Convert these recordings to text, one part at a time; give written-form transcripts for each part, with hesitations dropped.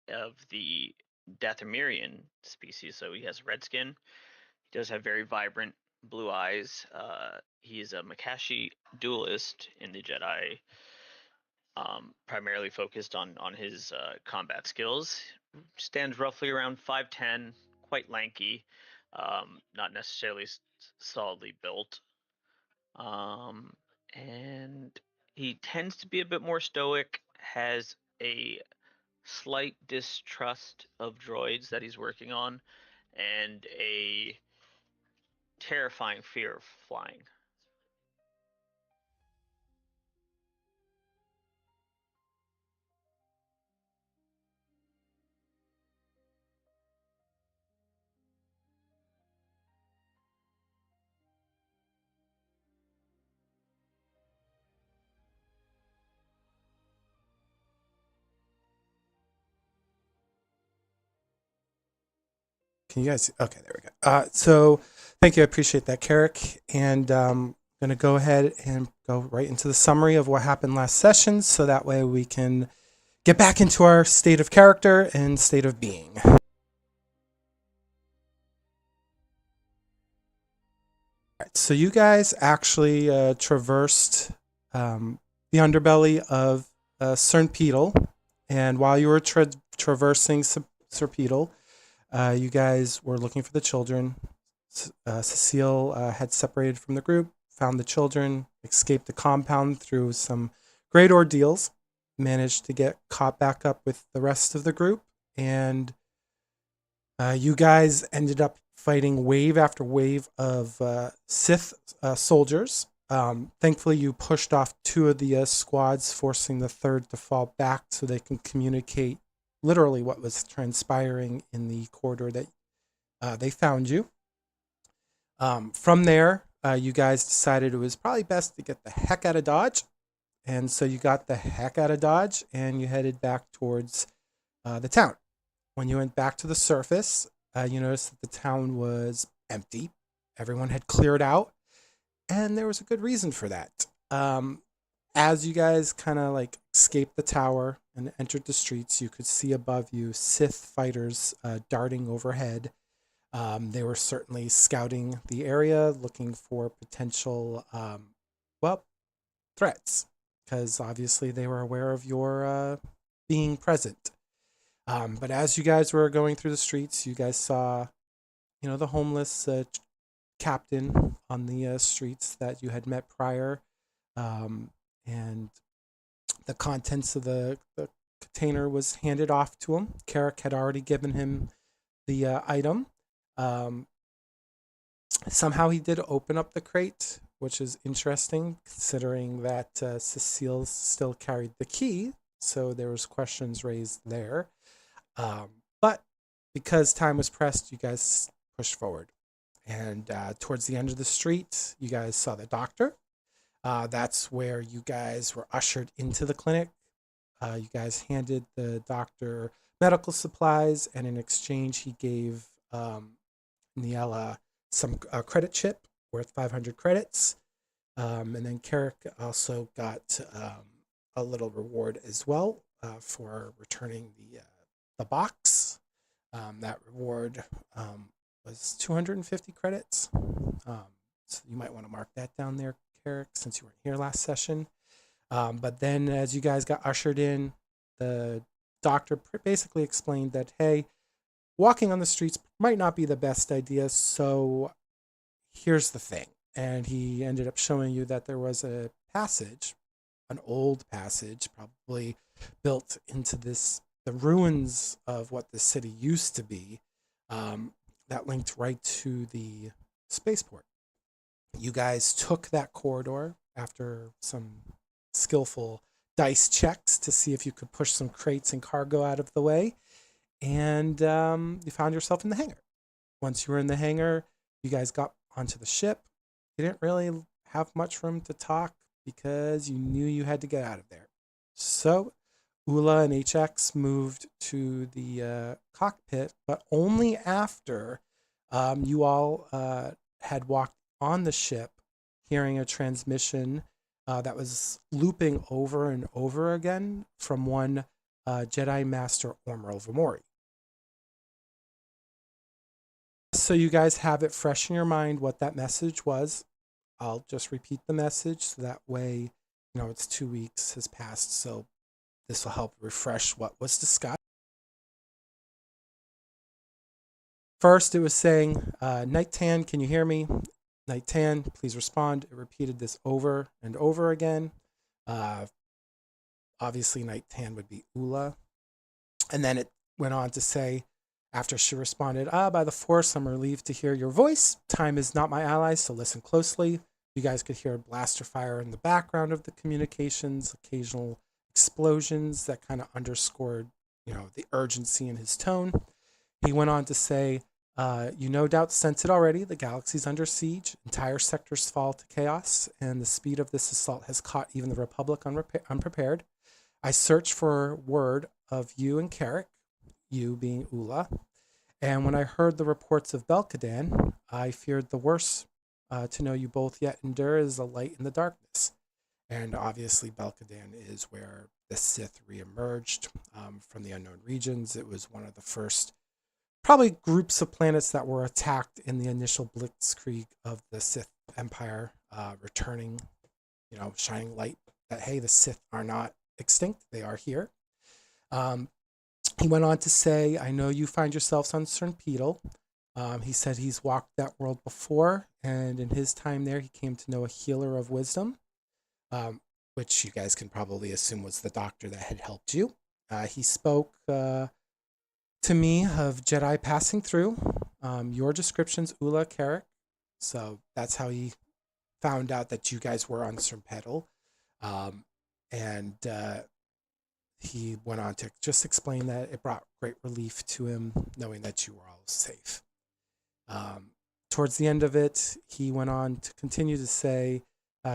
of the Dathomirian species, so he has red skin. He does have very vibrant blue eyes. He's a Makashi duelist in the Jedi, primarily focused on his combat skills. Stands roughly around 5'10", quite lanky, not necessarily solidly built. Um, and he tends to be a bit more stoic, has a slight distrust of droids that he's working on, and a terrifying fear of flying. Can you guys? Okay, there we go. So thank you. I appreciate that, Carek. And going to go ahead and go right into the summary of what happened last session, so that way we can get back into our state of character and state of being. Right, so you guys actually traversed the underbelly of Sernpidal, and while you were traversing Sernpidal, you guys were looking for the children. Suseel had separated from the group, found the children, escaped the compound through some great ordeals, managed to get caught back up with the rest of the group, and you guys ended up fighting wave after wave of Sith soldiers. Thankfully, you pushed off two of the squads, forcing the third to fall back so they can communicate literally what was transpiring in the corridor that they found you. From there, you guys decided it was probably best to get the heck out of Dodge. And so you got the heck out of Dodge and you headed back towards the town. When you went back to the surface, you noticed that the town was empty. Everyone had cleared out, and there was a good reason for that. As you guys kind of like escaped the tower and entered the streets, you could see above you Sith fighters darting overhead. They were certainly scouting the area, looking for potential, well, threats, because obviously they were aware of your being present. But as you guys were going through the streets, you guys saw, the homeless captain on the streets that you had met prior, and the contents of the container was handed off to him. Carek had already given him the item. Um, Somehow he did open up the crate, which is interesting considering that Suseel still carried the key. So there was questions raised there. But because time was pressed, you guys pushed forward. And towards the end of the street, you guys saw the doctor. That's where you guys were ushered into the clinic. You guys handed the doctor medical supplies, and in exchange, he gave Ni-Ella some credit chip worth 500 credits. And then Carek also got a little reward as well for returning the box. That reward was 250 credits. So you might want to mark that down there, Carek, since you weren't here last session. But then as you guys got ushered in, the doctor basically explained that, hey, walking on the streets might not be the best idea, so here's the thing. And he ended up showing you that there was a passage, an old passage, probably built into the ruins of what the city used to be, that linked right to the spaceport. You guys took that corridor after some skillful dice checks to see if you could push some crates and cargo out of the way, and you found yourself in the hangar. Once you were in the hangar, you guys got onto the ship. You didn't really have much room to talk because you knew you had to get out of there. So Oola and HX moved to the cockpit, but only after you all had walked on the ship, hearing a transmission that was looping over and over again from one Jedi Master Omril Vamori. So you guys have it fresh in your mind what that message was. I'll just repeat the message so that way, it's 2 weeks has passed. So this will help refresh what was discussed. First, it was saying, Night Tan, can you hear me? Night Tan, please respond. It repeated this over and over again. Obviously, Night Tan would be Oola. And then it went on to say, after she responded, by the Force, I'm relieved to hear your voice. Time is not my ally, so listen closely. You guys could hear blaster fire in the background of the communications, occasional explosions that kind of underscored, the urgency in his tone. He went on to say, you no doubt sense it already. The galaxy's under siege. Entire sectors fall to chaos, and the speed of this assault has caught even the Republic unprepared. I searched for word of you and Carek, you being Oola, and when I heard the reports of Belkadan, I feared the worst. To know you both yet endure is a light in the darkness. And obviously, Belkadan is where the Sith reemerged from the unknown regions. It was one of the first, probably, groups of planets that were attacked in the initial blitzkrieg of the Sith Empire, returning, shining light that, hey, the Sith are not extinct, they are here. He went on to say, I know you find yourselves on Sernpidal. He said he's walked that world before, and in his time there, he came to know a healer of wisdom, which you guys can probably assume was the doctor that had helped you. He spoke to me of Jedi passing through. Your descriptions, Oola, Carek. So that's how he found out that you guys were on Sernpidal. And he went on to just explain that it brought great relief to him knowing that you were all safe. Towards the end of it, he went on to continue to say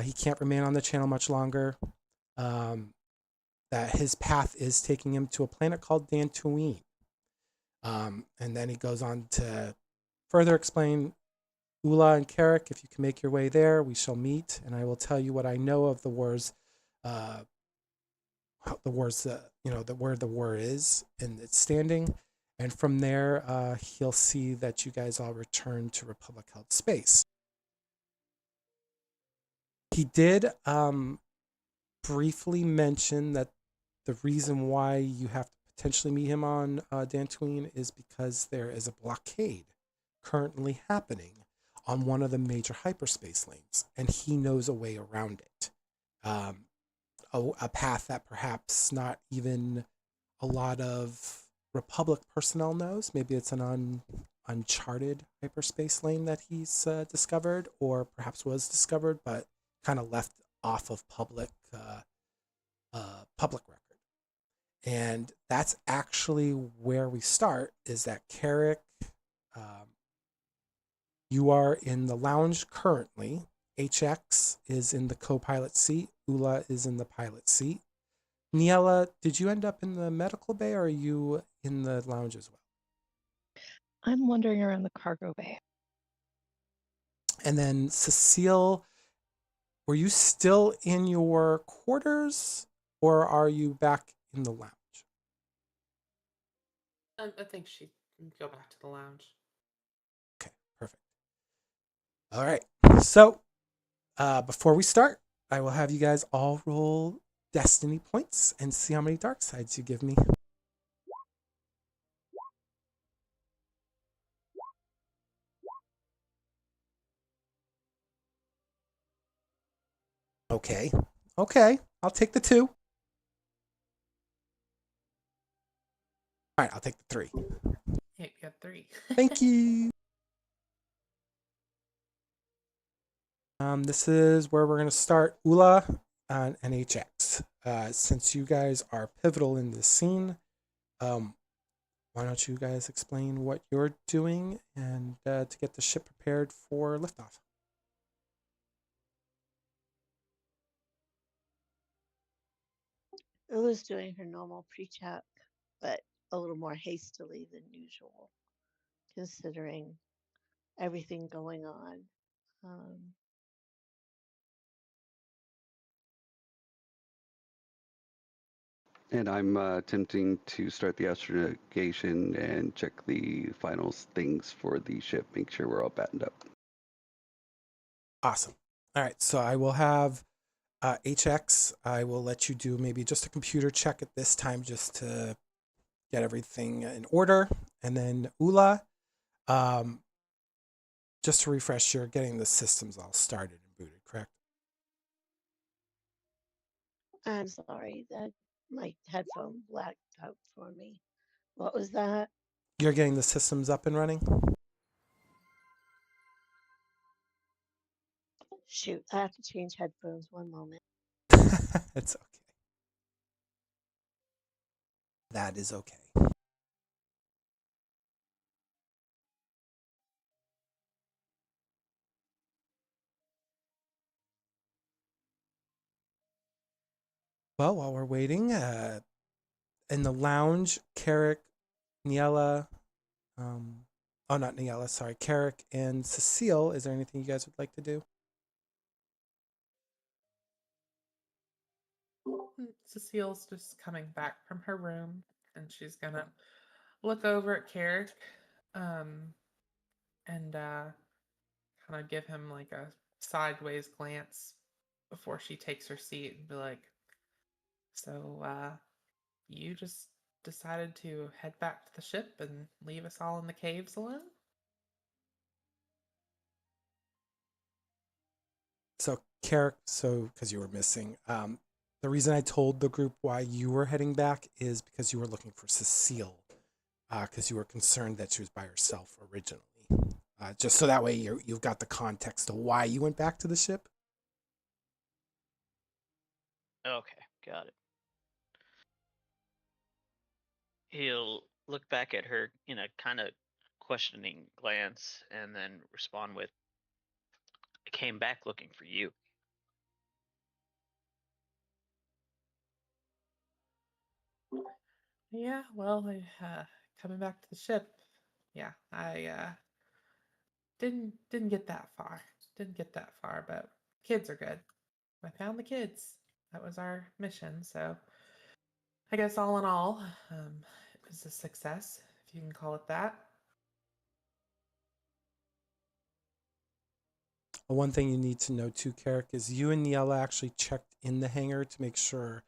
he can't remain on the channel much longer, that his path is taking him to a planet called Dantooine. And then he goes on to further explain, Oola and Carek, if you can make your way there, we shall meet, and I will tell you what I know of the wars, where the war is and its standing. And from there, he'll see that you guys all return to Republic-held space. He did briefly mention that the reason why you have to potentially meet him on Dantooine is because there is a blockade currently happening on one of the major hyperspace lanes, and he knows a way around it. A path that perhaps not even a lot of Republic personnel knows. Maybe it's an uncharted hyperspace lane that he's discovered, or perhaps was discovered, but kind of left off of public record. And that's actually where we start. Is that Carek? You are in the lounge currently. HX is in the co-pilot seat. Oola is in the pilot seat. Ni-Ella, did you end up in the medical bay, or are you in the lounge as well? I'm wandering around the cargo bay. And then Suseel, were you still in your quarters, or are you back in the lounge? I think she can go back to the lounge. Okay, perfect. All right. So, before we start, I will have you guys all roll destiny points and see how many dark sides you give me. Okay. I'll take the 2. All right, I'll take the 3. Yeah, you got 3. Thank you. This is where we're going to start. Oola and NHX. Since you guys are pivotal in this scene, why don't you guys explain what you're doing and to get the ship prepared for liftoff? Ula's doing her normal pre-check, but a little more hastily than usual, considering everything going on. And I'm attempting to start the astrogation and check the final things for the ship, make sure we're all battened up. Awesome. All right, so I will have HX. I will let you do maybe just a computer check at this time just to get everything in order. And then Oola, just to refresh, you're getting the systems all started and booted, correct? I'm sorry that my headphone blacked out for me. What was that? You're getting the systems up and running? Shoot, I have to change headphones. One moment. It's okay. That is okay. Well, while we're waiting, in the lounge, Carek, Ni-Ella, not Ni-Ella, sorry, Carek and Suseel, is there anything you guys would like to do? Cecile's just coming back from her room, and she's gonna look over at Carrick, and kind of give him like a sideways glance before she takes her seat and be like, "So, you just decided to head back to the ship and leave us all in the caves alone?" So, Carek, because you were missing, the reason I told the group why you were heading back is because you were looking for Suseel, because you were concerned that she was by herself originally. Just so that way you've got the context of why you went back to the ship. Okay, got it. He'll look back at her in a kind of questioning glance and then respond with, "I came back looking for you." Yeah, well, coming back to the ship. Yeah, I didn't get that far. Didn't get that far, but kids are good. I found the kids. That was our mission, so I guess all in all, it was a success, if you can call it that. One thing you need to know too, Carrick, is you and Ni-Ella actually checked in the hangar to make sure,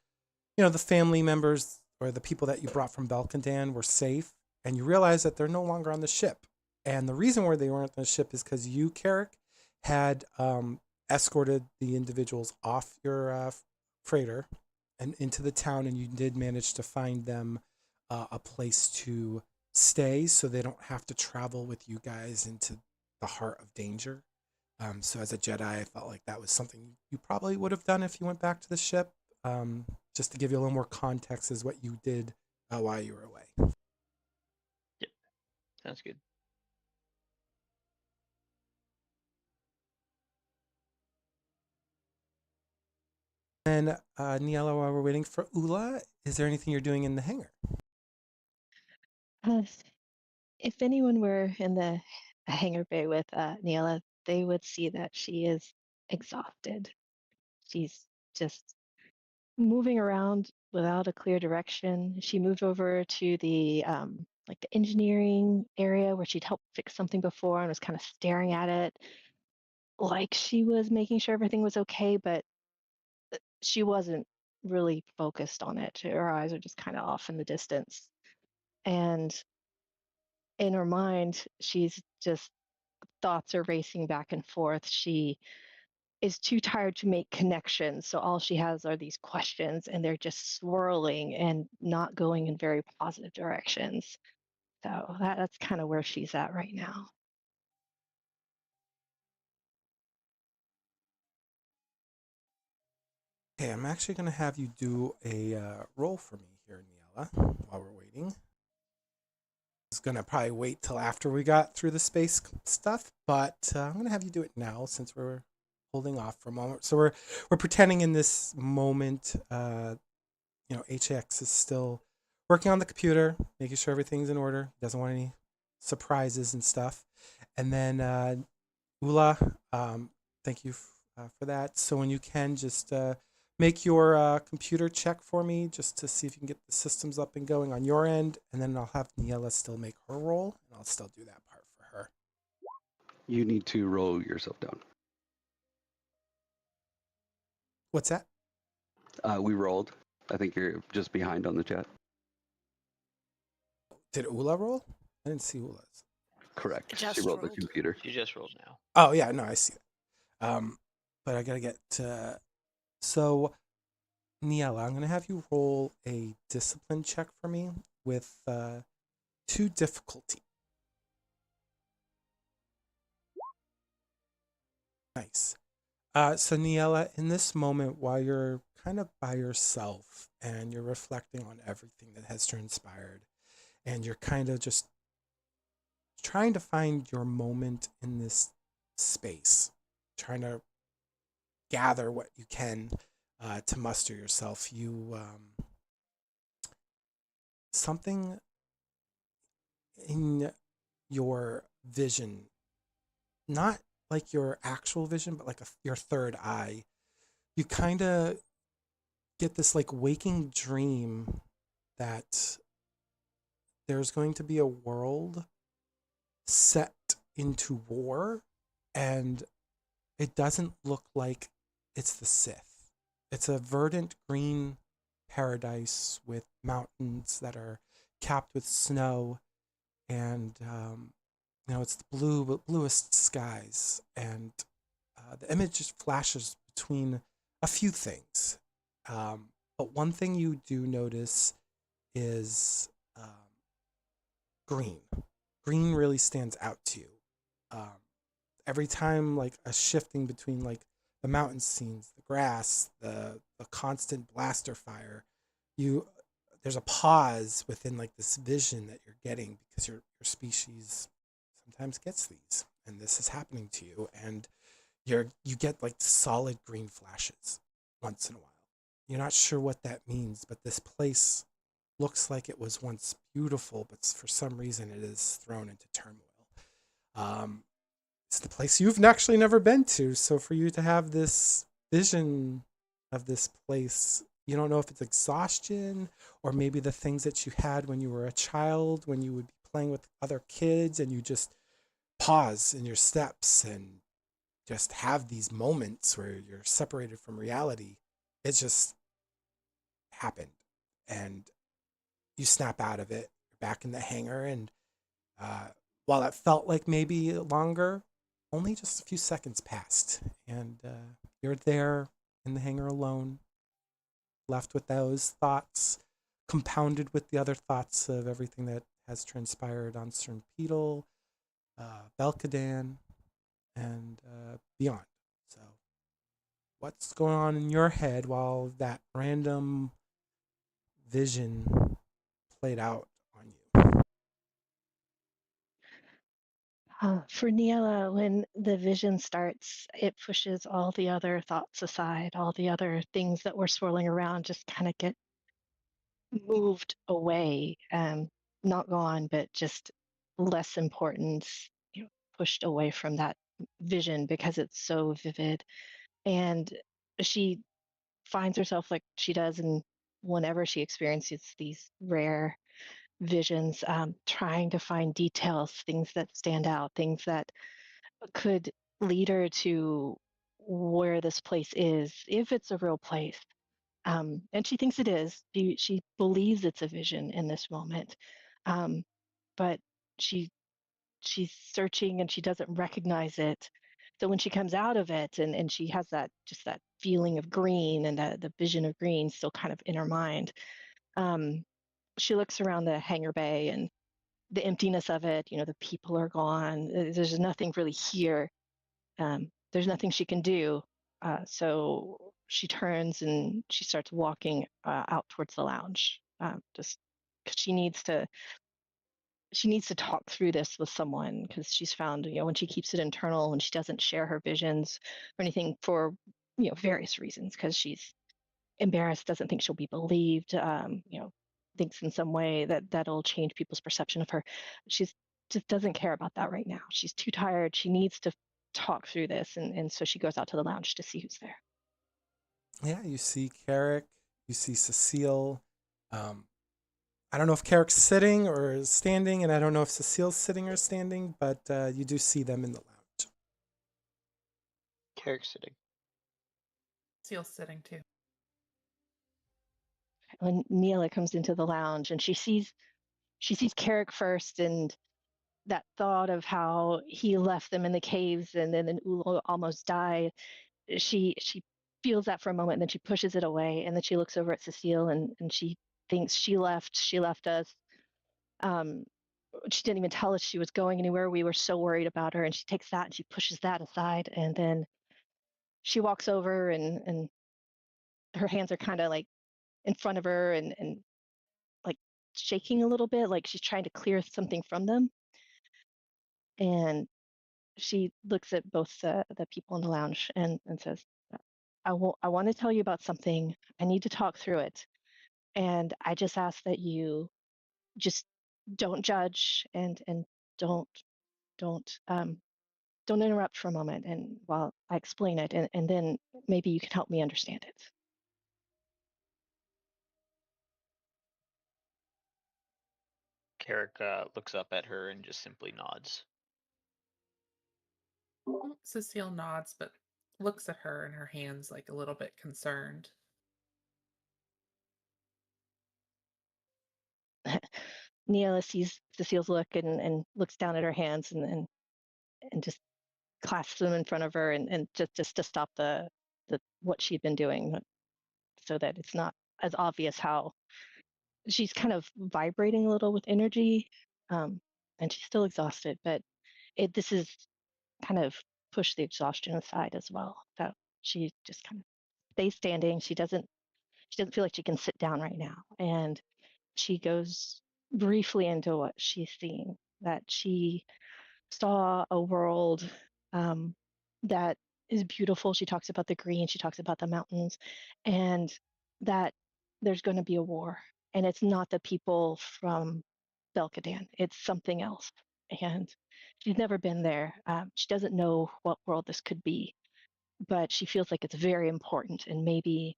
the family members or the people that you brought from Belkandan were safe, and you realize that they're no longer on the ship. And the reason why they weren't on the ship is because you, Carrick, had escorted the individuals off your freighter and into the town, and you did manage to find them a place to stay so they don't have to travel with you guys into the heart of danger. So as a Jedi, I felt like that was something you probably would have done if you went back to the ship. Just to give you a little more context as what you did while you were away. Yep, sounds good. And Ni-Ella, while we're waiting for Oola, is there anything you're doing in the hangar? Uh, if anyone were in the hangar bay with Ni-Ella, they would see that she is exhausted. She's just moving around without a clear direction. She moved over to the like the engineering area where she'd helped fix something before and was kind of staring at it like she was making sure everything was okay, but she wasn't really focused on it. Her eyes are just kind of off in the distance. And in her mind, she's just thoughts are racing back and forth. She is too tired to make connections. So all she has are these questions and they're just swirling and not going in very positive directions. So that's kind of where she's at right now. Okay, I'm actually going to have you do a roll for me here, Ni-Ella, while we're waiting. It's going to probably wait till after we got through the space stuff, but I'm going to have you do it now since we're holding off for a moment. So we're pretending in this moment, HX is still working on the computer, making sure everything's in order. Doesn't want any surprises and stuff. And then Oola, thank you for that. So when you can, just make your computer check for me just to see if you can get the systems up and going on your end, and then I'll have Ni-Ella still make her roll, and I'll still do that part for her. You need to roll yourself down. What's that? We rolled. I think you're just behind on the chat. Did Oola roll? I didn't see Oola's. Correct. Just She rolled the rolled. computer. She just rolled now. Oh yeah, no, I see that. But I gotta get so Ni-Ella, I'm gonna have you roll a discipline check for me with 2 difficulty. Nice. So Ni-Ella, in this moment, while you're kind of by yourself and you're reflecting on everything that has transpired, and you're kind of just trying to find your moment in this space, trying to gather what you can to muster yourself, you something in your vision, not like your actual vision, but like your third eye, you kind of get this like waking dream that there's going to be a world set into war, and it doesn't look like it's the Sith. It's a verdant green paradise with mountains that are capped with snow, and it's the bluest skies, and the image just flashes between a few things. But one thing you do notice is green. Green really stands out to you. Um, every time, like a shifting between like the mountain scenes, the grass, the constant blaster fire, you there's a pause within like this vision that you're getting because your species sometimes gets these, and this is happening to you, and you get like solid green flashes once in a while. You're not sure what that means, but this place looks like it was once beautiful, but for some reason it is thrown into turmoil. Um, it's the place you've actually never been to, so for you to have this vision of this place, you don't know if it's exhaustion or maybe the things that you had when you were a child, when you would be playing with other kids and you just pause in your steps and just have these moments where you're separated from reality. It just happened, and you snap out of it. You're back in the hangar, and while it felt like maybe longer, only just a few seconds passed, and you're there in the hangar alone, left with those thoughts, compounded with the other thoughts of everything that has transpired on Sernpidal, Belkadan, and beyond. So, what's going on in your head while that random vision played out on you? For Ni-Ella, when the vision starts, it pushes all the other thoughts aside, all the other things that were swirling around just kind of get moved away, not gone, but just less importance, pushed away from that vision because it's so vivid. And she finds herself like she does, and whenever she experiences these rare visions, trying to find details, things that stand out, things that could lead her to where this place is, if it's a real place. And she thinks it is. She believes it's a vision in this moment, um, but she she's searching and she doesn't recognize it. So when she comes out of it and she has that just that feeling of green and the vision of green still kind of in her mind, um, she looks around the hangar bay and the emptiness of it. The people are gone. There's nothing really here. There's nothing she can do. So she turns and she starts walking out towards the lounge, just because she needs to talk through this with someone, because she's found, when she keeps it internal, when she doesn't share her visions or anything for, various reasons, because she's embarrassed, doesn't think she'll be believed, thinks in some way that that'll change people's perception of her. She's just doesn't care about that right now. She's too tired. She needs to talk through this. And so she goes out to the lounge to see who's there. Yeah, you see Carek, you see Suseel. Um, I don't know if Carek's sitting or standing, and I don't know if Suseel's sitting or standing, but you do see them in the lounge. Carrick sitting. Seal's sitting too. When Ni-Ella comes into the lounge and she sees Carrick first, and that thought of how he left them in the caves and then Oola almost died. She feels that for a moment, and then she pushes it away, and then she looks over at Suseel, and she thinks she left us. Um, she didn't even tell us she was going anywhere. We were so worried about her, and she takes that and she pushes that aside, and then she walks over, and her hands are kind of like in front of her, and like shaking a little bit, like she's trying to clear something from them. And she looks at both the people in the lounge, and says, I want to tell you about something. I need to talk through it. And I just ask that you just don't judge, and don't don't um, don't interrupt for a moment, and while I explain it, and then maybe you can help me understand it. Carrick looks up at her and just simply nods. Cecile nods, but looks at her and her hands like a little bit concerned. Ni-Ella sees Cecile's look, and looks down at her hands, and just clasps them in front of her, and just to stop the what she'd been doing, so that it's not as obvious how she's kind of vibrating a little with energy, and she's still exhausted, but this is kind of pushed the exhaustion aside as well. So she just kind of stays standing. She doesn't feel like she can sit down right now, and she goes briefly into what she's seeing. That she saw a world, um, that is beautiful. She talks about the green, she talks about the mountains, and that there's going to be a war. And it's not the people from Belkadan, it's something else. And she's never been there. She doesn't know what world this could be, but she feels like it's very important. And maybe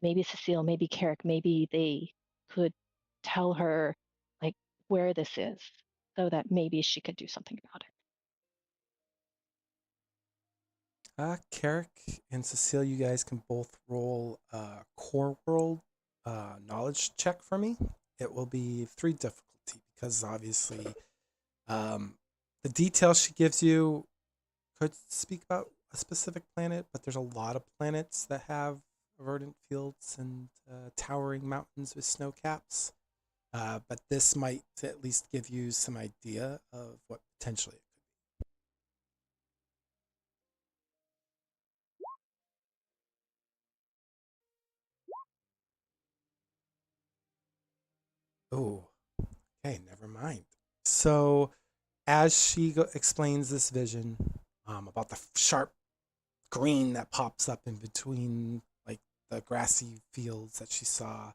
Suseel, maybe Carrick, maybe they could tell her like where this is, so that maybe she could do something about it. Carrick and Suseel, you guys can both roll a core world knowledge check for me. It will be 3 difficulty because obviously the details she gives you could speak about a specific planet, but there's a lot of planets that have verdant fields and towering mountains with snow caps. But this might at least give you some idea of what potentially it could be. Oh, okay, never mind. So, as she explains this vision about the sharp green that pops up in between, like the grassy fields that she saw,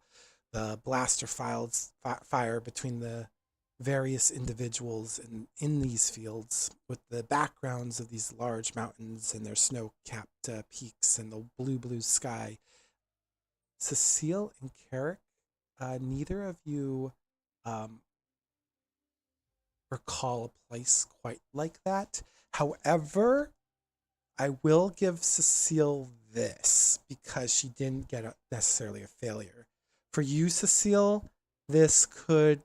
the blaster fire between the various individuals in these fields, with the backgrounds of these large mountains and their snow-capped peaks and the blue sky. Suseel and Carrick, neither of you um, recall a place quite like that. However, I will give Suseel this because she didn't get necessarily a failure. For you, Suseel, this could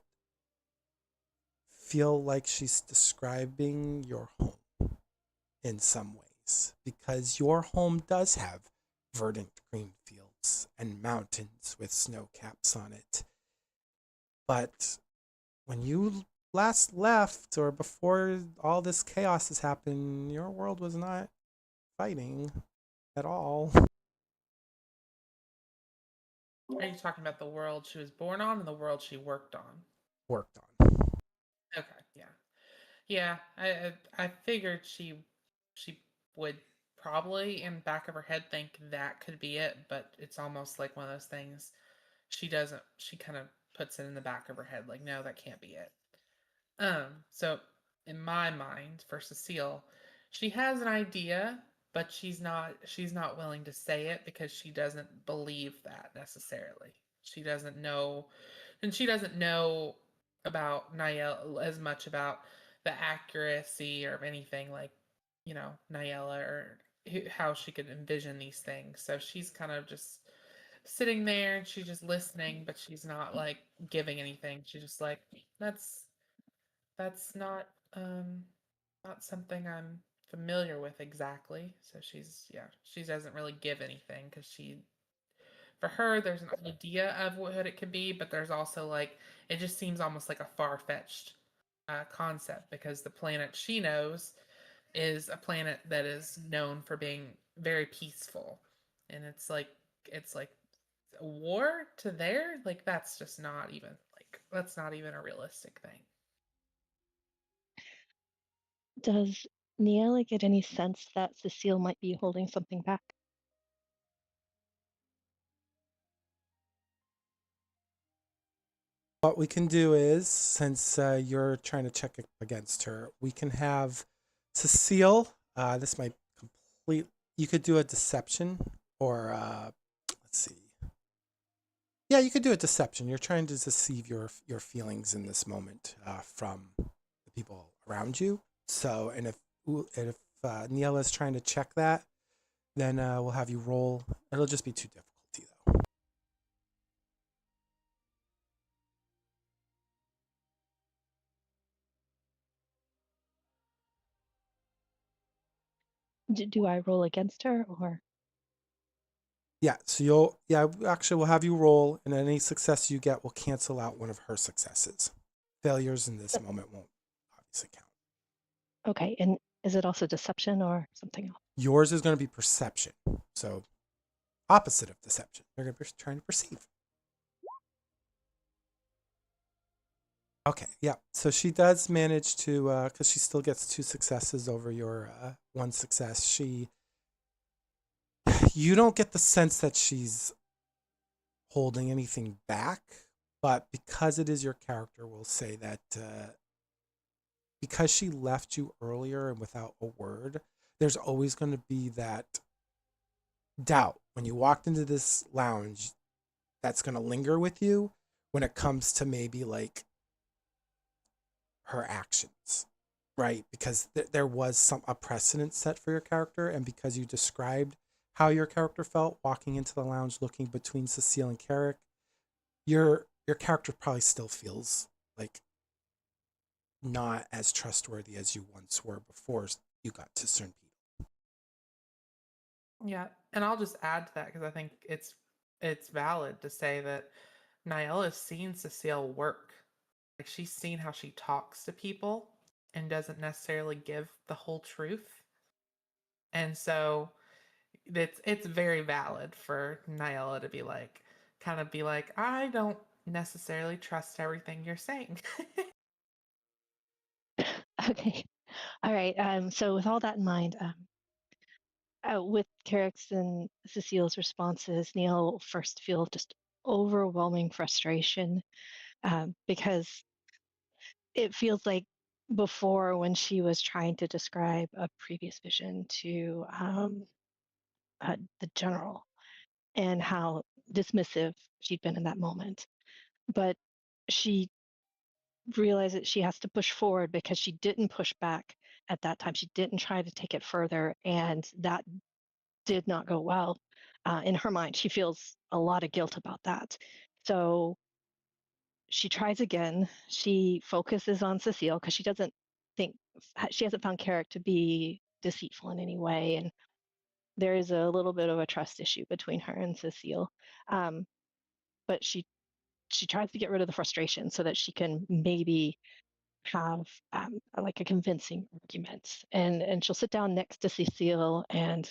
feel like she's describing your home in some ways because your home does have verdant green fields and mountains with snow caps on it. But when you last left, or before all this chaos has happened, your world was not fighting at all. Are you talking about the world she was born on and the world she worked on? Worked on. Okay, yeah. Yeah, I figured she would probably in the back of her head think that could be it, but it's almost like one of those things she kind of puts it in the back of her head like no, that can't be it. So in my mind for Cecile, she has an idea but she's not willing to say it because she doesn't believe that necessarily. She doesn't know, and she doesn't know about Ni-Ella as much about the accuracy or anything like, Ni-Ella or how she could envision these things. So she's kind of just sitting there and she's just listening, but she's not like giving anything. She's just like, that's not something I'm familiar with exactly. So she doesn't really give anything because for her, there's an idea of what it could be, but there's also like, it just seems almost like a far-fetched concept because the planet she knows is a planet that is known for being very peaceful. And it's like a war to there, like that's not even a realistic thing. Does Ni-Ella get any sense that Suseel might be holding something back? What we can do is, since you're trying to check it against her, we can have Suseel. This might complete. You could do a deception, or let's see. Yeah, you could do a deception. You're trying to deceive your feelings in this moment from the people around you. So, and if Ni-Ella is trying to check that, then we'll have you roll. It'll just be too difficulty though. Do I roll against her or? Yeah, so we'll have you roll, and any success you get will cancel out one of her successes. Failures in this moment won't obviously count. Okay, and is it also deception or something else? Yours is going to be perception, so opposite of deception. You're going to be trying to perceive. Okay, yeah. So she does manage to, because she still gets 2 successes over your 1 success. You don't get the sense that she's holding anything back, but because it is your character, we'll say that because she left you earlier and without a word, there's always going to be that doubt when you walked into this lounge that's going to linger with you when it comes to maybe like her actions, right? Because there was a precedent set for your character, and because you described how your character felt walking into the lounge looking between Suseel and Carek, your character probably still feels like not as trustworthy as you once were before you got to Sernpidal. Yeah, and I'll just add to that because I think it's valid to say that Niella's seen Suseel work. Like she's seen how she talks to people and doesn't necessarily give the whole truth. And so it's very valid for Ni-Ella to be like, kind of be like, I don't necessarily trust everything you're saying. Okay, all right. So with all that in mind, with Carek's and Cecile's responses, Neil will first feel just overwhelming frustration because it feels like before when she was trying to describe a previous vision to the general and how dismissive she'd been in that moment. But she realized that she has to push forward because she didn't push back at that time. She didn't try to take it further, and that did not go well. In her mind, she feels a lot of guilt about that. So she tries again. She focuses on Suseel because think she hasn't found Carek to be deceitful in any way, and there is a little bit of a trust issue between her and Suseel. But she tries to get rid of the frustration so that she can maybe have like a convincing argument, and she'll sit down next to Cecile and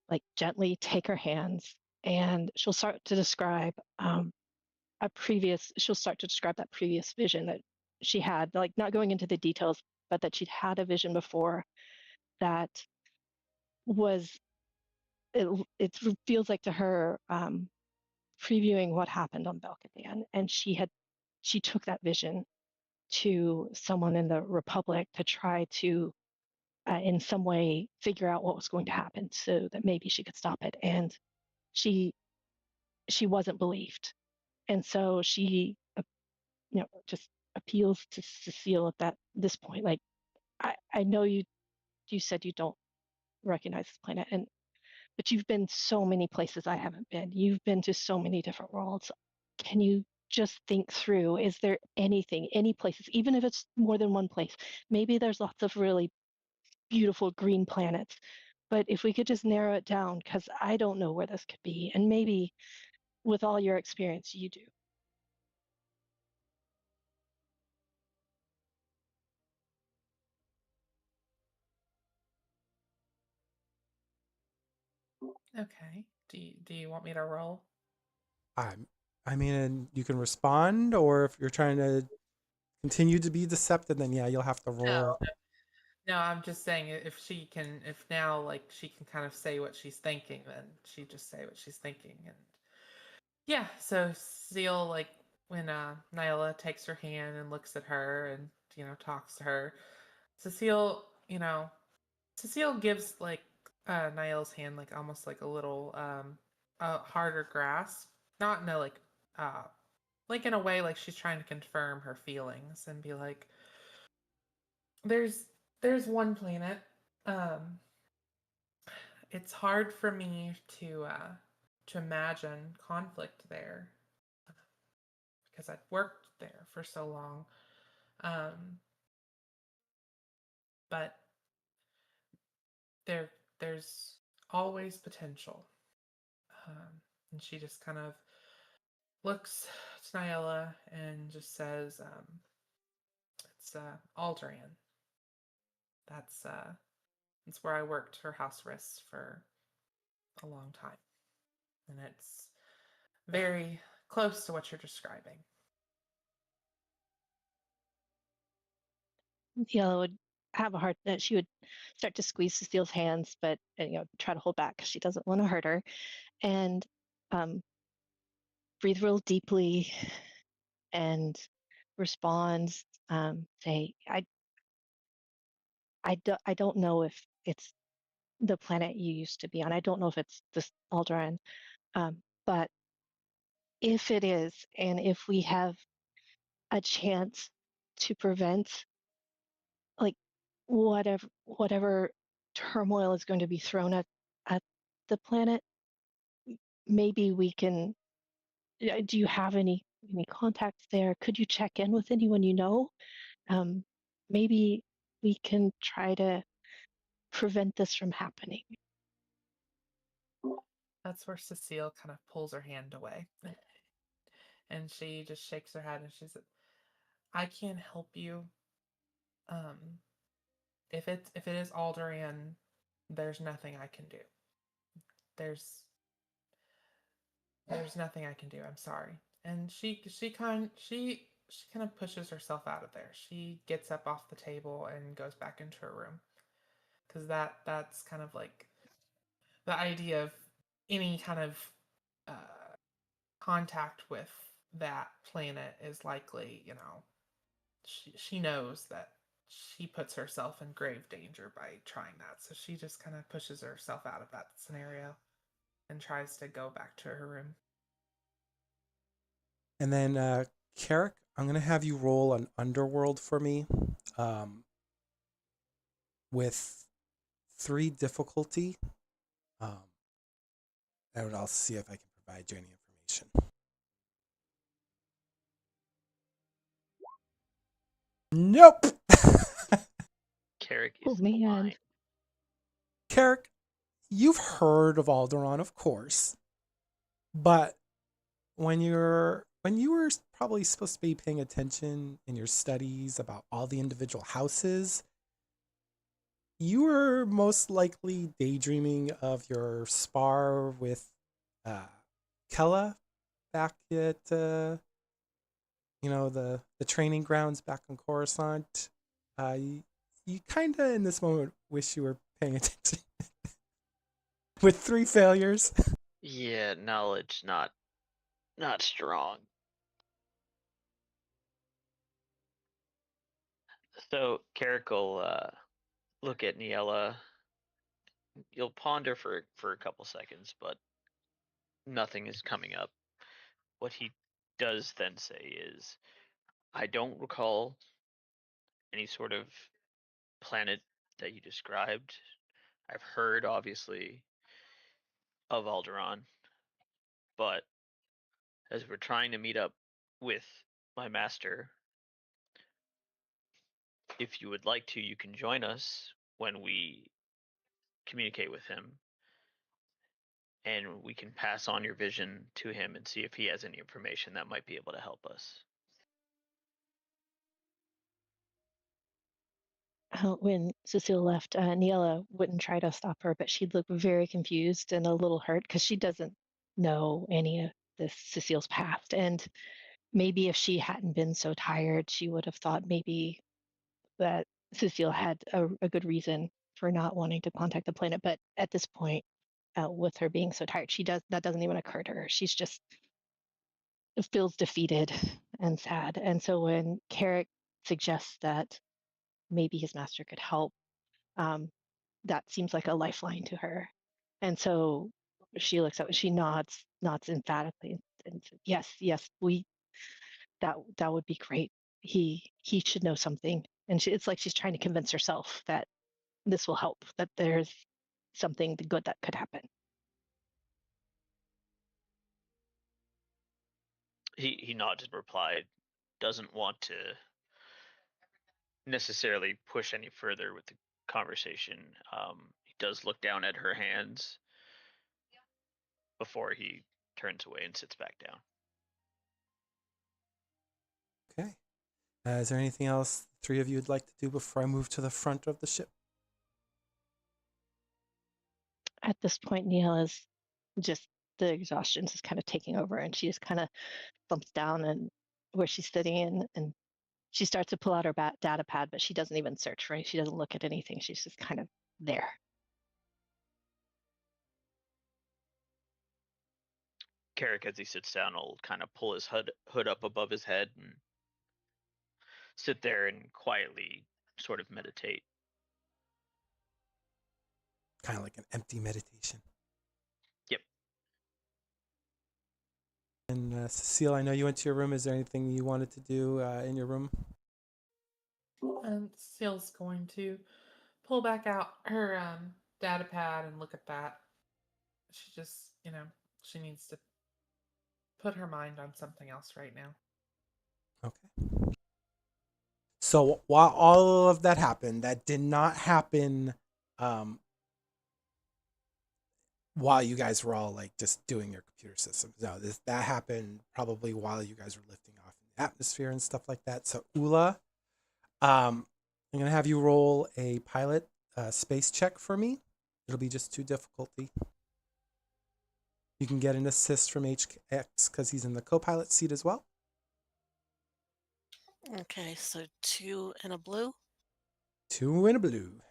like gently take her hands, and she'll start to describe she'll start to describe that previous vision that she had, like not going into the details, but that she'd had a vision before that was it feels like to her previewing what happened on Belkadan, and she took that vision to someone in the Republic to try to in some way figure out what was going to happen so that maybe she could stop it. And she wasn't believed, and so she just appeals to Suseel at this point. Like, I know you said you don't recognize this planet, but you've been so many places I haven't been. You've been to so many different worlds. Can you just think through, is there anything, any places, even if it's more than one place? Maybe there's lots of really beautiful green planets, but if we could just narrow it down, because I don't know where this could be, and maybe with all your experience, you do. Okay. Do you want me to roll? I mean, you can respond, or if you're trying to continue to be deceptive, then yeah, you'll have to roll. No, I'm just saying if now like she can kind of say what she's thinking, then she just say what she's thinking. And yeah, so Seal, like when Ni-Ella takes her hand and looks at her and talks to her, Cecile, Cecile gives like Ni-Ella's hand like almost like a little a harder grasp, not in a like in a way like she's trying to confirm her feelings and be like, there's one planet. Um, it's hard for me to imagine conflict there because I've worked there for so long. Um, but there's always potential. And she just kind of looks to Ni-Ella and just says, "It's Alderaan. That's where I worked for House Riss for a long time, and it's very close to what you're describing." Yellow would have a heart that she would start to squeeze Cecile's hands, but try to hold back because she doesn't want to hurt her, and breathe real deeply and responds, say, I don't know if it's the planet you used to be on. I don't know if it's this Alderaan, but if it is, and if we have a chance to prevent like whatever turmoil is going to be thrown at the planet, maybe we can. Do you have any contacts there? Could you check in with anyone you know? Um, Maybe we can try to prevent this from happening. That's where Cecile kind of pulls her hand away. And she just shakes her head and she said, "I can't help you. Um, if it is Alderaan, there's nothing I can do. There's nothing I can do. I'm sorry." And she kind of pushes herself out of there. She gets up off the table and goes back into her room because that's kind of like the idea of any kind of uh, contact with that planet is likely, she knows that she puts herself in grave danger by trying that. So she just kind of pushes herself out of that scenario and tries to go back to her room. And then, Carek, I'm going to have you roll an underworld for me with 3 difficulty. And I'll see if I can provide you any information. Nope. Carrick Oh is man, blind. Carek, you've heard of Alderaan, of course, but when you were probably supposed to be paying attention in your studies about all the individual houses, you were most likely daydreaming of your spar with Kella back at the training grounds back in Coruscant. You kind of in this moment wish you were paying attention with 3 failures. Yeah, knowledge not strong. So Carrick will look at Ni-Ella. You'll ponder for a couple seconds, but nothing is coming up. What he does then say is, I don't recall any sort of planet that you described. I've heard, obviously, of Alderaan, but as we're trying to meet up with my master, if you would like to, you can join us when we communicate with him, and we can pass on your vision to him and see if he has any information that might be able to help us. When Suseel left, Ni-Ella wouldn't try to stop her, but she'd look very confused and a little hurt because she doesn't know any of this Suseel's past. And maybe if she hadn't been so tired, she would have thought maybe that Suseel had a good reason for not wanting to contact the planet. But at this point, with her being so tired, that doesn't even occur to her. She's just feels defeated and sad. And so when Carek suggests that maybe his master could help, that seems like a lifeline to her. And so she looks up, she nods emphatically, and says, yes, that would be great. He should know something. And it's like she's trying to convince herself that this will help, that there's something good that could happen. He nods and replied, doesn't want to necessarily push any further with the conversation. He does look down at her hands before he turns away and sits back down. Okay. Is there anything else the three of you would like to do before I move to the front of the ship? At this point, Ni-Ella's just, the exhaustion is kind of taking over, and she just kind of thumps down and where she's sitting and she starts to pull out her data pad, but she doesn't even search for it. She doesn't look at anything. She's just kind of there. Carek, as he sits down, will kind of pull his hood up above his head and sit there and quietly sort of meditate. Kind of like an empty meditation. Yep. And Suseel, I know you went to your room. Is there anything you wanted to do in your room? And Seal's going to pull back out her data pad and look at that. She just, she needs to put her mind on something else right now. Okay. So while all of that happened, that did not happen while you guys were all like just doing your computer systems. No, that happened probably while you guys were lifting off in the atmosphere and stuff like that. So Oola, I'm gonna have you roll a pilot space check for me. It'll be just 2 difficulty. You can get an assist from HX because he's in the co-pilot seat as well. Okay, so 2 and a blue. 2 in a blue.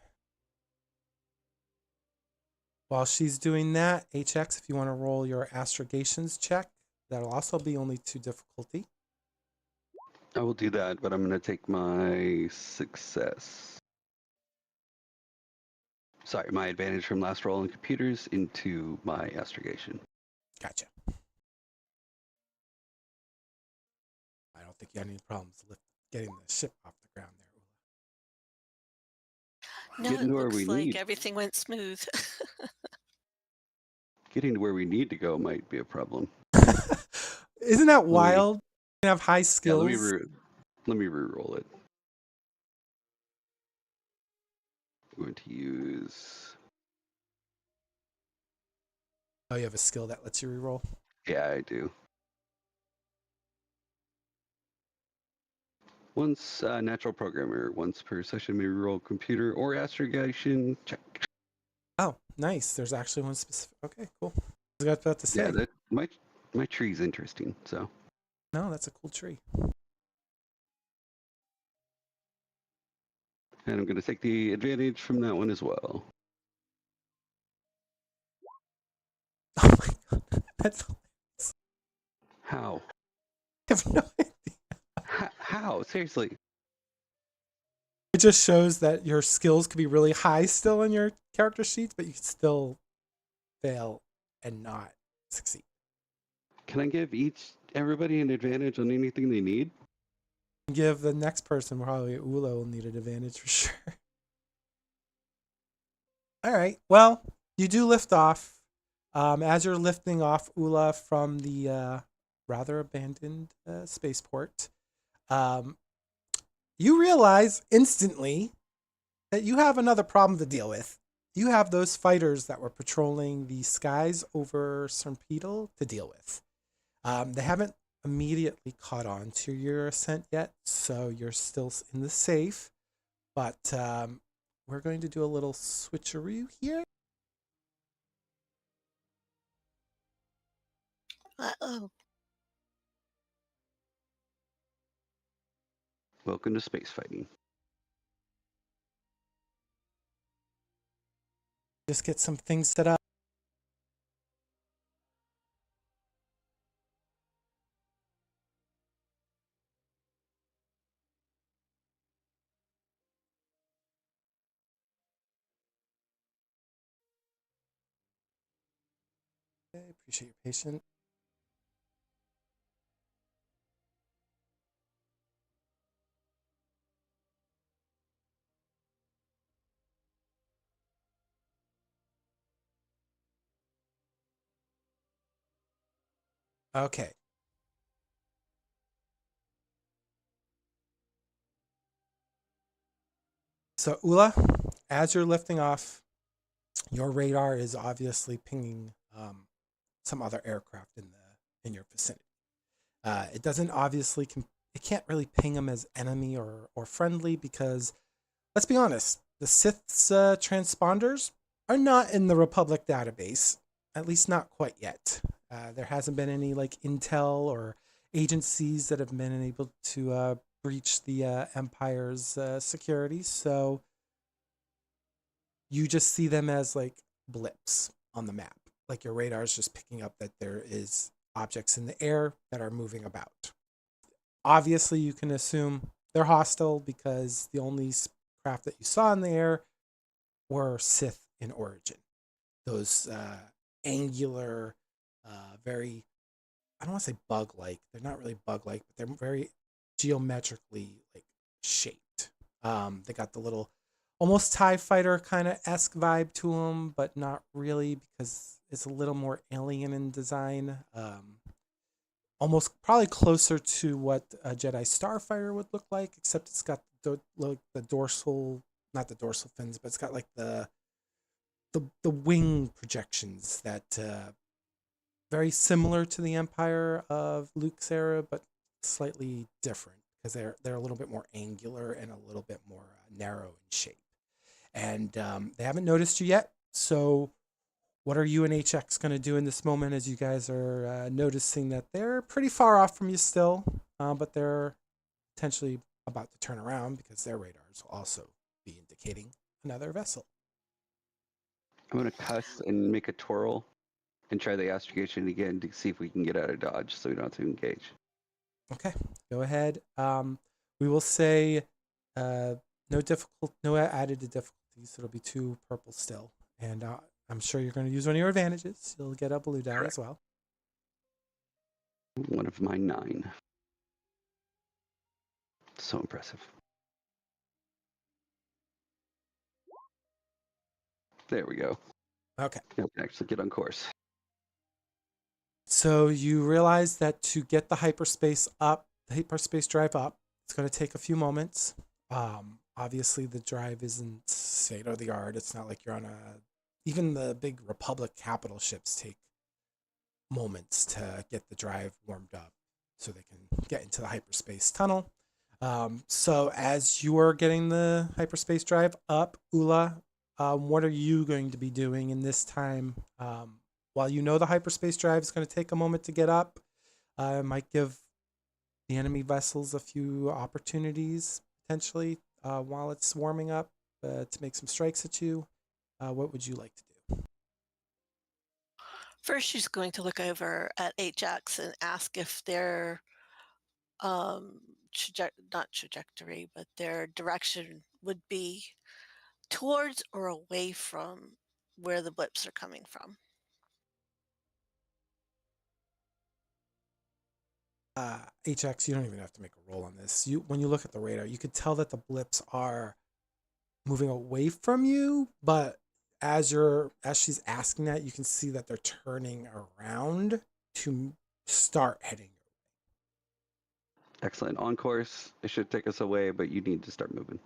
While she's doing that, HX, if you want to roll your astrogations check, that'll also be only 2 difficulty. I will do that, but I'm going to take my success. Sorry, my advantage from last roll on computers into my astrogation. Gotcha. I don't think you had any problems getting the ship off the ground there, Oola. No, Getting it to where looks we like need. everything went smooth. Getting to where we need to go might be a problem. Isn't that wild? You have high Yeah, skills. let me re-roll it. I'm going to use... Oh, you have a skill that lets you reroll? Yeah, I do. Once natural programmer, once per session may roll computer or astrogation check. Oh, nice. There's actually one specific. Okay, cool. I was about to say. Yeah, that my tree's interesting. So. No, that's a cool tree. And I'm going to take the advantage from that one as well. Oh my god, that's hilarious. How? I have no idea. How? Seriously? just shows that your skills could be really high still in your character sheets, but you can still fail and not succeed. Can I give everybody an advantage on anything they need? Give the next person, probably Oola, will need an advantage for sure. All right. Well, you do lift off. As you're lifting off, Oola, from the rather abandoned spaceport, you realize instantly that you have another problem to deal with. You have those fighters that were patrolling the skies over Sernpidal to deal with. They haven't immediately caught on to your ascent yet, so you're still in the safe. But we're going to do a little switcheroo here. Uh-oh. Welcome to space fighting. Just get some things set up. Okay, appreciate your patience. Okay. So, Oola, as you're lifting off, your radar is obviously pinging some other aircraft in your vicinity. It doesn't obviously it can't really ping them as enemy or friendly because, let's be honest, the Sith's transponders are not in the Republic database, at least not quite yet. There hasn't been any like intel or agencies that have been able to breach the Empire's security, so you just see them as like blips on the map. Like your radar is just picking up that there is objects in the air that are moving about. Obviously, you can assume they're hostile because the only craft that you saw in the air were Sith in origin. Those angular, very, I don't want to say bug-like. They're not really bug-like, but they're very geometrically like shaped. They got the little almost TIE fighter kind of esque vibe to them, but not really because it's a little more alien in design. Almost probably closer to what a Jedi Starfighter would look like, except it's got the dorsal, not the dorsal fins, but it's got like the wing projections that very similar to the Empire of Luke's era, but slightly different because they're a little bit more angular and a little bit more narrow in shape. And they haven't noticed you yet. So what are you and HX going to do in this moment as you guys are noticing that they're pretty far off from you still, but they're potentially about to turn around because their radars will also be indicating another vessel? I'm going to cuss and make a twirl and try the astrogation again to see if we can get out of dodge so we don't have to engage. Okay, go ahead. We will say no added to difficulties. It'll be 2 purple still. And I'm sure you're going to use one of your advantages. You'll get a blue die as well. One of my 9. So impressive. There we go. Okay. Now we can actually get on course. So you realize that to get the hyperspace drive up, it's going to take a few moments. Obviously, the drive isn't state of the art. It's not like you're on even the big Republic capital ships take moments to get the drive warmed up so they can get into the hyperspace tunnel. So as you are getting the hyperspace drive up, Oola, what are you going to be doing in this time? While you know the hyperspace drive is going to take a moment to get up, might give the enemy vessels a few opportunities potentially while it's warming up to make some strikes at you. What would you like to do? First, she's going to look over at HX and ask if their not trajectory, but their direction would be towards or away from where the blips are coming from. HX, you don't even have to make a roll on this. When you look at the radar, you could tell that the blips are moving away from you, but as she's asking that, you can see that they're turning around to start heading. Excellent. On course. It should take us away, but you need to start moving.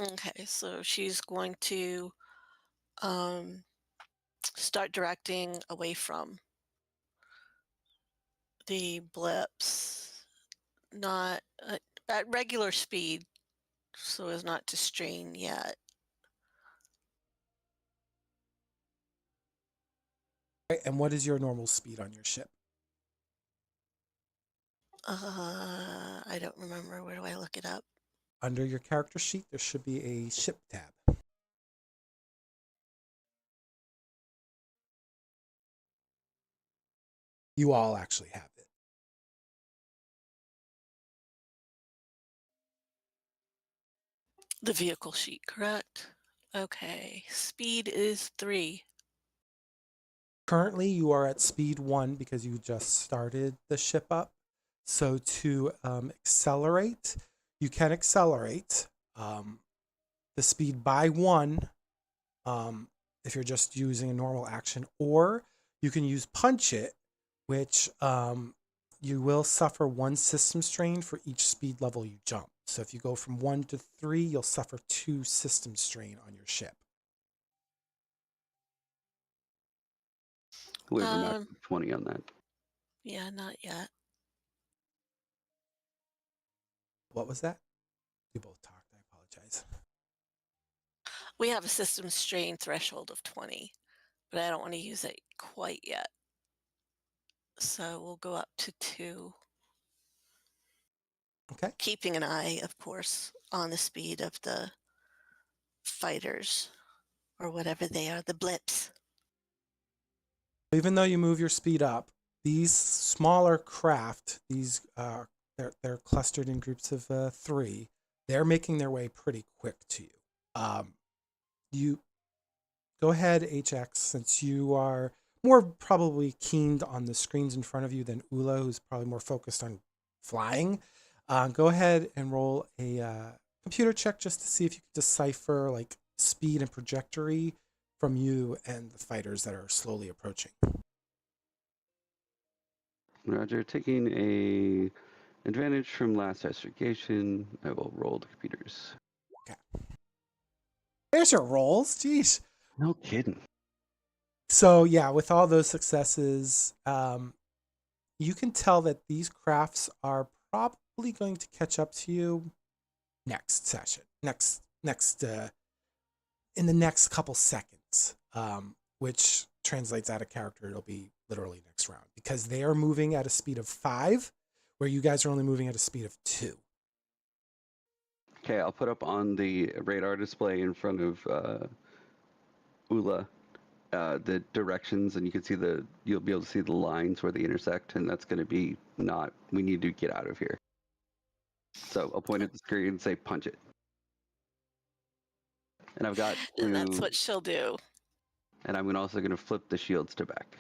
Okay, so she's going to start directing away from the blips, not at regular speed, so as not to strain yet. And what is your normal speed on your ship? I don't remember. Where do I look it up? Under your character sheet, there should be a ship tab. You all actually have it. The vehicle sheet, correct? Okay, speed is 3. Currently, you are at speed 1 because you just started the ship up. So to accelerate, you can accelerate the speed by 1 if you're just using a normal action, or you can use punch it, which you will suffer 1 system strain for each speed level you jump. So if you go from 1 to 3, you'll suffer 2 system strain on your ship. We have a max of 20 on that. Yeah, not yet. What was that? We both talked. I apologize. We have a system strain threshold of 20, but I don't want to use it quite yet. So we'll go up to 2. Okay. Keeping an eye, of course, on the speed of the fighters or whatever they are, the blips. Even though you move your speed up, these smaller craft, they're clustered in groups of 3. They're making their way pretty quick to you. You go ahead, HX, since you are more probably keened on the screens in front of you than Oola, who's probably more focused on flying. Go ahead and roll a computer check just to see if you can decipher like speed and trajectory from you and the fighters that are slowly approaching. Roger, taking a advantage from last astrogation, I will roll the computers. Okay. There's your rolls. Jeez. No kidding. So yeah, with all those successes, you can tell that these crafts are probably going to catch up to you next session, in the next couple seconds, which translates out of character. It'll be literally next round because they are moving at a speed of 5, where you guys are only moving at a speed of 2. Okay, I'll put up on the radar display in front of Oola the directions, and you'll be able to see the lines where they intersect, and that's going to be we need to get out of here. So I'll point at the screen and say punch it. And I've got And that's what she'll do. And I'm also going to flip the shields to back.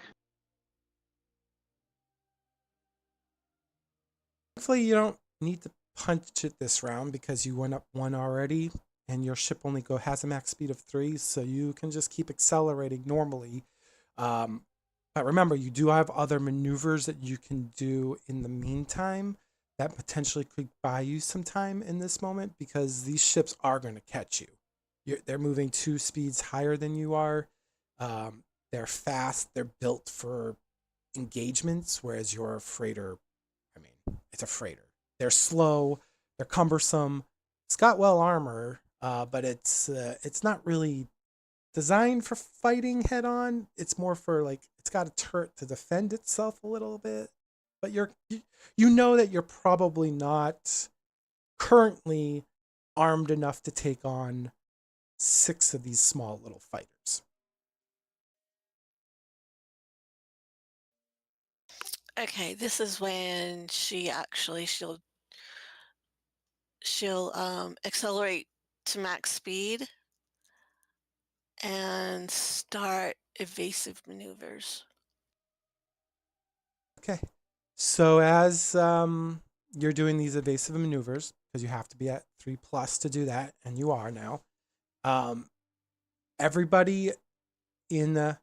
Hopefully you don't need to punch it this round because you went up 1 already, and your ship only has a max speed of 3, so you can just keep accelerating normally. But remember, you do have other maneuvers that you can do in the meantime that potentially could buy you some time in this moment, because these ships are going to catch you. They're moving 2 speeds higher than you are. They're fast. They're built for engagements, whereas your freighter, it's a freighter. They're slow. They're cumbersome. It's got well armor, but it's not really designed for fighting head on. It's more for it's got a turret to defend itself a little bit. But you know that you're probably not currently armed enough to take on 6 of these small little fighters. Okay, this is when she'll she'll accelerate to max speed and start evasive maneuvers. Okay. So as you're doing these evasive maneuvers, because you have to be at 3+ to do that, and you are now. Everybody in the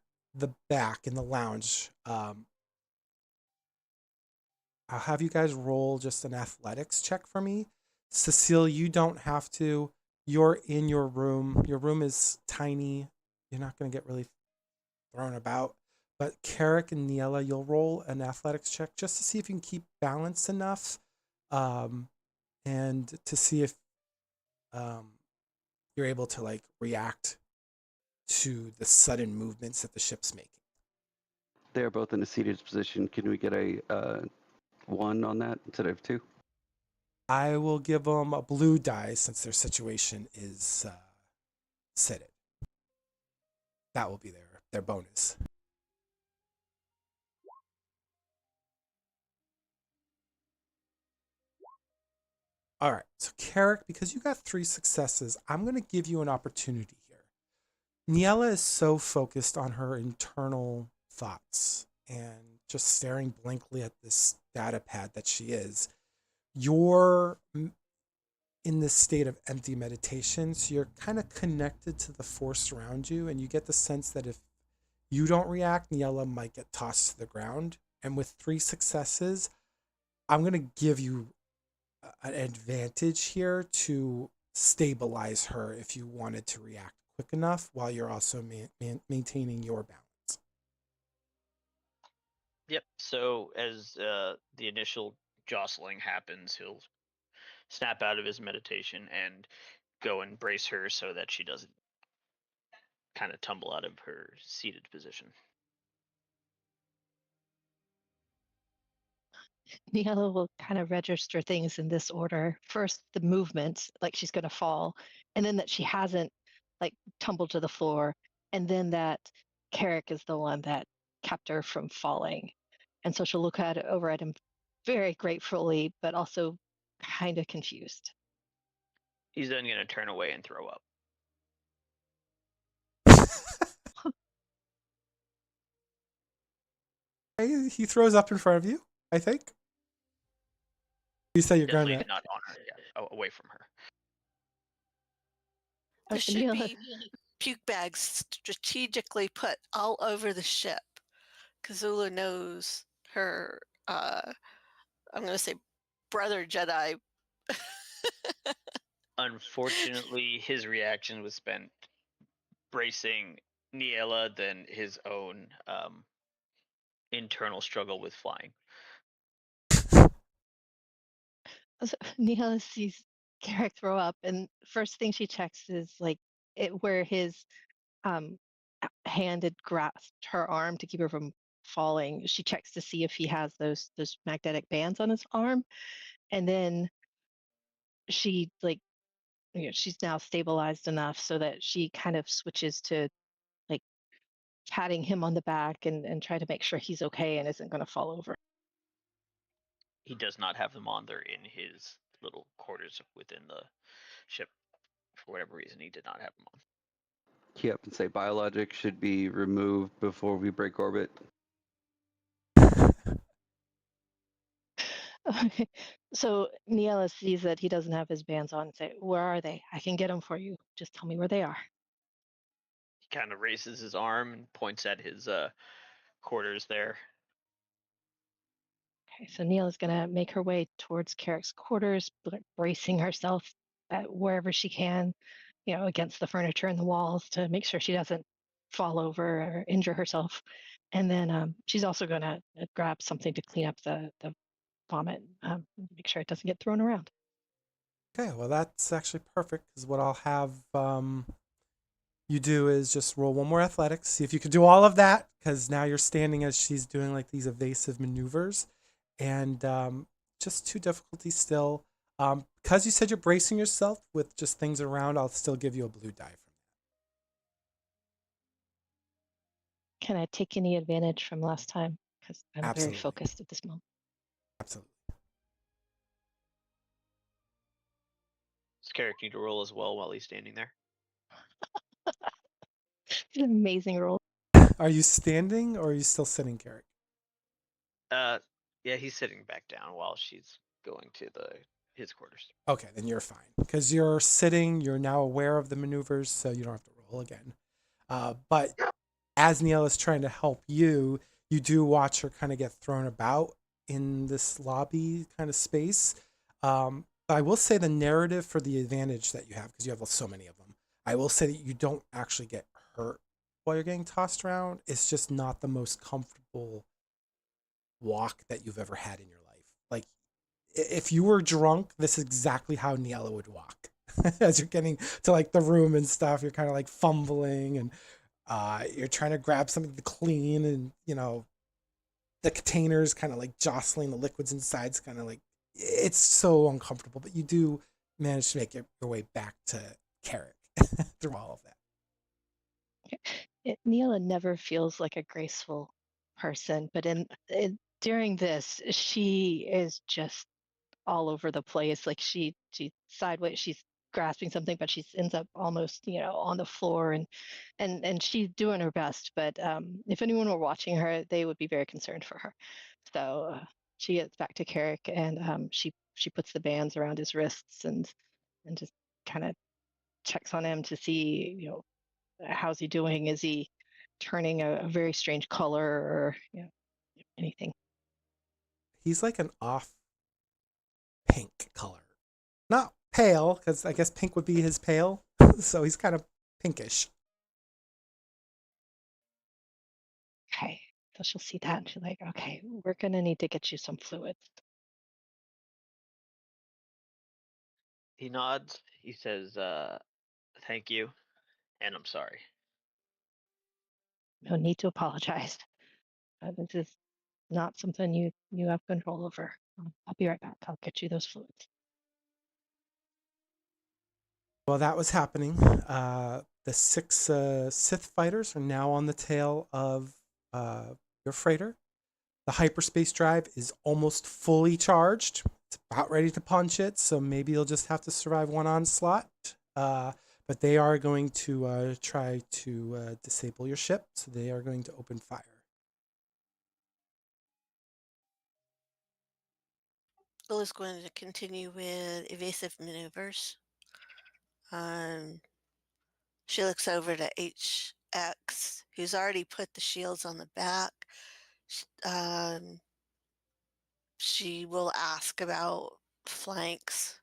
back in the lounge, I'll have you guys roll just an athletics check for me. Suseel, you don't have to. You're in your room. Your room is tiny. You're not going to get really thrown about. But Carek and Ni-Ella, you'll roll an athletics check just to see if you can keep balance enough, and to see if you're able to like react to the sudden movements that the ship's making. They're both in a seated position. Can we get a 1 on that instead of 2? I will give them a blue die since their situation is seated. That will be their bonus. All right, so Carek, because you got 3 successes, I'm going to give you an opportunity here. Ni-Ella is so focused on her internal thoughts and just staring blankly at this data pad that she is. You're in this state of empty meditation, so you're kind of connected to the force around you, and you get the sense that if you don't react, Ni-Ella might get tossed to the ground. And with 3 successes, I'm going to give you an advantage here to stabilize her if you wanted to react quick enough while you're also maintaining your balance. Yep. So as the initial jostling happens, he'll snap out of his meditation and go and brace her so that she doesn't kind of tumble out of her seated position. Ni-Ella will kind of register things in this order. First, the movement, like she's going to fall, and then that she hasn't like tumbled to the floor, and then that Carek is the one that kept her from falling. And so she'll look over at him very gratefully, but also kind of confused. He's then going to turn away and throw up. He throws up in front of you, I think. You say you're Definitely going to. not on her, yeah, away from her. There should Ni-Ella, be puke bags strategically put all over the ship because Oola knows her, I'm going to say brother Jedi. Unfortunately, his reaction was spent bracing Ni-Ella than his own internal struggle with flying. Ni-Ella sees Carek throw up, and first thing she checks is like where his hand had grasped her arm to keep her from falling. She checks to see if he has those magnetic bands on his arm, and then she like she's now stabilized enough so that she kind of switches to like patting him on the back and try to make sure he's okay and isn't going to fall over. He does not have them on. They're in his little quarters within the ship. For whatever reason, he did not have them on. Yep, and say biologic should be removed before we break orbit. Okay. So Ni-Ella sees that he doesn't have his bands on and say, "Where are they? I can get them for you. Just tell me where they are." He kind of raises his arm and points at his quarters there. Okay, so Ni-Ella's gonna make her way towards Carek's quarters, bracing herself at wherever she can, against the furniture and the walls to make sure she doesn't fall over or injure herself. And then she's also gonna grab something to clean up the vomit, make sure it doesn't get thrown around. Okay, well, that's actually perfect because what I'll have you do is just roll one more athletics, see if you can do all of that, because now you're standing as she's doing like these evasive maneuvers, and just 2 difficulties still. Because you said you're bracing yourself with just things around, I'll still give you a blue die from that. Can I take any advantage from last time? Because I'm Absolutely. very focused at this moment. Absolutely. Carek need to roll as well while he's standing there? It's an amazing roll. Are you standing or are you still sitting, Carek? Yeah, he's sitting back down while she's going to his quarters. Okay, then you're fine because you're sitting. You're now aware of the maneuvers, so you don't have to roll again. But as Ni-Ella is trying to help you, you do watch her kind of get thrown about in this lobby kind of space. But I will say the narrative for the advantage that you have, because you have so many of them, I will say that you don't actually get hurt while you're getting tossed around. It's just not the most comfortable walk that you've ever had in your life. Like, if you were drunk, this is exactly how Ni-Ella would walk. As you're getting to like the room and stuff, you're kind of like fumbling and you're trying to grab something to clean, and the containers kind of like jostling the liquids inside. It's kind of like, it's so uncomfortable, but you do manage to make your way back to Carek through all of that. Ni-Ella never feels like a graceful person, but during this, she is just all over the place. Like she sideways, she's grasping something, but she ends up almost on the floor, and she's doing her best. But if anyone were watching her, they would be very concerned for her. So she gets back to Carek, and she puts the bands around his wrists and just kind of checks on him to see how's he doing. Is he turning a very strange color or anything? He's like an off pink color. Not pale, because I guess pink would be his pale. So he's kind of pinkish. Okay. So she'll see that and she's like, okay, we're going to need to get you some fluids. He nods. He says, "Thank you, and I'm sorry." No need to apologize. This is not something you have control over. I'll be right back. I'll get you those fluids. While that was happening, the 6 Sith fighters are now on the tail of your freighter. The hyperspace drive is almost fully charged. It's about ready to punch it, so maybe you'll just have to survive one onslaught. But they are going to try to disable your ship, so they are going to open fire. Oola's going to continue with evasive maneuvers. She looks over to HX, who's already put the shields on the back. She will ask about flanks.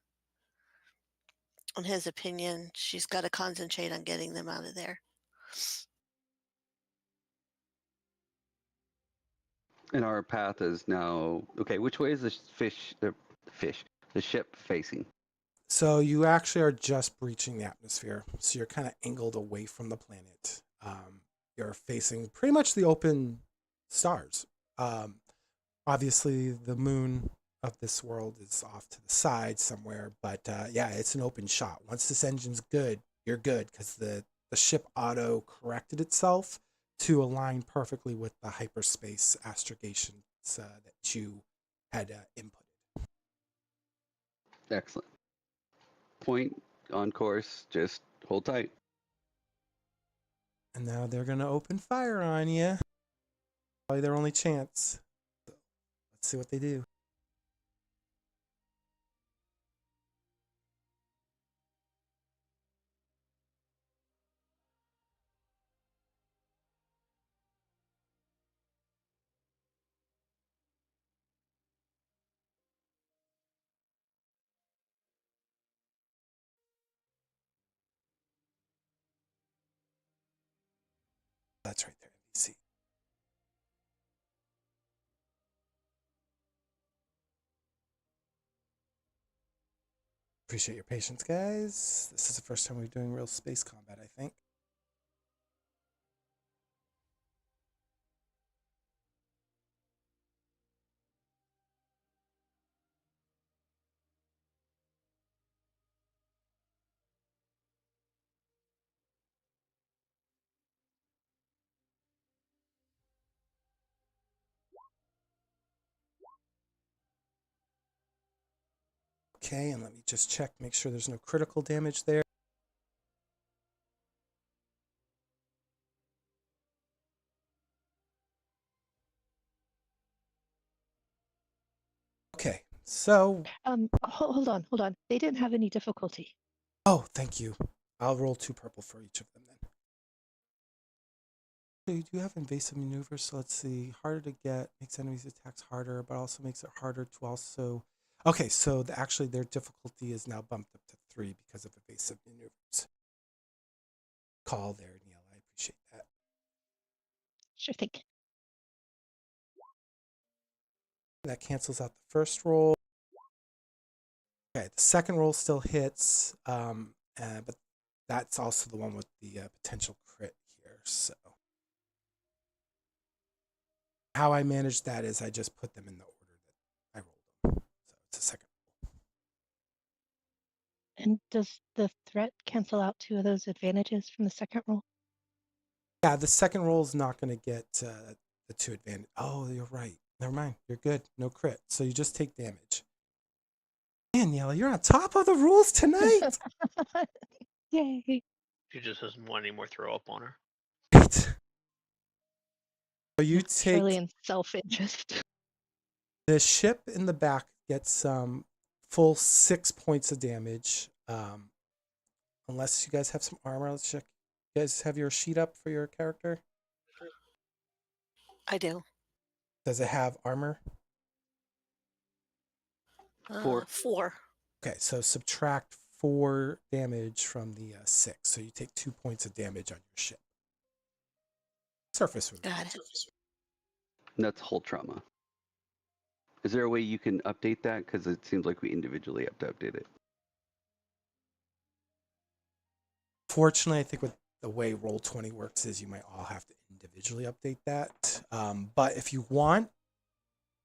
In his opinion, she's got to concentrate on getting them out of there. And our path is now okay. Which way is the ship facing? So you actually are just breaching the atmosphere. So you're kind of angled away from the planet. You're facing pretty much the open stars. Obviously, the moon of this world is off to the side somewhere, but yeah, it's an open shot. Once this engine's good, you're good, because the ship auto corrected itself to align perfectly with the hyperspace astrogations that you had inputted. Excellent. Point on course. Just hold tight. And now they're going to open fire on you. Probably their only chance. Let's see what they do. That's right there, NBC. Appreciate your patience, guys. This is the first time we're doing real space combat, I think. Okay, and let me just check, make sure there's no critical damage there. Okay, so Hold on. They didn't have any difficulty. oh, thank you. I'll roll 2 purple for each of them then. Okay, you do have invasive maneuvers, so let's see. Harder to get, makes enemies' attacks harder, but also makes it harder to also... Okay, so actually their difficulty is now bumped up to 3 because of evasive maneuvers. Call there, Neil. I appreciate that. Sure thing. That cancels out the first roll. Okay, the second roll still hits, but that's also the one with the potential crit here. So how I manage that is I just put them in the order that I rolled them. So it's a second roll. And does the threat cancel out 2 of those advantages from the second roll? Yeah, the second roll is not going to get the 2 advantage. Oh, you're right. Never mind. You're good. No crit. So you just take damage. Man, Ni-Ella, you're on top of the rules tonight. Yay. She just doesn't want any more throw up on her. So you Purely take in self-interest. the ship in the back gets full 6 points of damage. Unless you guys have some armor. Let's check. You guys have your sheet up for your character? I do. Does it have armor? 4. 4. Okay, so subtract 4 damage from the 6. So you take 2 points of damage on your ship. Surface wound. Got it. And that's hull trauma. Is there a way you can update that? Because it seems like we individually have to update it. Fortunately, I think with the way Roll20 works is you might all have to individually update that. But if you want,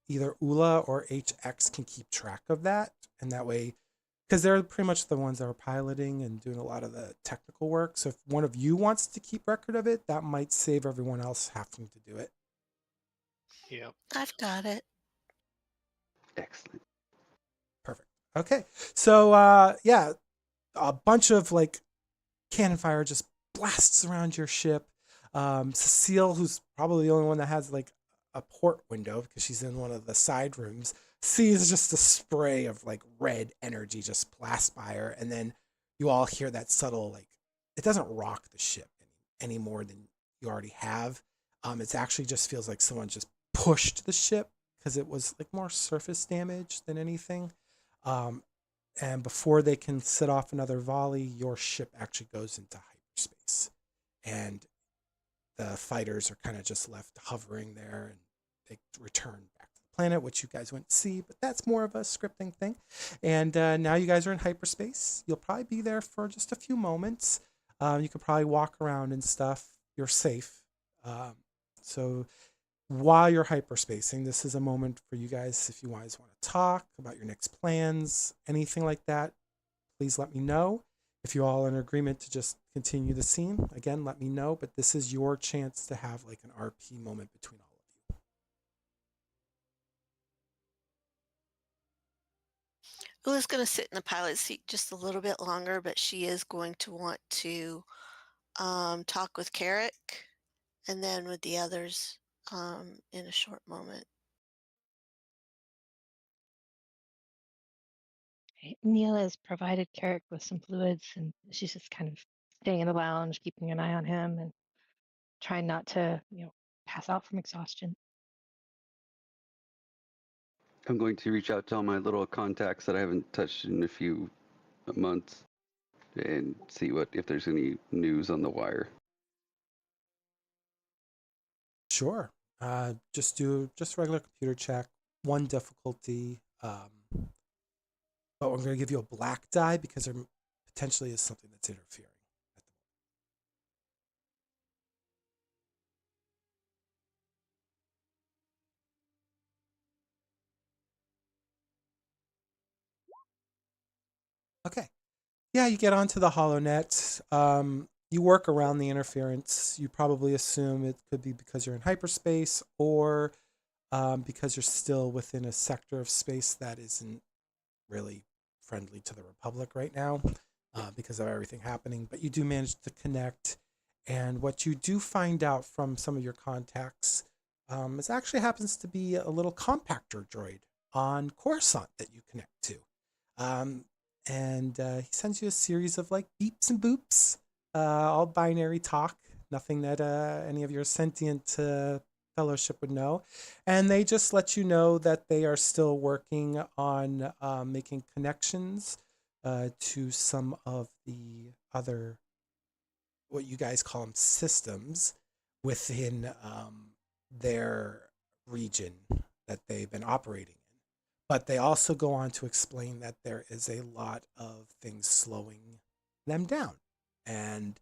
either Oola or HX can keep track of that. And that way, because they're pretty much the ones that are piloting and doing a lot of the technical work. So if one of you wants to keep record of it, that might save everyone else having to do it. Yep. I've got it. Excellent. Perfect. Okay. So, yeah, a bunch of like cannon fire just blasts around your ship. Suseel, who's probably the only one that has like a port window because she's in one of the side rooms, sees just a spray of like red energy just blast by her, and then you all hear that subtle like it doesn't rock the ship any more than you already have. It actually just feels like someone just pushed the ship because it was like more surface damage than anything. And before they can set off another volley, your ship actually goes into hyperspace. And the fighters are kind of just left hovering there, and they return back to the planet, which you guys wouldn't see, but that's more of a scripting thing. And now you guys are in hyperspace. You'll probably be there for just a few moments. You could probably walk around and stuff. You're safe. So while you're hyperspacing, this is a moment for you guys if you guys want to talk about your next plans, anything like that, please let me know. If you all are in agreement to just continue the scene, again, let me know, but this is your chance to have like an RP moment between all of you. Oola's going to sit in the pilot seat just a little bit longer, but she is going to want to talk with Carek and then with the others in a short moment. Ni-Ella has provided Carek with some fluids, and she's just kind of staying in the lounge, keeping an eye on him, and trying not to, pass out from exhaustion. I'm going to reach out to all my little contacts that I haven't touched in a few months and see if there's any news on the wire. Sure. Just do just regular computer check, 1 difficulty. But we're going to give you a black die because there potentially is something that's interfering. Okay. Yeah, you get onto the HoloNet. You work around the interference. You probably assume it could be because you're in hyperspace or because you're still within a sector of space that isn't really friendly to the Republic right now because of everything happening. But you do manage to connect. And what you do find out from some of your contacts is actually happens to be a little compactor droid on Coruscant that you connect to. And he sends you a series of like beeps and boops, all binary talk, nothing that any of your sentient fellowship would know. And they just let you know that they are still working on making connections to some of the other, what you guys call them, systems within their region that they've been operating in. But they also go on to explain that there is a lot of things slowing them down. And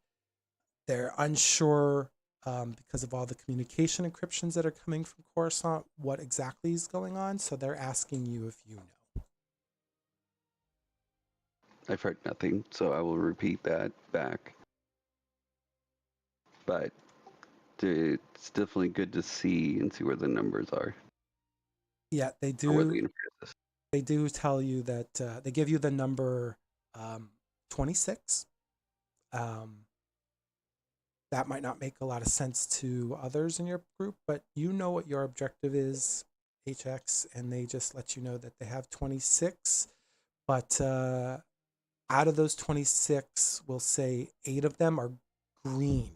they're unsure because of all the communication encryptions that are coming from Coruscant, what exactly is going on. So they're asking you if you know. I've heard nothing, so I will repeat that back. But it's definitely good to see and see where the numbers are. Yeah, they Or where the do. universe is. They do tell you that they give you the number 26. That might not make a lot of sense to others in your group, but you know what your objective is, HX, and they just let you know that they have 26. But out of those 26, we'll say 8 of them are green,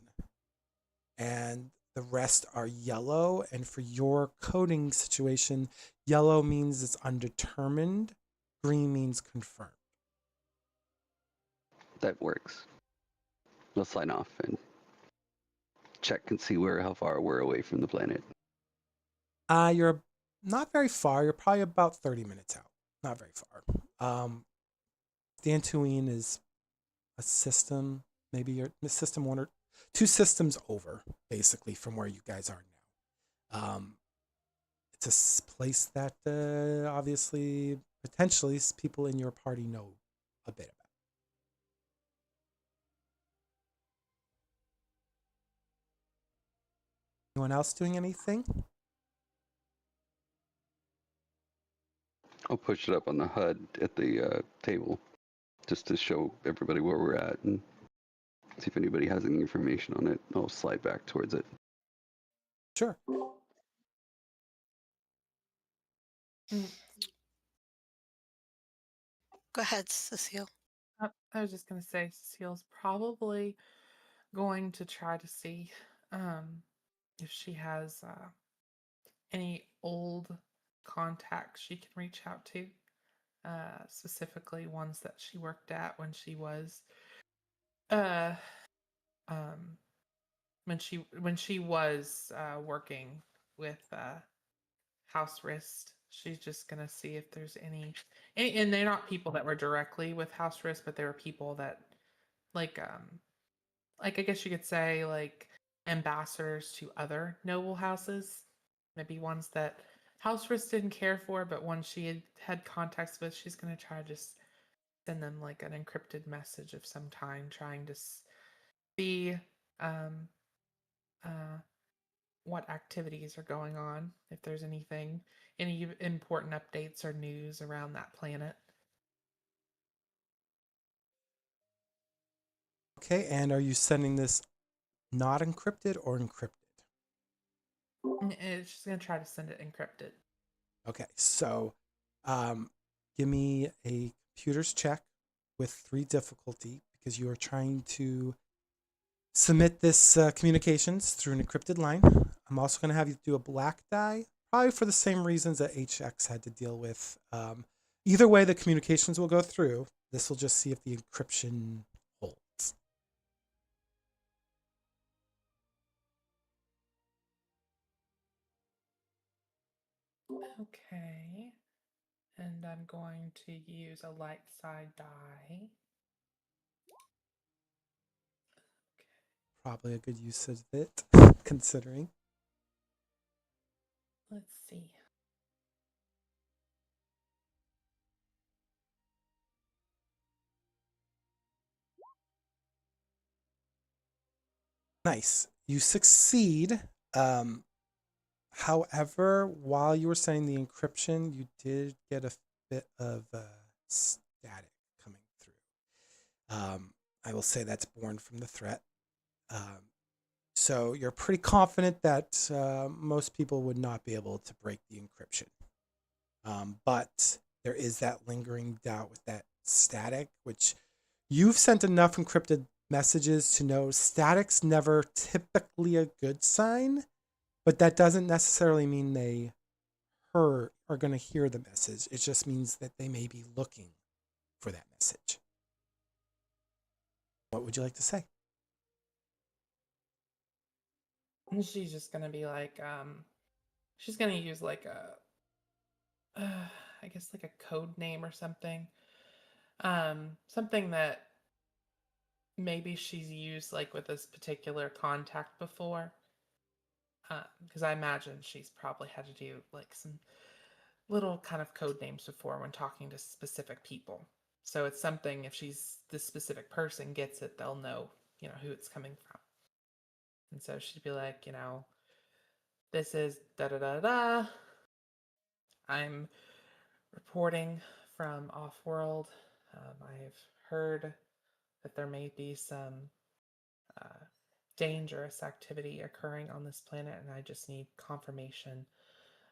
and the rest are yellow. And for your coding situation, yellow means it's undetermined, green means confirmed. That works. Let's sign off and check and see how far we're away from the planet. You're not very far. You're probably about 30 minutes out. Not very far. Dantooine is a system, maybe you're system 1 or 2 systems over, basically, from where you guys are now. It's a place that obviously, potentially, people in your party know a bit about. Anyone else doing anything? I'll push it up on the HUD at the table just to show everybody where we're at and see if anybody has any information on it. I'll slide back towards it. Sure. Mm, Go ahead, Cecile. I was just gonna say Cecile's probably going to try to see if she has any old contacts she can reach out to, specifically ones that she worked at when she was uh um when she was working with House Wrist. She's just gonna see if there's any, and they're not people that were directly with House Wrist, but they were people that like I guess you could say like ambassadors to other noble houses, maybe ones that House Wrist didn't care for, but ones she had contacts with. She's gonna try to just send them like an encrypted message of some kind, trying to see um, uh, what activities are going on, if there's any important updates or news around that planet. Okay, and are you sending this not encrypted or encrypted? And she's gonna try to send it encrypted. Okay, so give me a computer's check with 3 difficulty because you are trying to submit this communications through an encrypted line. I'm also going to have you do a black die, probably for the same reasons that HX had to deal with. Either way, the communications will go through. This will just see if the encryption holds. Okay. And I'm going to use a light side die. Probably a good use of it, considering. Let's see. Nice. You succeed. However, while you were saying the encryption, you did get a bit of static coming through. I will say that's born from the threat. So you're pretty confident that most people would not be able to break the encryption. But there is that lingering doubt with that static, which you've sent enough encrypted messages to know static's never typically a good sign, but that doesn't necessarily mean they are going to hear the message. It just means that they may be looking for that message. What would you like to say? And she's just gonna be like, she's gonna use like I guess like a code name or something. Something that maybe she's used like with this particular contact before. Because I imagine she's probably had to do like some little kind of code names before when talking to specific people. So it's something, if she's this specific person gets it, they'll know, who it's coming from. And so she'd be like, this is da da da da. I'm reporting from off-world. I've heard that there may be some dangerous activity occurring on this planet, and I just need confirmation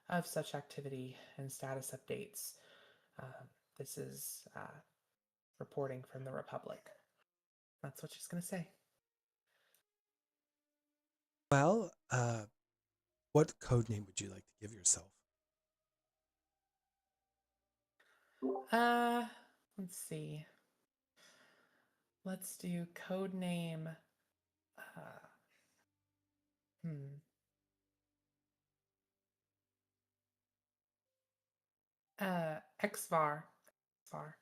of such activity and status updates. This is reporting from the Republic. That's what she's going to say. Well, what code name would you like to give yourself? Let's see. Let's do code name. Xvar. Xvar.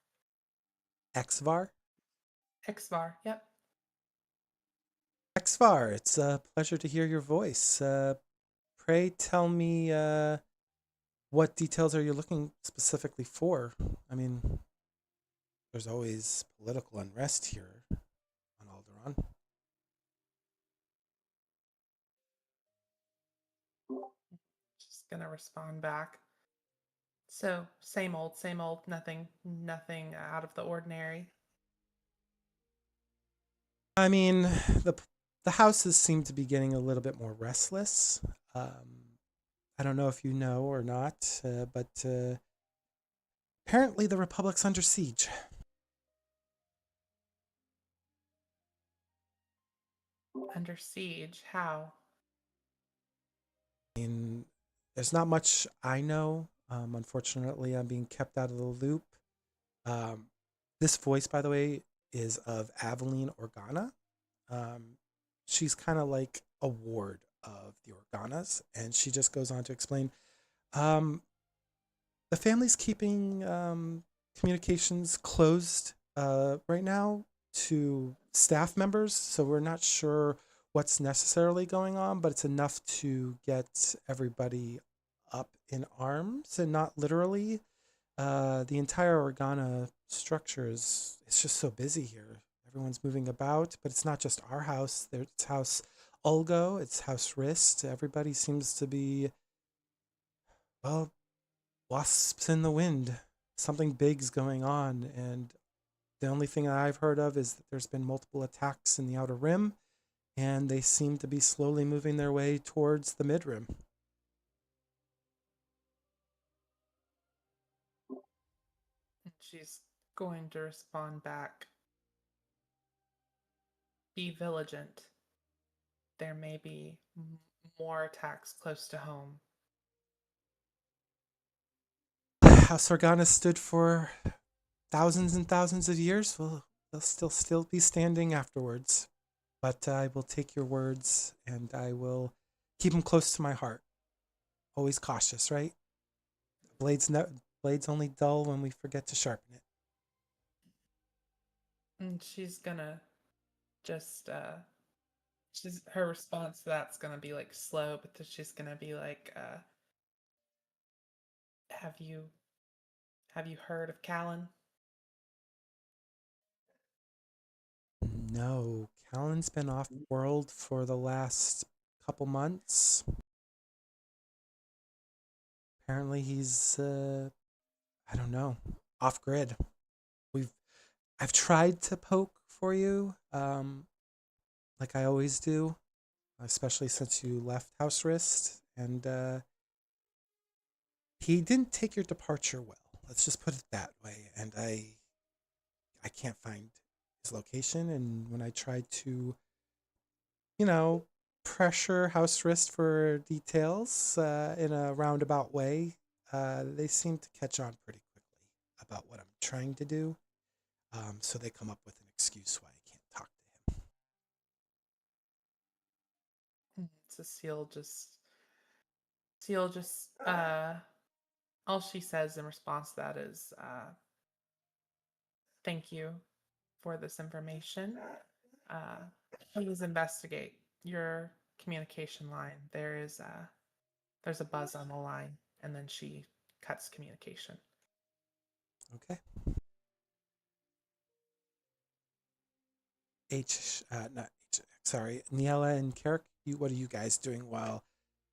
Xvar? Xvar, yep. Xvar, it's a pleasure to hear your voice. Pray tell me what details are you looking specifically for? I mean, there's always political unrest here on Alderaan. Just gonna respond back. So same old, nothing out of the ordinary. I mean, the houses seem to be getting a little bit more restless. I don't know if you know or not, but apparently the Republic's under siege. Under siege? How? I mean, there's not much I know. Unfortunately, I'm being kept out of the loop. This voice, by the way, is of Aveline Organa. She's kind of like a ward of the Organas, and she just goes on to explain. The family's keeping communications closed right now to staff members, so we're not sure what's necessarily going on, but it's enough to get everybody up in arms, and not literally. The entire Organa structure it's just so busy here. Everyone's moving about, but it's not just our house. It's House Ulgo, it's House Rist. Everybody seems to be, well, wasps in the wind. Something big's going on, and the only thing that I've heard of is that there's been multiple attacks in the Outer Rim, and they seem to be slowly moving their way towards the Mid Rim. She's going to respond back. Be vigilant. There may be more attacks close to home. House Organa stood for thousands and thousands of years. Well, they'll still be standing afterwards. But I will take your words, and I will keep them close to my heart. Always cautious, right? Blade's only dull when we forget to sharpen it. And she's gonna just her response to that's gonna be like slow, but she's gonna be like, have you heard of Callan? No, Callan's been off world for the last couple months. Apparently he's I don't know, off grid. I've tried to poke for you, like I always do, especially since you left House Wrist, and he didn't take your departure well. Let's just put it that way. And I can't find his location, and when I tried to, you know, pressure House Wrist for details in a roundabout way, they seem to catch on pretty quickly about what I'm trying to do. So they come up with an excuse why I can't talk to him. Suseel just all she says in response to that is thank you for this information. Please investigate your communication line. There's a buzz on the line, and then she cuts communication. Okay. Not H. Sorry, Ni-Ella and Carek. What are you guys doing while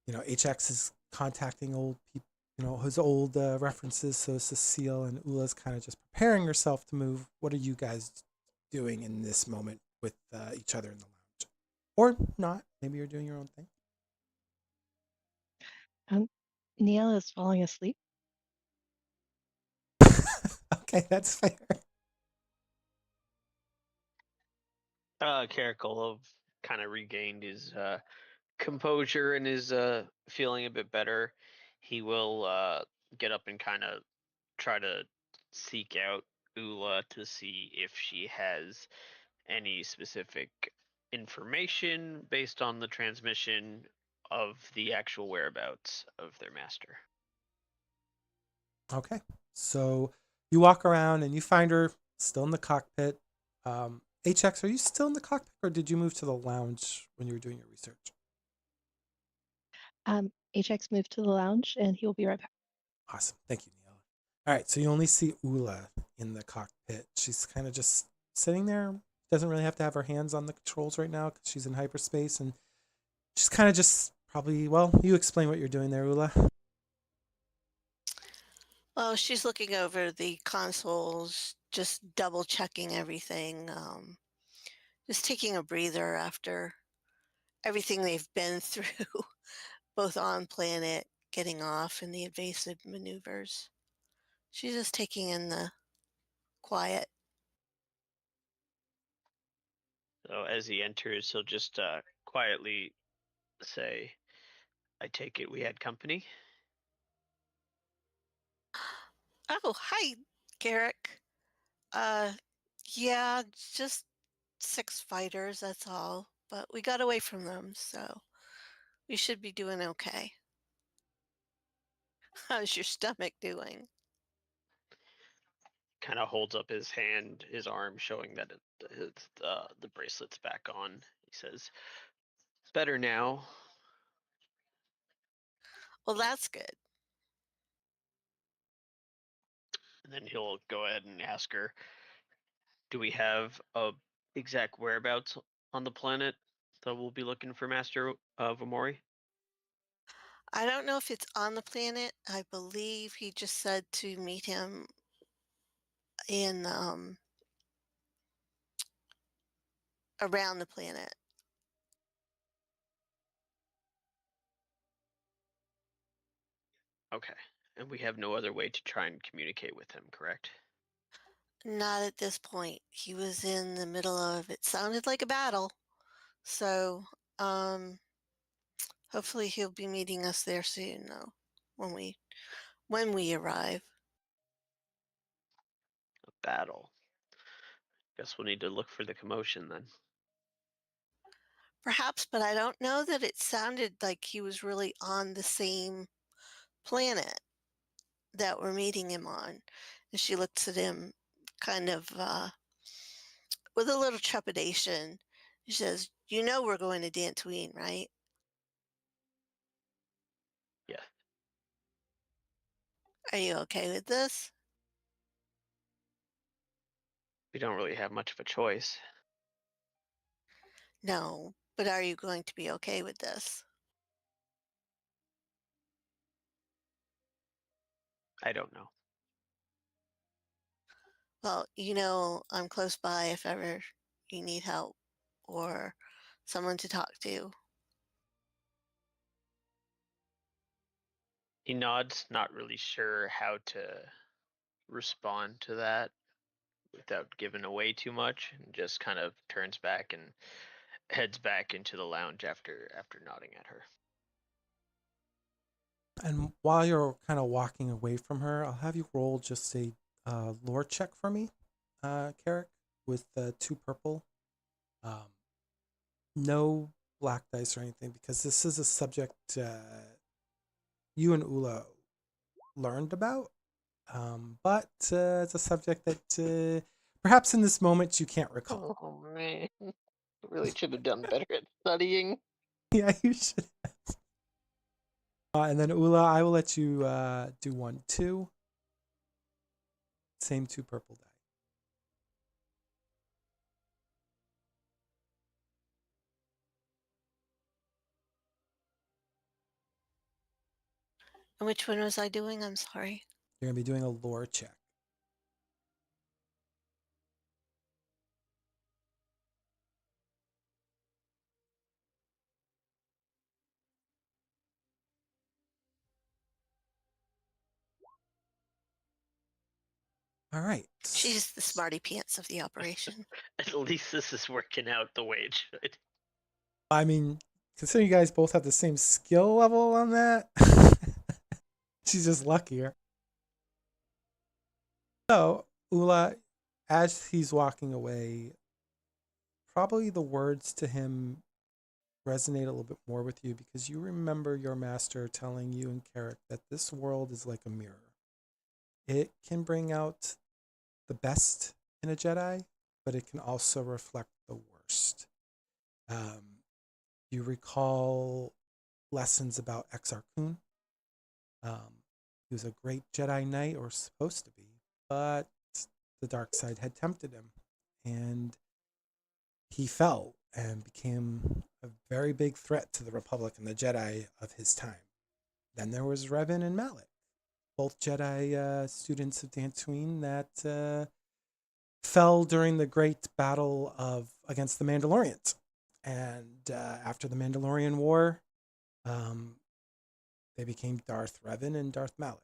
HX is contacting old people? His old references. So Suseel and Oola's kind of just preparing herself to move. What are you guys doing in this moment with each other in the lounge, or not? Maybe you're doing your own thing. Ni-Ella is falling asleep. Okay, that's fair. Carek will have kind of regained his composure and is feeling a bit better. He will get up and kind of try to seek out Oola to see if she has any specific information based on the transmission of the actual whereabouts of their master. Okay, so you walk around and you find her still in the cockpit. HX, are you still in the cockpit, or did you move to the lounge when you were doing your research? HX moved to the lounge, and he will be right back. Awesome, thank you, Ni-Ella. All right, so you only see Oola in the cockpit. She's kind of just sitting there. Doesn't really have to have her hands on the controls right now because she's in hyperspace, and she's kind of just probably. Well, you explain what you're doing there, Oola. Well, she's looking over the consoles, just double checking everything, just taking a breather after everything they've been through, both on planet, getting off, and the invasive maneuvers. She's just taking in the quiet. So as he enters, he'll just quietly say, "I take it we had company." Oh, hi, Carek. Uh, yeah, just 6 fighters, that's all. But we got away from them, so we should be doing okay. How's your stomach doing? Kind of holds up his hand, his arm, showing that the bracelet's back on. He says, "Better now." Well, that's good. And then he'll go ahead and ask her, "Do we have a exact whereabouts on the planet that we'll be looking for Master Vamori?" I don't know if it's on the planet. I believe he just said to meet him in around the planet. Okay. And we have no other way to try and communicate with him, correct? Not at this point. He was in the middle of it sounded like a battle. So, hopefully he'll be meeting us there soon though when we arrive. A battle. Guess we'll need to look for the commotion then. Perhaps, but I don't know that it sounded like he was really on the same planet that we're meeting him on. And she looks at him kind of with a little trepidation. She says, "You know we're going to Dantooine, right? Yeah. Are you okay with this?" We don't really have much of a choice. No, but are you going to be okay with this? I don't know. Well, I'm close by if ever you need help or someone to talk to. He nods, not really sure how to respond to that without giving away too much, and just kind of turns back and heads back into the lounge after nodding at her. And while you're kind of walking away from her, I'll have you roll just a lore check for me, Carek, with 2 purple. No black dice or anything, because this is a subject you and Oola learned about. But it's a subject that perhaps in this moment you can't recall. Oh man, really should have done better at studying. Yeah, you should. And then Oola, I will let you do 1, 2. Same 2 purple die. And which one was I doing? I'm sorry. You're gonna be doing a lore check. All right. She's the smarty pants of the operation. At least this is working out the way it should. I mean, considering you guys both have the same skill level on that, she's just luckier. So, Oola, as he's walking away, probably the words to him resonate a little bit more with you because you remember your master telling you and Carek that this world is like a mirror. It can bring out the best in a Jedi, but it can also reflect the worst. You recall lessons about Exar Kun. He was a great Jedi Knight, or supposed to be, but the dark side had tempted him, and he fell and became a very big threat to the Republic and the Jedi of his time. Then there was Revan and Malak, both Jedi students of Dantooine that fell during the great battle against the Mandalorians. And after the Mandalorian War, they became Darth Revan and Darth Malak.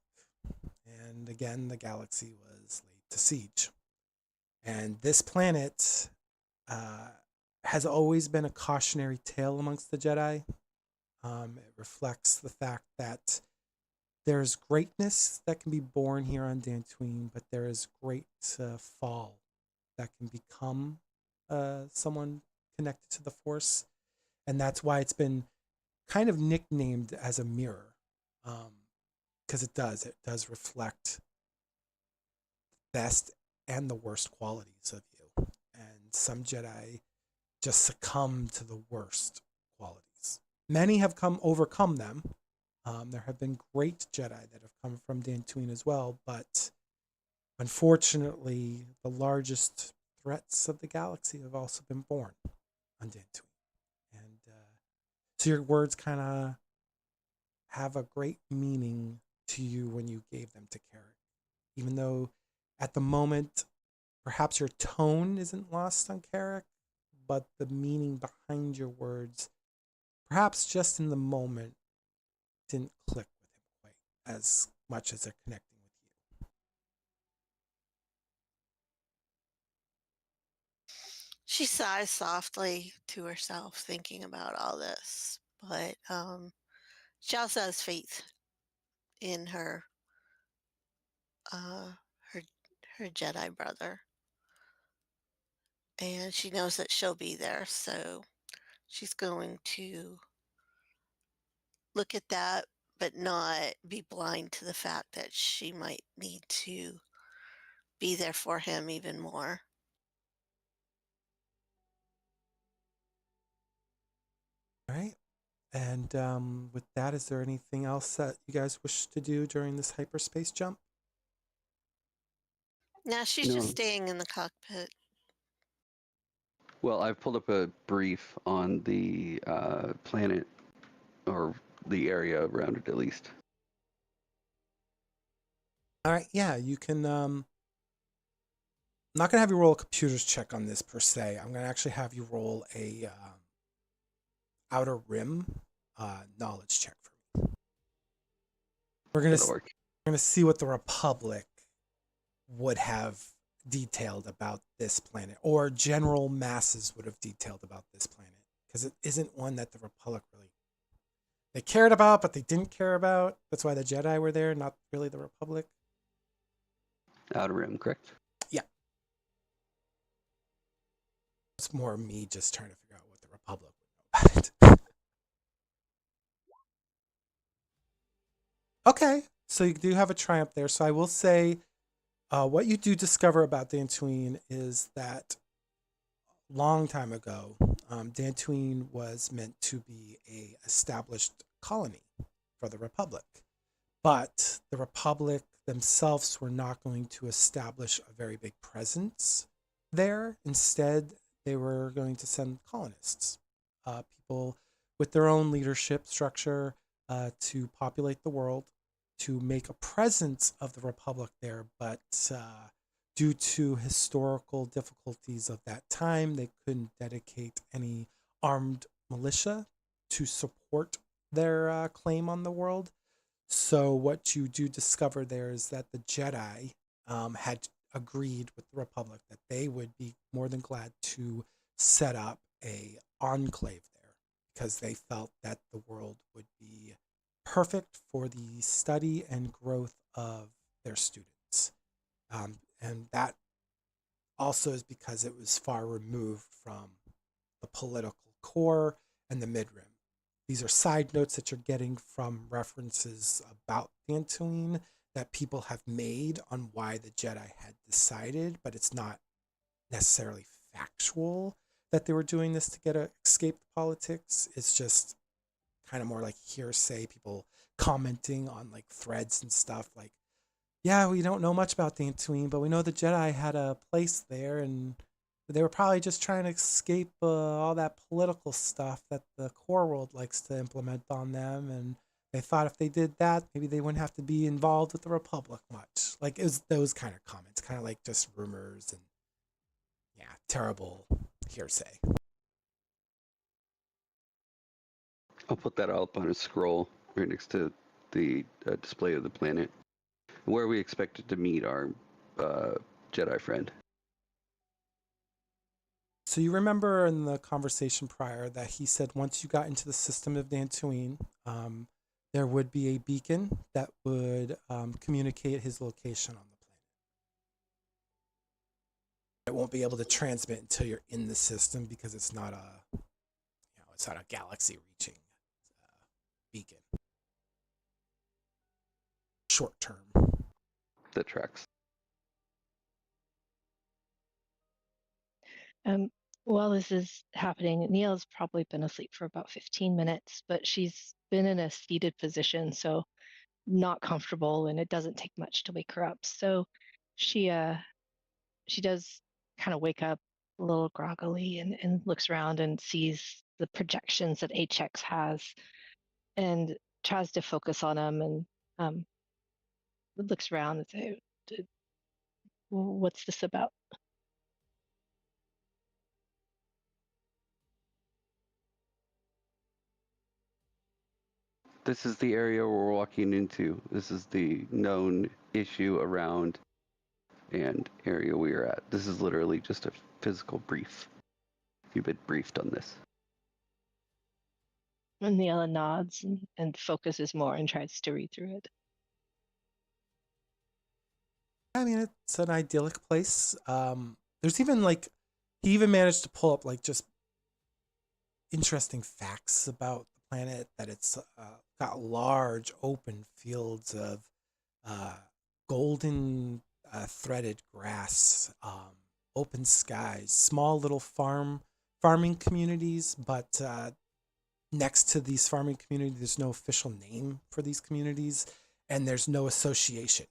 And again, the galaxy was laid to siege. And this planet has always been a cautionary tale amongst the Jedi. It reflects the fact that there's greatness that can be born here on Dantooine, but there is great fall that can become someone connected to the Force. And that's why it's been kind of nicknamed as a mirror, because it does reflect the best and the worst qualities of you. And some Jedi just succumb to the worst qualities. Many have overcome them. There have been great Jedi that have come from Dantooine as well, but unfortunately, the largest threats of the galaxy have also been born on Dantooine. And so your words kind of have a great meaning to you when you gave them to Carek. Even though at the moment, perhaps your tone isn't lost on Carek, but the meaning behind your words, perhaps just in the moment, didn't click with him quite as much as they're connecting with you. She sighs softly to herself, thinking about all this. But she also has faith in her uh, her her Jedi brother, and she knows that she'll be there. So she's going to look at that, but not be blind to the fact that she might need to be there for him even more. All right. And with that, is there anything else that you guys wish to do during this hyperspace jump? Now she's just staying in the cockpit. Well, I've pulled up a brief on the planet, or the area around it at least. All right. Yeah, you can not going to have you roll a computer's check on this per se. I'm going to actually have you roll a outer rim knowledge check for me. We're That'll work. going to see what the Republic would have detailed about this planet, or general masses would have detailed about this planet, because it isn't one that the Republic really they cared about, but they didn't care about. That's why the Jedi were there, not really the Republic. Outer Rim, correct? Yeah. It's more me just trying to figure out what the Republic would know about it. Okay, so you do have a triumph there. So I will say what you do discover about Dantooine is that long time ago, Dantooine was meant to be a established colony for the Republic. But the Republic themselves were not going to establish a very big presence there. Instead, they were going to send colonists, people with their own leadership structure to populate the world, to make a presence of the Republic there. But due to historical difficulties of that time, they couldn't dedicate any armed militia to support their claim on the world. So what you do discover there is that the Jedi had agreed with the Republic that they would be more than glad to set up a enclave there, because they felt that the world would be perfect for the study and growth of their students. And that also is because it was far removed from the political core and the mid-rim. These are side notes that you're getting from references about Dantooine that people have made on why the Jedi had decided, but it's not necessarily factual that they were doing this to escape the politics. It's just kind of more like hearsay, people commenting on like threads and stuff like, yeah, we don't know much about Dantooine, but we know the Jedi had a place there, and they were probably just trying to escape all that political stuff that the core world likes to implement on them. And they thought if they did that, maybe they wouldn't have to be involved with the Republic much. Like, it was those kind of comments, kind of like just rumors and, yeah, terrible hearsay. I'll put that up on a scroll right next to the display of the planet, where we expected to meet our Jedi friend. So you remember in the conversation prior that he said once you got into the system of Dantooine, there would be a beacon that would communicate his location on the planet. It won't be able to transmit until you're in the system, because it's not it's not a galaxy-reaching beacon. Short term. That tracks. While this is happening, Neil's probably been asleep for about 15 minutes, but she's been in a seated position, so not comfortable, and it doesn't take much to wake her up. So she does kind of wake up a little groggily and looks around and sees the projections that HX has and tries to focus on them, and looks around and says, "What's this about?" This is the area we're walking into. This is the known issue around and area we are at. This is literally just a physical brief. You've been briefed on this. And Ni-Ella nods and focuses more and tries to read through it. I mean, it's an idyllic place. There's even he even managed to pull up like just interesting facts about the planet, that it's got large open fields of golden threaded grass, open skies, small little farming communities, but next to these farming communities, there's no official name for these communities, and there's no association.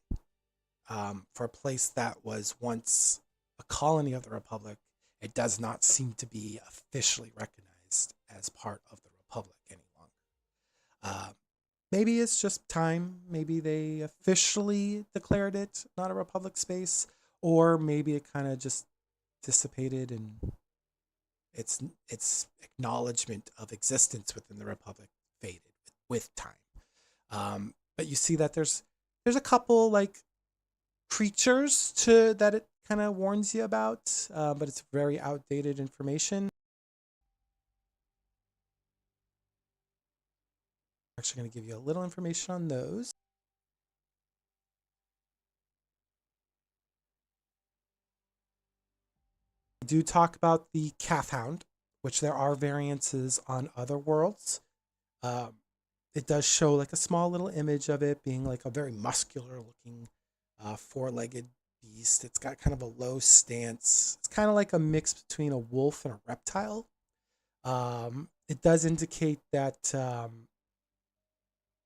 For a place that was once a colony of the Republic, it does not seem to be officially recognized as part of the Republic any longer. Maybe it's just time. Maybe they officially declared it not a Republic space, or maybe it kind of just dissipated and its acknowledgement of existence within the Republic faded with time. But you see that there's a couple like creatures to that it kind of warns you about, but it's very outdated information. I'm actually going to give you a little information on those. We do talk about the Calfhound, which there are variances on other worlds. It does show like a small little image of it being like a very muscular looking four-legged beast. It's got kind of a low stance. It's kind of like a mix between a wolf and a reptile. It does indicate that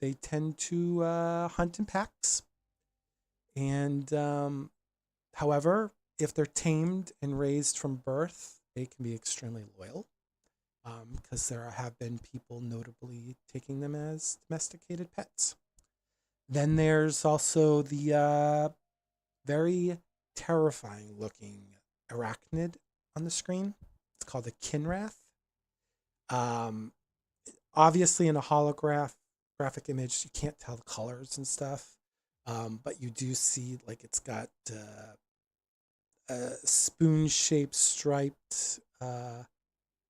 they tend to hunt in packs. And however, if they're tamed and raised from birth, they can be extremely loyal. Because there have been people notably taking them as domesticated pets. Then there's also the very terrifying looking arachnid on the screen. It's called a Kinrath. Obviously, in a graphic image, you can't tell the colors and stuff, but you do see like it's got a spoon-shaped, striped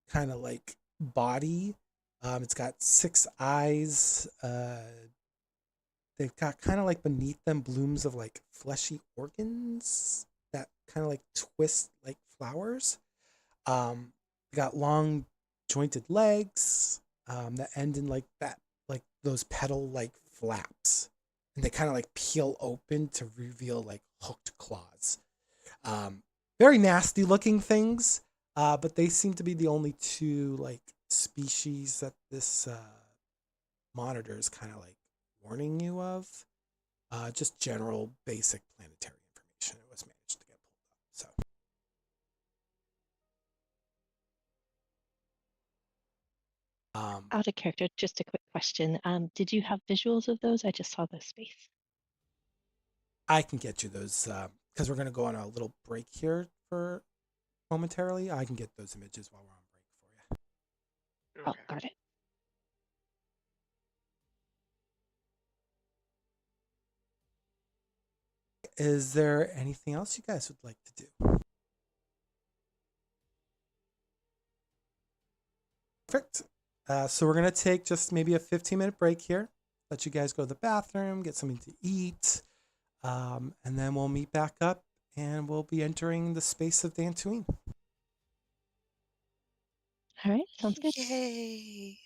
kind of like body. It's got 6 eyes. They've got kind of like beneath them blooms of like fleshy organs that kind of like twist like flowers. They got long jointed legs that end in like that, like those petal like flaps, and they kind of like peel open to reveal like hooked claws. Very nasty looking things, but they seem to be the only two like species that this monitor is kind of like warning you of. Just general basic planetary information. It was managed to get pulled up. So Out of character, just a quick question. Did you have visuals of those? I just saw the space. I can get you those because we're going to go on a little break here for momentarily. I can get those images while we're on break for you. Oh, got it. Is there anything else you guys would like to do? Perfect. So we're going to take just maybe a 15-minute break here. Let you guys go to the bathroom, get something to eat, and then we'll meet back up and we'll be entering the space of Dantooine. All right, sounds good. Yay.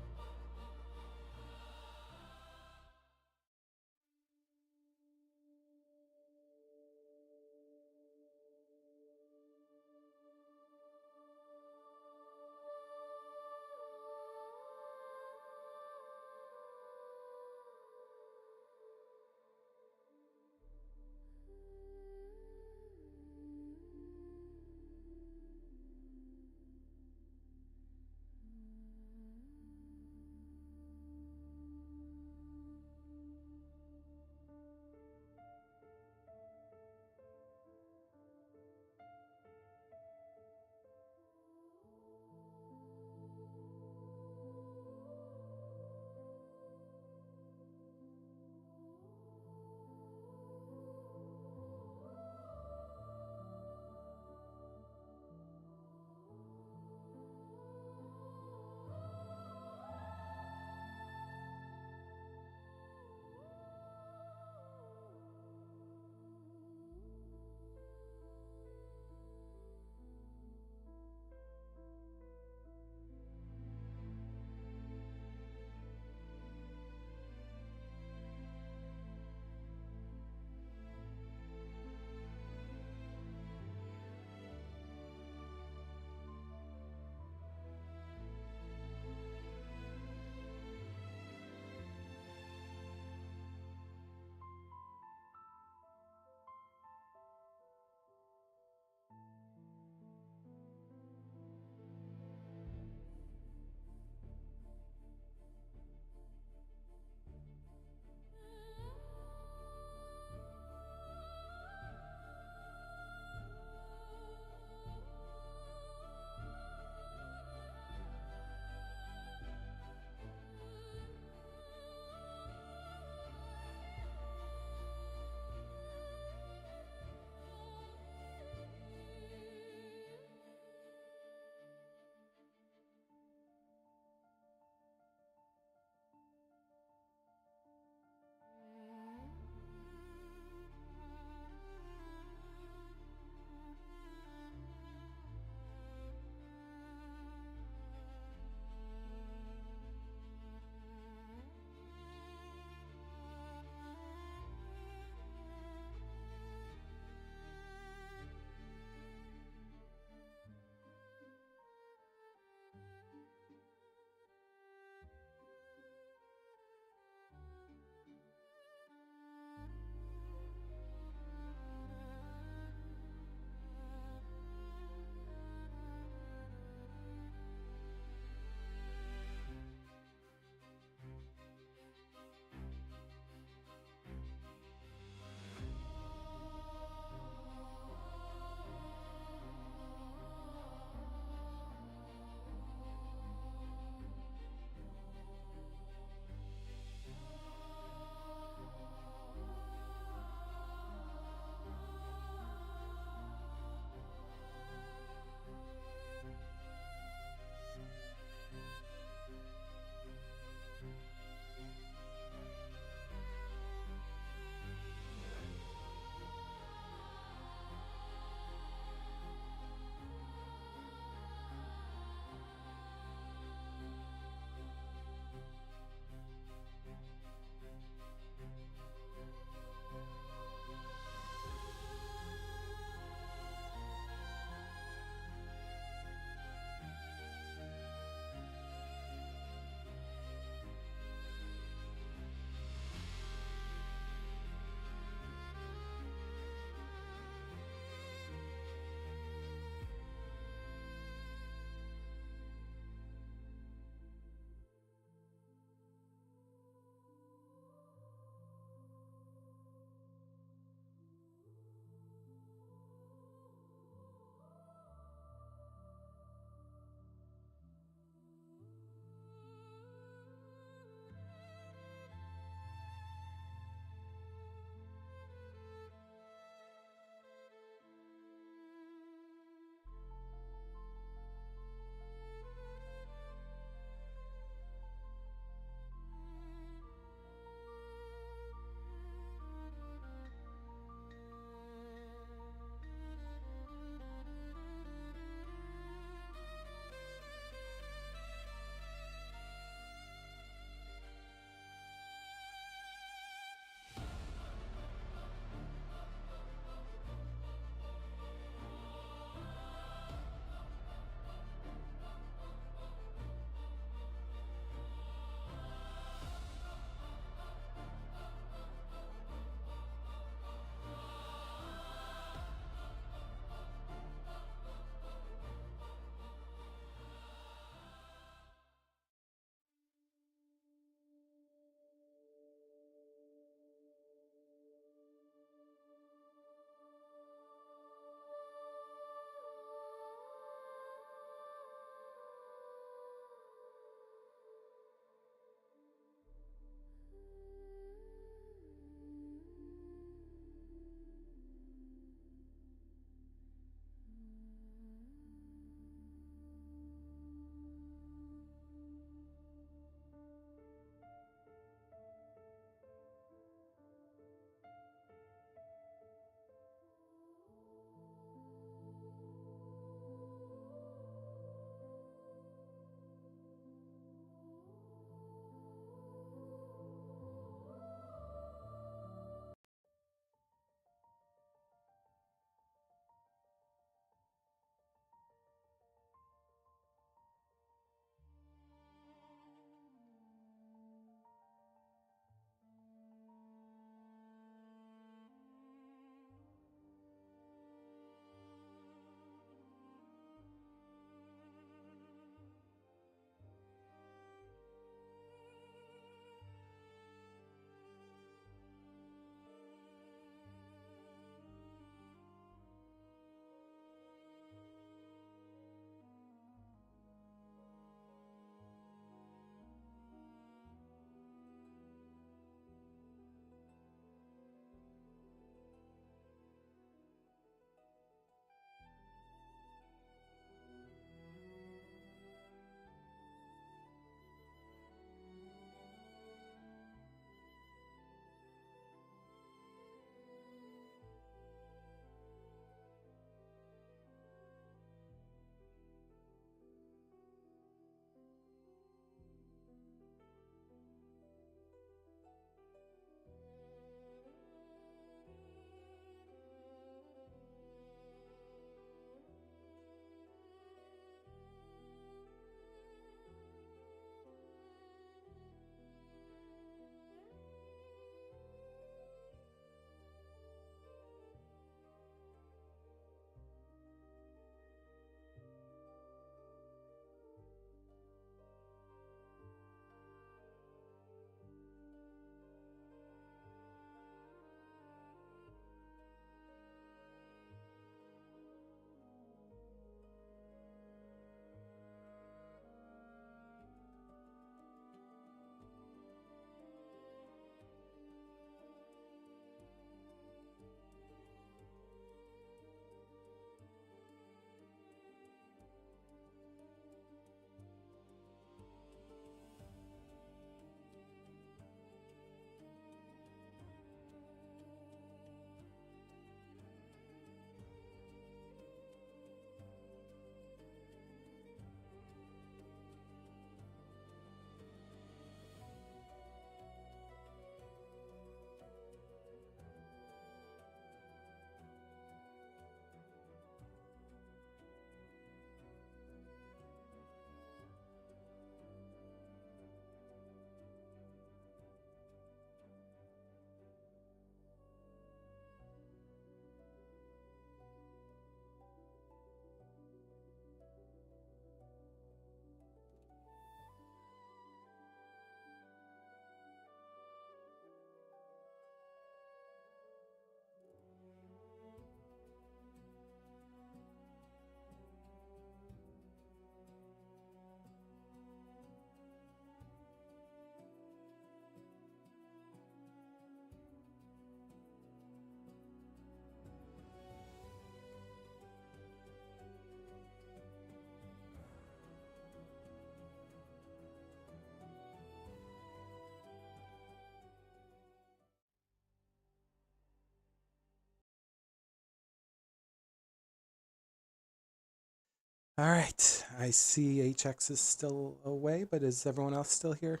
All right. I see HX is still away, but is everyone else still here?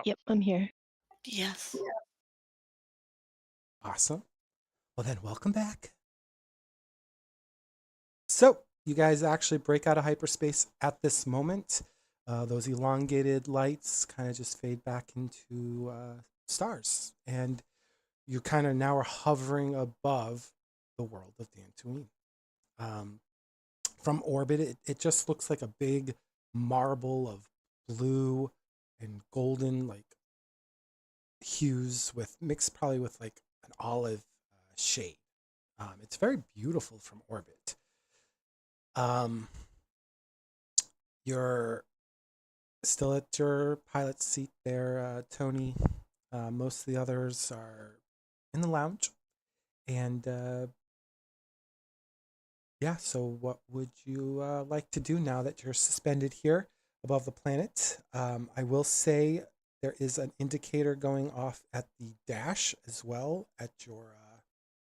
Yep, I'm here. Yes. Awesome. Well, then, welcome back. So, you guys actually break out of hyperspace at this moment. Those elongated lights kind of just fade back into stars. And you kind of now are hovering above the world of Dantooine. From orbit, it just looks like a big marble of blue and golden, like hues with mixed probably with like an olive shade. It's very beautiful from orbit. You're still at your pilot seat there, Tony. Most of the others are in the lounge. And yeah, so what would you like to do now that you're suspended here above the planet? I will say there is an indicator going off at the dash as well at your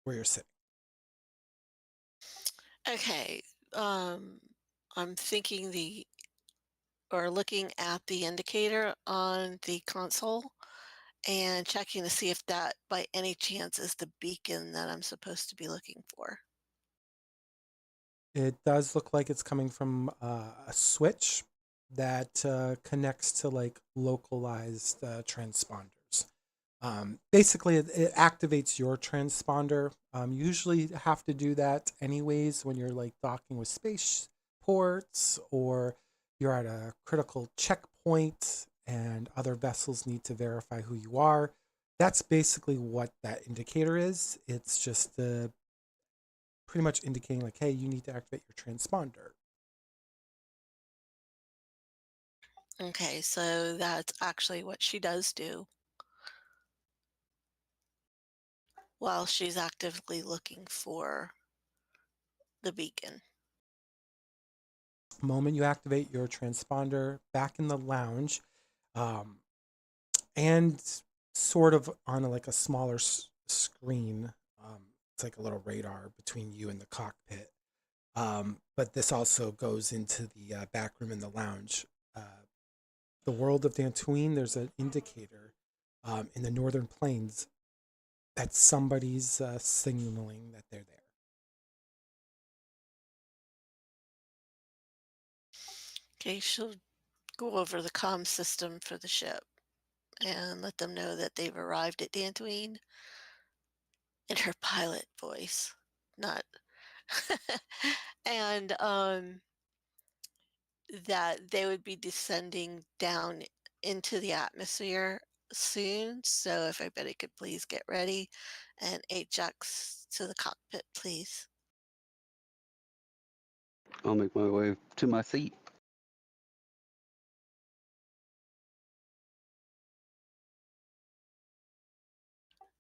where you're sitting. Okay. I'm thinking or looking at the indicator on the console and checking to see if that by any chance is the beacon that I'm supposed to be looking for. It does look like it's coming from a switch that connects to like localized transponders. Basically, it activates your transponder. You usually have to do that anyways when you're like docking with space ports or you're at a critical checkpoint and other vessels need to verify who you are. That's basically what that indicator is. It's just pretty much indicating like, hey, you need to activate your transponder. Okay, so that's actually what she does do while she's actively looking for the beacon. The moment you activate your transponder back in the lounge, um, and sort of on like a smaller screen, it's like a little radar between you and the cockpit. But this also goes into the back room in the lounge. Uh, the world of Dantooine, there's an indicator in the northern plains that somebody's signaling that they're there. Okay, she'll go over the comm system for the ship and let them know that they've arrived at Dantooine in her pilot voice, not and that they would be descending down into the atmosphere soon. So if everybody could please get ready and HX to the cockpit, please. I'll make my way to my seat.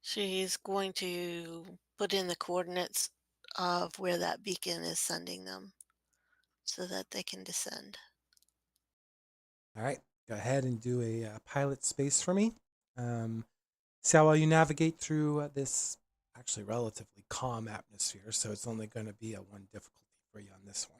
She's going to put in the coordinates of where that beacon is sending them so that they can descend. All right, go ahead and do a pilot space for me. See how well you navigate through this actually relatively calm atmosphere, so it's only going to be a one difficulty for you on this one.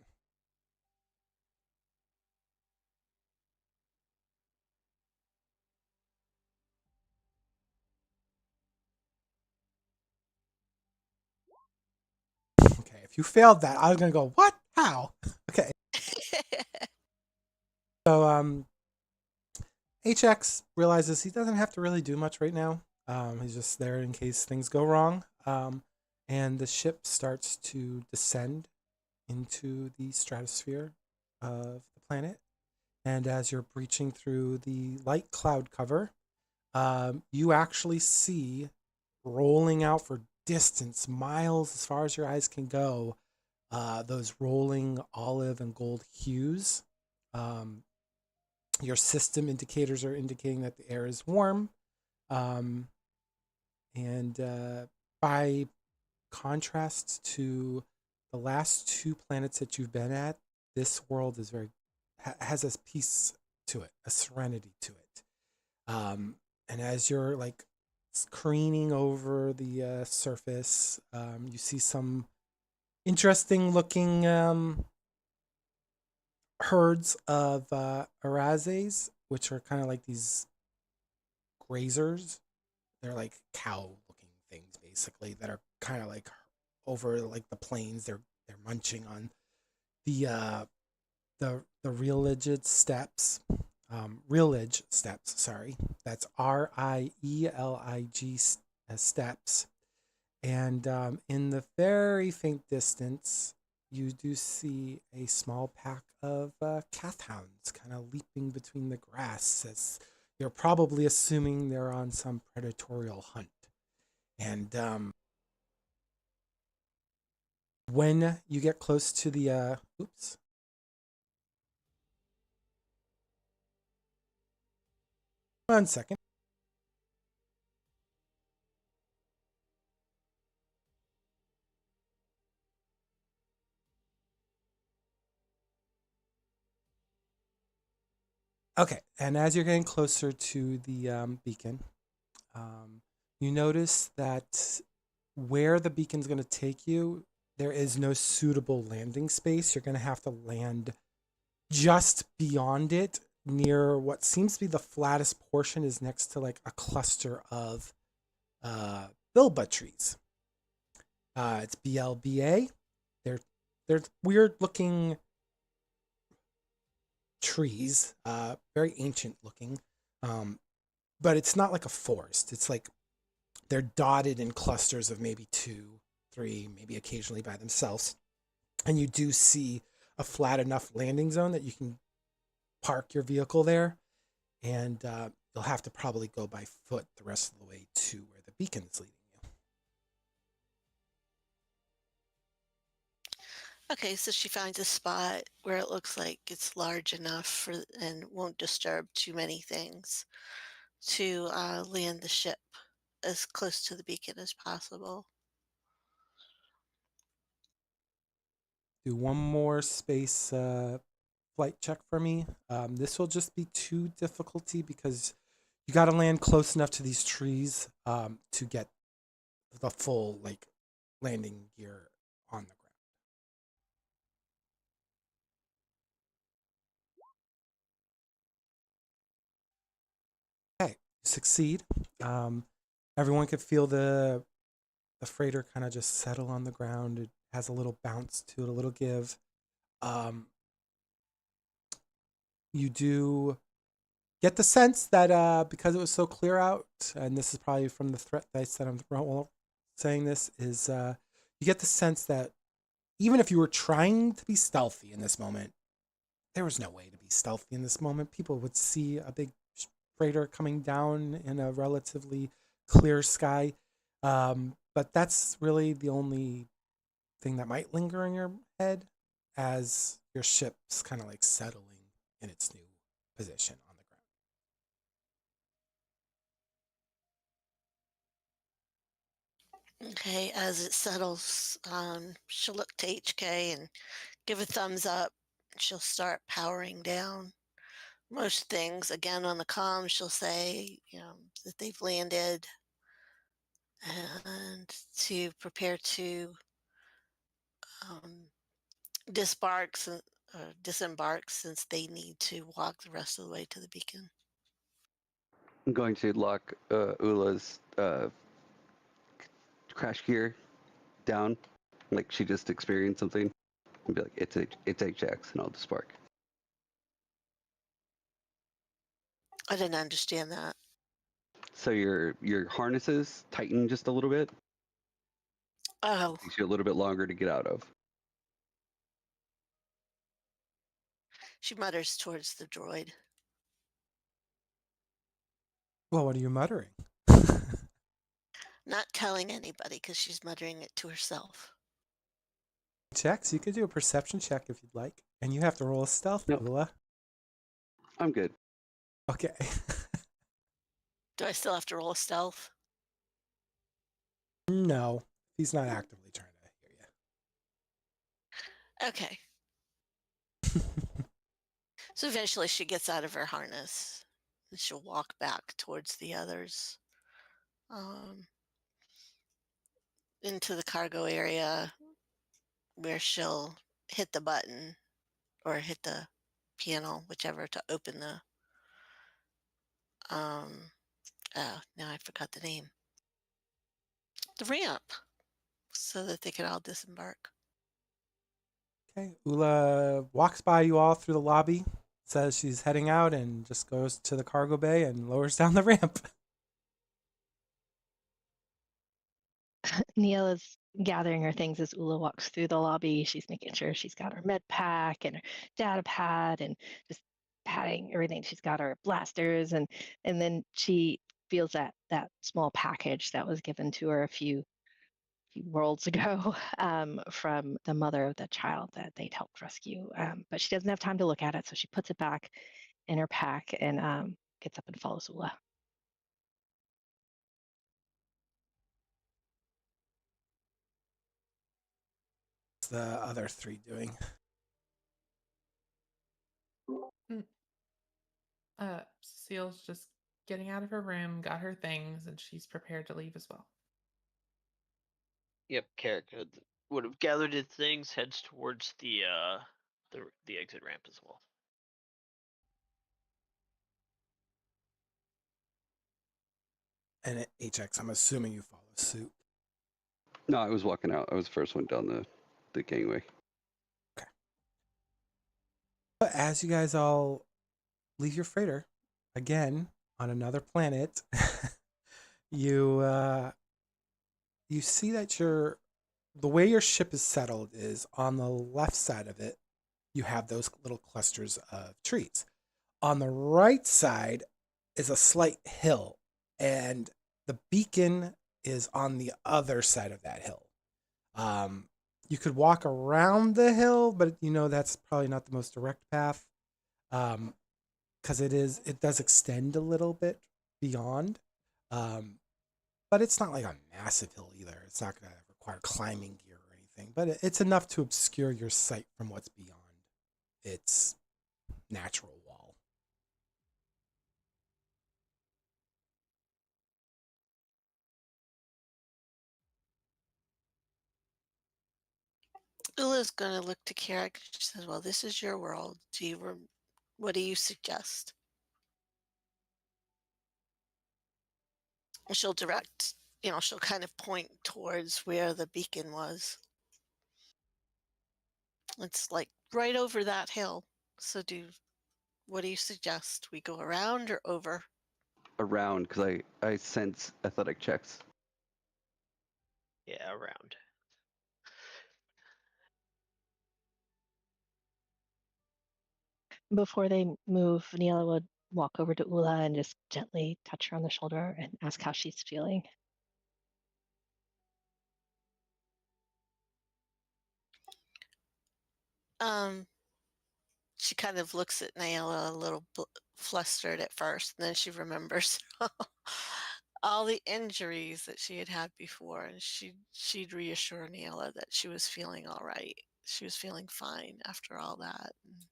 Okay, if you failed that, I was going to go, what? How? Okay. So HX realizes he doesn't have to really do much right now. He's just there in case things go wrong. And the ship starts to descend into the stratosphere of the planet. And as you're breaching through the light cloud cover, you actually see rolling out for distance, miles as far as your eyes can go, those rolling olive and gold hues. Your system indicators are indicating that the air is warm. And by contrast to the last two planets that you've been at, this world is has a peace to it, a serenity to it. And as you're like careening over the surface, you see some interesting looking herds of Arazes, which are kind of like these grazers. They're like cow-looking things, basically, that are kind of like over like the plains. They're munching on the Rielage steppes. Rielage steppes, sorry. That's Rielig steppes. And in the very faint distance, you do see a small pack of cath hounds kind of leaping between the grass, as you're probably assuming they're on some predatorial hunt. And when you get close to the oops. One second. Okay, and as you're getting closer to the beacon, you notice that where the beacon's going to take you, there is no suitable landing space. You're going to have to land just beyond it, near what seems to be the flattest portion, is next to like a cluster of bilba trees. It's BLBA. They're weird looking trees, very ancient looking, but it's not like a forest. It's like they're dotted in clusters of maybe 2, 3, maybe occasionally by themselves. And you do see a flat enough landing zone that you can park your vehicle there. And you'll have to probably go by foot the rest of the way to where the beacon is leading you. Okay, so she finds a spot where it looks like it's large enough for and won't disturb too many things to land the ship as close to the beacon as possible. Do one more space flight check for me. This will just be 2 difficulty because you got to land close enough to these trees to get the full like landing gear on the ground. Okay, you succeed. Everyone could feel the freighter kind of just settle on the ground. It has a little bounce to it, a little give. You do get the sense that because it was so clear out, and this is probably from the threat dice that I'm saying this, is you get the sense that even if you were trying to be stealthy in this moment, there was no way to be stealthy in this moment. People would see a big freighter coming down in a relatively clear sky. But that's really the only thing that might linger in your head as your ship's kind of like settling in its new position on the ground. Okay, as it settles, she'll look to HK and give a thumbs up. She'll start powering down. Most things, again on the comm, she'll say, that they've landed and to prepare to um, disembark since they need to walk the rest of the way to the beacon. I'm going to lock Oola's crash gear down, like she just experienced something, and be like, it's HX, and I'll just spark. I didn't understand that. So your harnesses tighten just a little bit. Oh, Takes you a little bit longer to get out of. she mutters towards the droid. Well, what are you muttering? Not telling anybody because she's muttering it to herself. Checks. You could do a perception check if you'd like, and you have to roll a stealth, Nope. Oola. I'm good. Okay. Do I still have to roll a stealth? No, he's not actively trying to hear Okay. you. So eventually she gets out of her harness and she'll walk back towards the others into the cargo area where she'll hit the button or hit the panel, whichever, to open the oh, now I forgot the name. The ramp, so that they could all disembark. Okay. Oola walks by you all through the lobby, says she's heading out, and just goes to the cargo bay and lowers down the ramp. Ni-Ella's gathering her things as Oola walks through the lobby. She's making sure she's got her med pack and her data pad and just patting everything. She's got her blasters and then she feels that small package that was given to her a few worlds ago from the mother of the child that they'd helped rescue. But she doesn't have time to look at it, so she puts it back in her pack and gets up and follows Oola. What's the other three doing? Suseel's just getting out of her room, got her things, and she's prepared to leave as well. Yep, Carek would have gathered his things, heads towards the exit ramp as well. And HX, I'm assuming you follow suit. No, I was walking out. I was the first one down the gangway. Okay. But as you guys all leave your freighter, again, on another planet, you see that the way your ship is settled is on the left side of it, you have those little clusters of trees. On the right side is a slight hill, and the beacon is on the other side of that hill. You could walk around the hill, but that's probably not the most direct path, because it does extend a little bit beyond, but it's not like a massive hill either. It's not going to require climbing gear or anything, but it's enough to obscure your sight from what's beyond its natural wall. Ula's going to look to Carek. She says, well, this is your world. What do you suggest? She'll direct, she'll kind of point towards where the beacon was. It's like right over that hill. So what do you suggest? We go around or over? Around, because I sense athletic checks. Yeah, around. Before they move, Ni-Ella would walk over to Oola and just gently touch her on the shoulder and ask how she's feeling. She kind of looks at Ni-Ella a little flustered at first, and then she remembers all the injuries that she had had before, and she'd reassure Ni-Ella that she was feeling all right. She was feeling fine after all that. And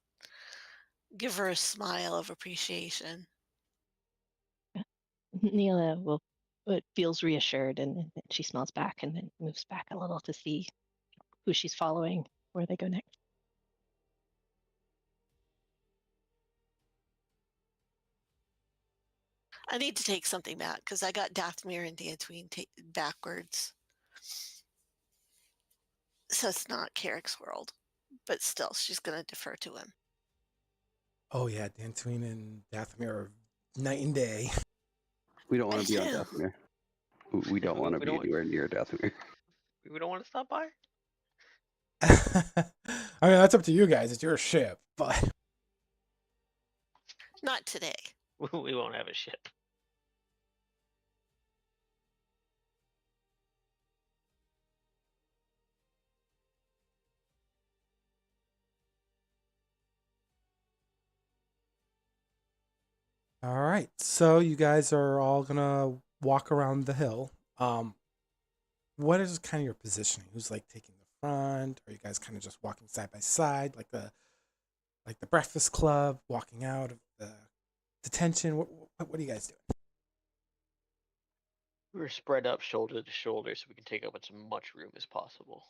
give her a smile of appreciation. Ni-Ella feels reassured and she smiles back and then moves back a little to see who she's following, where they go next. I need to take something back because I got Dathomir and Dantooine backwards. So it's not Carek's world, but still, she's going to defer to him. Oh yeah, Dantooine and Dathomir are night and day. We don't want to be on Dathomir. We don't want to be anywhere near Dathomir. We don't want to stop by? I mean, that's up to you guys. It's your ship, but not today. We won't have a ship. all right. So you guys are all gonna walk around the hill. What is kind of your positioning? Who's like taking the front? Are you guys kind of just walking side by side, like the Breakfast Club, walking out of the detention? What are you guys doing? We're spread up shoulder to shoulder so we can take up as much room as possible.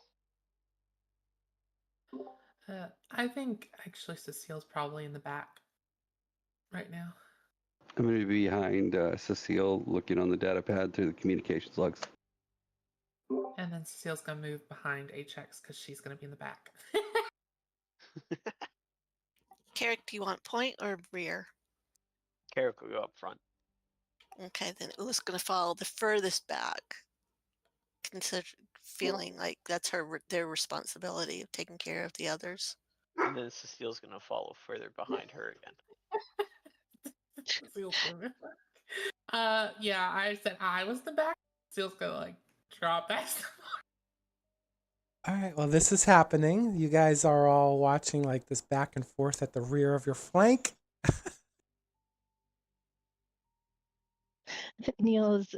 I think actually Cecile's probably in the back right now. I'm going to be behind Suseel, looking on the data pad through the communications logs. And then Cecile's gonna move behind HX because she's gonna be in the back. Carek, do you want point or rear? Carek will go up front. Okay, then Oola's going to follow the furthest back, consider feeling like that's their responsibility of taking care of the others. And then Cecile's going to follow further behind her again. Cecile's gonna yeah, I said I was the back. Cecile's gonna like drop back. All right, well, this is happening. You guys are all watching like this back and forth at the rear of your flank. Neil's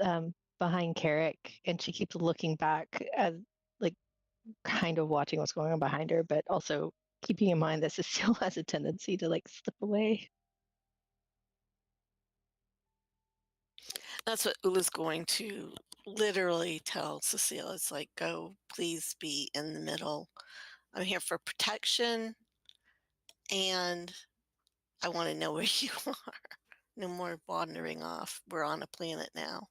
behind Carek, and she keeps looking back as like kind of watching what's going on behind her, but also keeping in mind that Cecile has a tendency to like slip away. That's what Oola's going to literally tell Cecile. It's like, go, please be in the middle. I'm here for protection, and I want to know where you are. No more wandering off. We're on a planet now.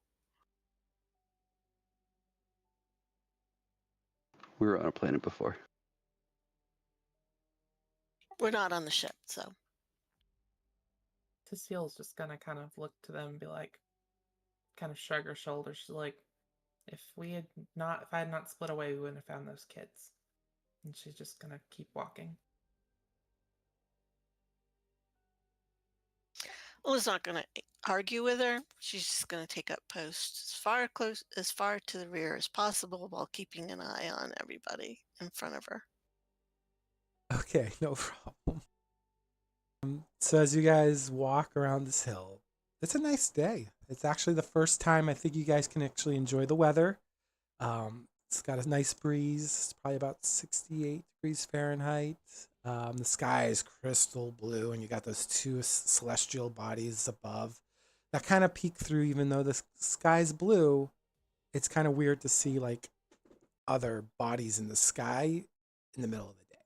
We were on a planet before. We're not on the ship, so. Cecile's just gonna kind of look to them and be like, kind of shrug her shoulders. She's like, if I had not split away, we wouldn't have found those kids. And she's just gonna keep walking. Oola's not going to argue with her. She's just going to take up post as far to the rear as possible while keeping an eye on everybody in front of her. Okay, no problem. So as you guys walk around this hill, it's a nice day. It's actually the first time I think you guys can actually enjoy the weather. It's got a nice breeze. It's probably about 68 degrees Fahrenheit. The sky is crystal blue, and you got those two celestial bodies above that kind of peek through. Even though the sky's blue, it's kind of weird to see like other bodies in the sky in the middle of the day.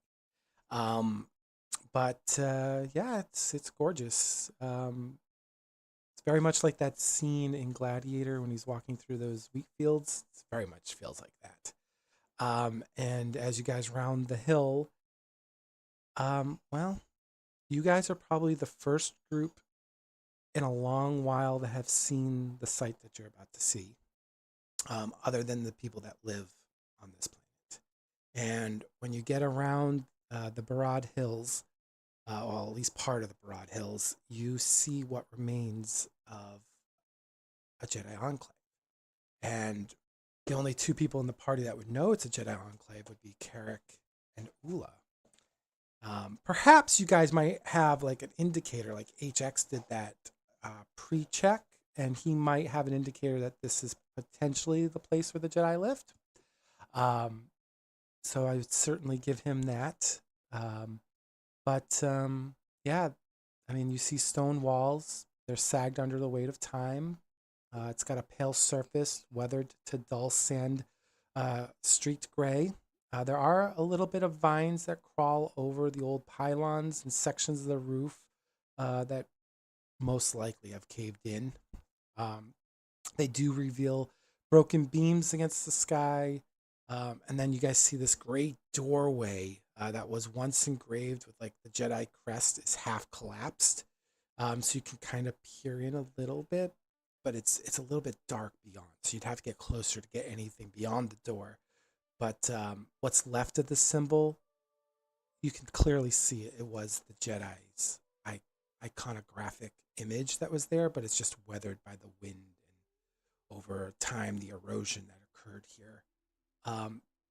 Yeah, it's gorgeous. It's very much like that scene in Gladiator when he's walking through those wheat fields. It very much feels like that. And as you guys round the hill, well, you guys are probably the first group in a long while that have seen the site that you're about to see, other than the people that live on this planet. And when you get around the Barad Hills, well, at least part of the Barad Hills, you see what remains of a Jedi Enclave. And the only two people in the party that would know it's a Jedi Enclave would be Carek and Oola. Perhaps you guys might have like an indicator, like HX did that pre-check, and he might have an indicator that this is potentially the place where the Jedi lived. So I would certainly give him that. Yeah, I mean, you see stone walls. They're sagged under the weight of time. It's got a pale surface, weathered to dull sand, streaked gray. There are a little bit of vines that crawl over the old pylons and sections of the roof that most likely have caved in. They do reveal broken beams against the sky. And then you guys see this great doorway that was once engraved with like the Jedi crest is half collapsed. So you can kind of peer in a little bit, but it's a little bit dark beyond. So you'd have to get closer to get anything beyond the door. But what's left of the symbol, you can clearly see it. It was the Jedi's iconographic image that was there, but it's just weathered by the wind and over time the erosion that occurred here.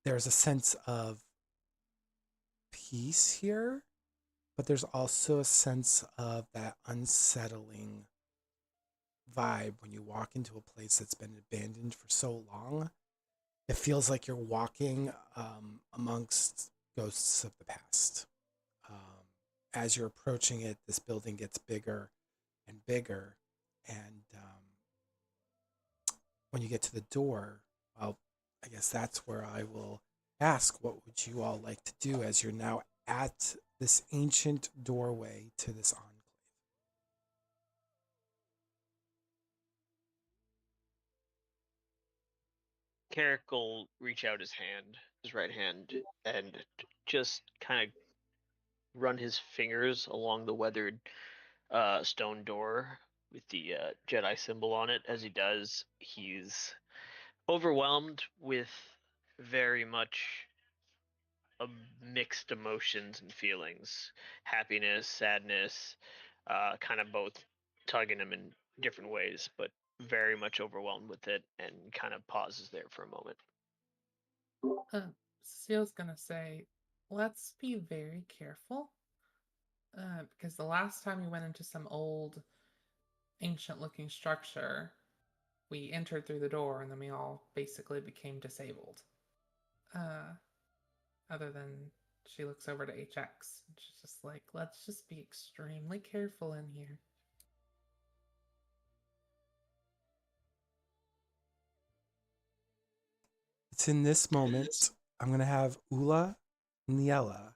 There's a sense of peace here, but there's also a sense of that unsettling vibe when you walk into a place that's been abandoned for so long. It feels like you're walking amongst ghosts of the past. As you're approaching it, this building gets bigger and bigger. And when you get to the door, well, I guess that's where I will ask what would you all like to do as you're now at this ancient doorway to this enclave. Carrick will reach out his right hand, and just kind of run his fingers along the weathered stone door with the Jedi symbol on it. As he does, he's overwhelmed with very much mixed emotions and feelings, happiness, sadness, kind of both tugging him in different ways, but very much overwhelmed with it, and kind of pauses there for a moment. Suseel's gonna say, let's be very careful. Because the last time we went into some old, ancient looking structure, we entered through the door and then we all basically became disabled. Other than she looks over to HX and she's just like, let's just be extremely careful in here. It's in this moment I'm going to have Oola, Ni-Ella,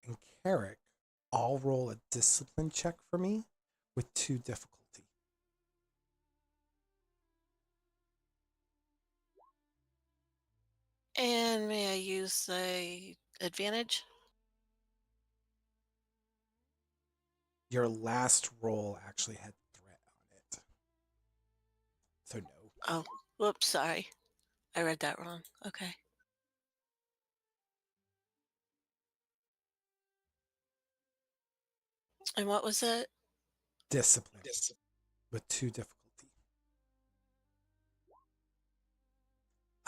and Carek all roll a discipline check for me with 2 difficulty. And may I use the advantage? Your last roll actually had threat on it. So no. Oh, whoops, sorry. I read that wrong. Okay. And what was it? Discipline with 2 difficulty.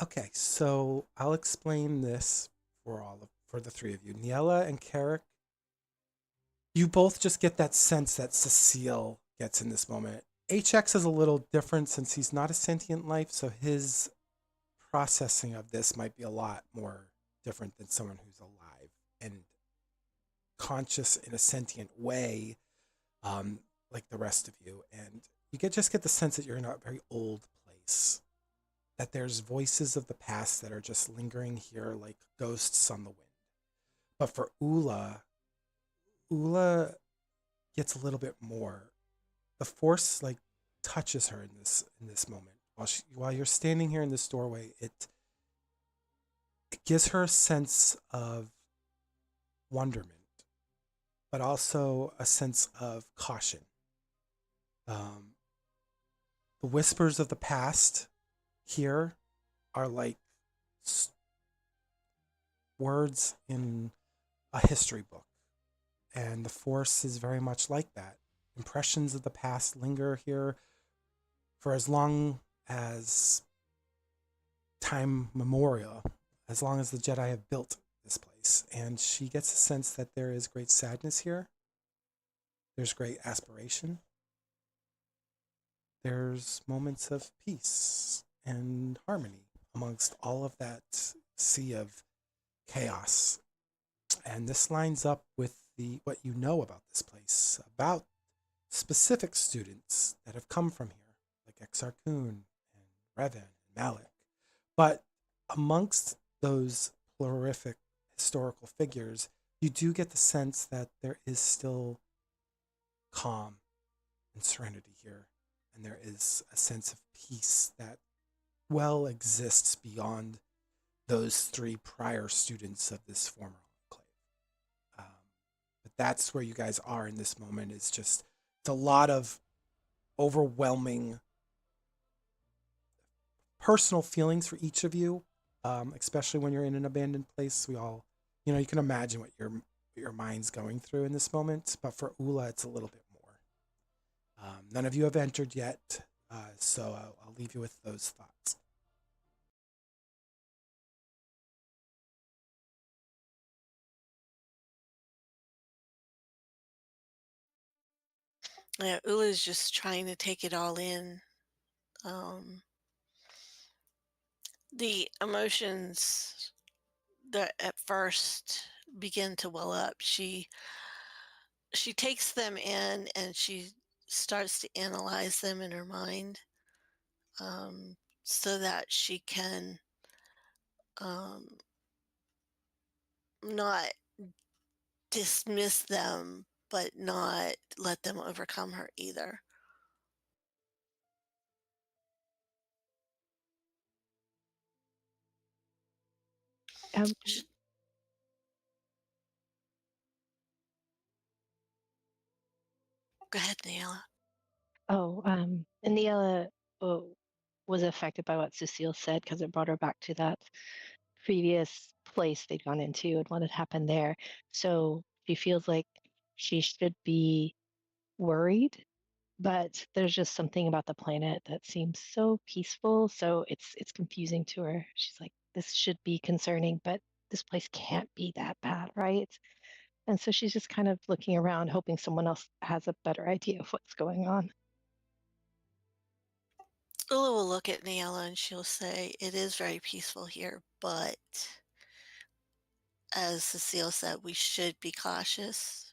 Okay, so I'll explain this for the 3 of you. Ni-Ella and Carek, you both just get that sense that Suseel gets in this moment. HX is a little different since he's not a sentient life, so his processing of this might be a lot more different than someone who's alive and conscious in a sentient way, like the rest of you. And you just get the sense that you're in a very old place, that there's voices of the past that are just lingering here like ghosts on the wind. But for Oola gets a little bit more. The force like touches her in this moment. While you're standing here in this doorway, it gives her a sense of wonderment, but also a sense of caution. The whispers of the past here are like words in a history book, and the force is very much like that. Impressions of the past linger here for as long as time memorial, as long as the Jedi have built this place. And she gets a sense that there is great sadness here. There's great aspiration. There's moments of peace and harmony amongst all of that sea of chaos. And this lines up with what you know about this place, about specific students that have come from here, like Exar Kun and Revan and Malik. But amongst those plurific historical figures, you do get the sense that there is still calm and serenity here. And there is a sense of peace that well exists beyond those 3 prior students of this former enclave. But that's where you guys are in this moment. It's a lot of overwhelming personal feelings for each of you, especially when you're in an abandoned place. We all, you can imagine what your mind's going through in this moment. But for Oola, it's a little bit more. None of you have entered yet, so I'll leave you with those thoughts. Yeah, Ula's just trying to take it all in. The emotions that at first begin to well up, she takes them in and she starts to analyze them in her mind, so that she can not dismiss them, but not let them overcome her either. Um, Sh- Go ahead, Ni-Ella. and Ni-Ella was affected by what Suseel said because it brought her back to that previous place they'd gone into and what had happened there. So she feels like she should be worried, but there's just something about the planet that seems so peaceful. So it's confusing to her. She's like, this should be concerning, but this place can't be that bad, right? And so she's just kind of looking around, hoping someone else has a better idea of what's going on. Oola will look at Ni-Ella and she'll say, it is very peaceful here, but as Cecile said, we should be cautious,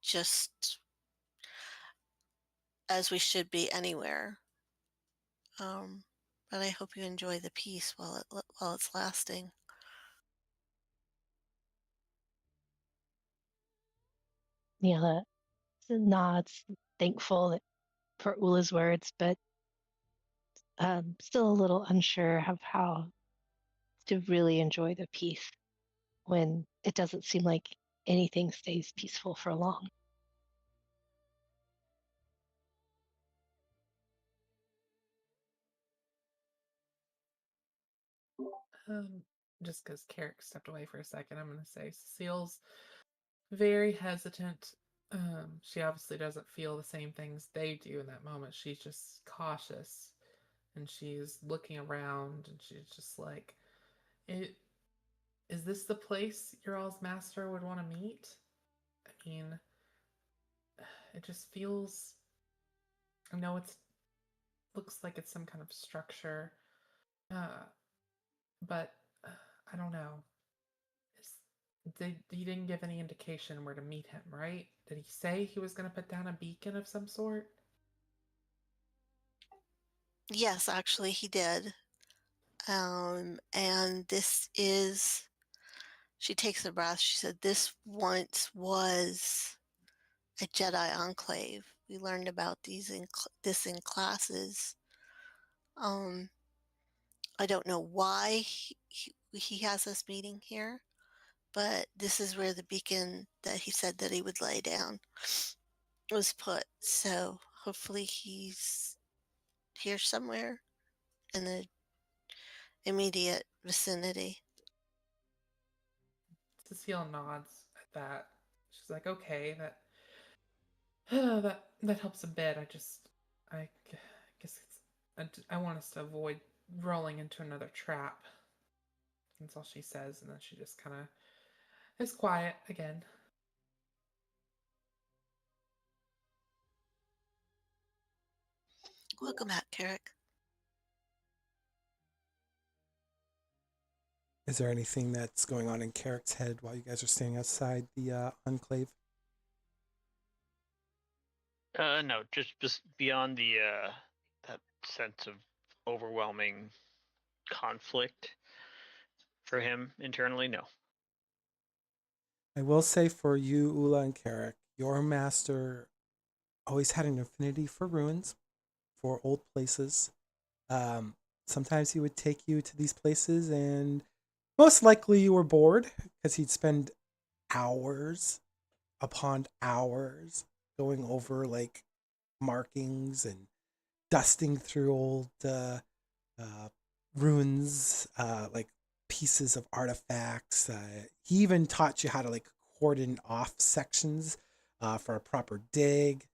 just as we should be anywhere. But I hope you enjoy the peace while it's lasting. Neela nods, thankful for Ula's words, but still a little unsure of how to really enjoy the peace when it doesn't seem like anything stays peaceful for long. Just because Carek stepped away for a second, I'm going to say Cecile's very hesitant. She obviously doesn't feel the same things they do in that moment. She's just cautious and she's looking around and she's just like, is this the place your all's master would want to meet? I mean, it just feels, I know it's looks like it's some kind of structure, but I don't know. He didn't give any indication where to meet him, right? Did he say he was going to put down a beacon of some sort? Yes, actually, he did. And this is, she takes a breath. She said, this once was a Jedi enclave. We learned about this in classes. I don't know why he has us meeting here, but this is where the beacon that he said that he would lay down was put. So hopefully he's here somewhere in the immediate vicinity. Cecile nods at that. She's like, okay, that that helps a bit. I guess I want us to avoid rolling into another trap. That's all she says, and then she just kind of is quiet again. Welcome back, Carek. Is there anything that's going on in Carek's head while you guys are standing outside the enclave? No, just beyond the that sense of overwhelming conflict for him internally. No. I will say for you, Oola and Carek, your master always had an affinity for ruins, for old places. Sometimes he would take you to these places, and most likely you were bored because he'd spend hours upon hours going over like markings and dusting through old uh, ruins, like pieces of artifacts. He even taught you how to like cordon off sections for a proper dig,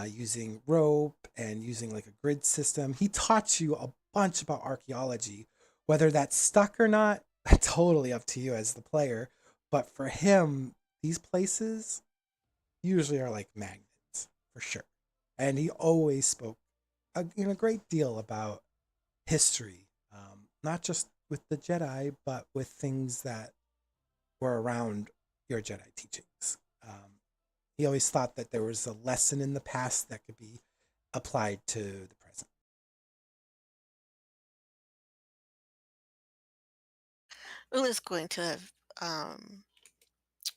using rope and using like a grid system. He taught you a bunch about archaeology. Whether that's stuck or not, totally up to you as the player. But for him, these places usually are like magnets for sure. And he always spoke a great deal about history, not just with the Jedi, but with things that were around your Jedi teachings. He always thought that there was a lesson in the past that could be applied to the present. Ula's going to have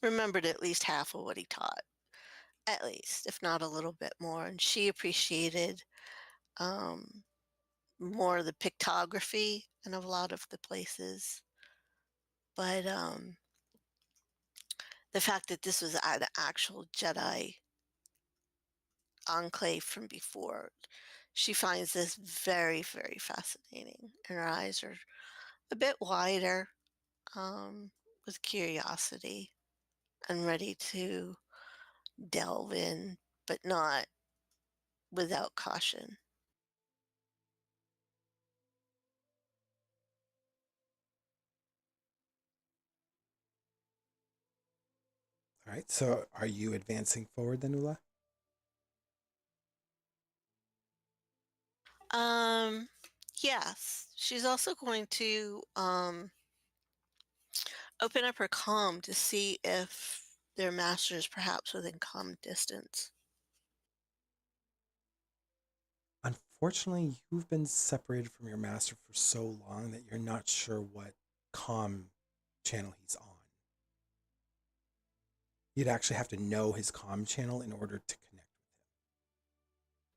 remembered at least half of what he taught, at least, if not a little bit more. And she appreciated more of the pictography in a lot of the places. But the fact that this was an actual Jedi enclave from before, she finds this very, very fascinating. And her eyes are a bit wider with curiosity and ready to delve in, but not without caution. All right. So are you advancing forward then, Oola? Yes. She's also going to open up her comm to see if their master is perhaps within comm distance. Unfortunately, you've been separated from your master for so long that you're not sure what comm channel he's on. You'd actually have to know his comm channel in order to connect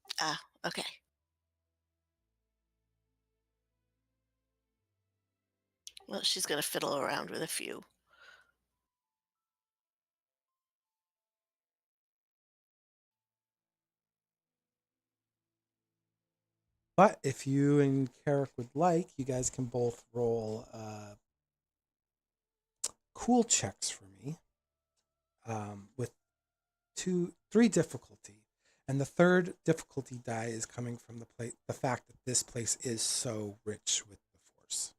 with him. Ah, okay. Well, she's going to fiddle around with a few. But if you and Carek would like, you guys can both roll cool checks for me with 3 difficulty. And the 3rd difficulty die is coming from the fact that this place is so rich with the Force.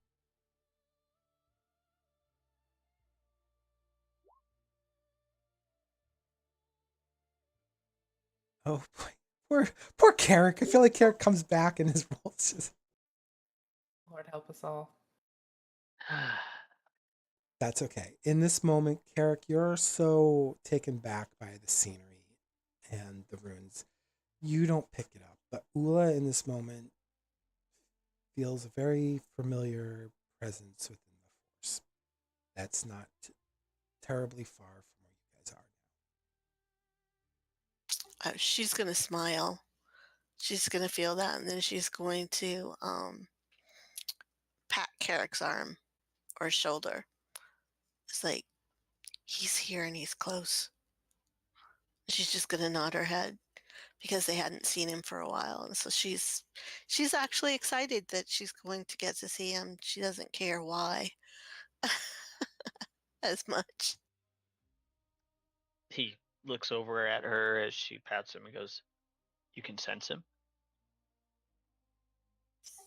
Oh boy, poor Carek. I feel like Carek comes back and his rolls just. Lord help us all. That's okay. In this moment, Carek, you're so taken back by the scenery and the ruins, you don't pick it up. But Oola, in this moment, feels a very familiar presence within the Force. That's not terribly far from where you guys are now. She's going to smile. She's going to feel that, and then she's going to pat Carek's arm or shoulder. It's like, he's here and he's close. She's just going to nod her head because they hadn't seen him for a while, and so she's actually excited that she's going to get to see him. She doesn't care why as much. He looks over at her as she pats him and goes, "You can sense him?"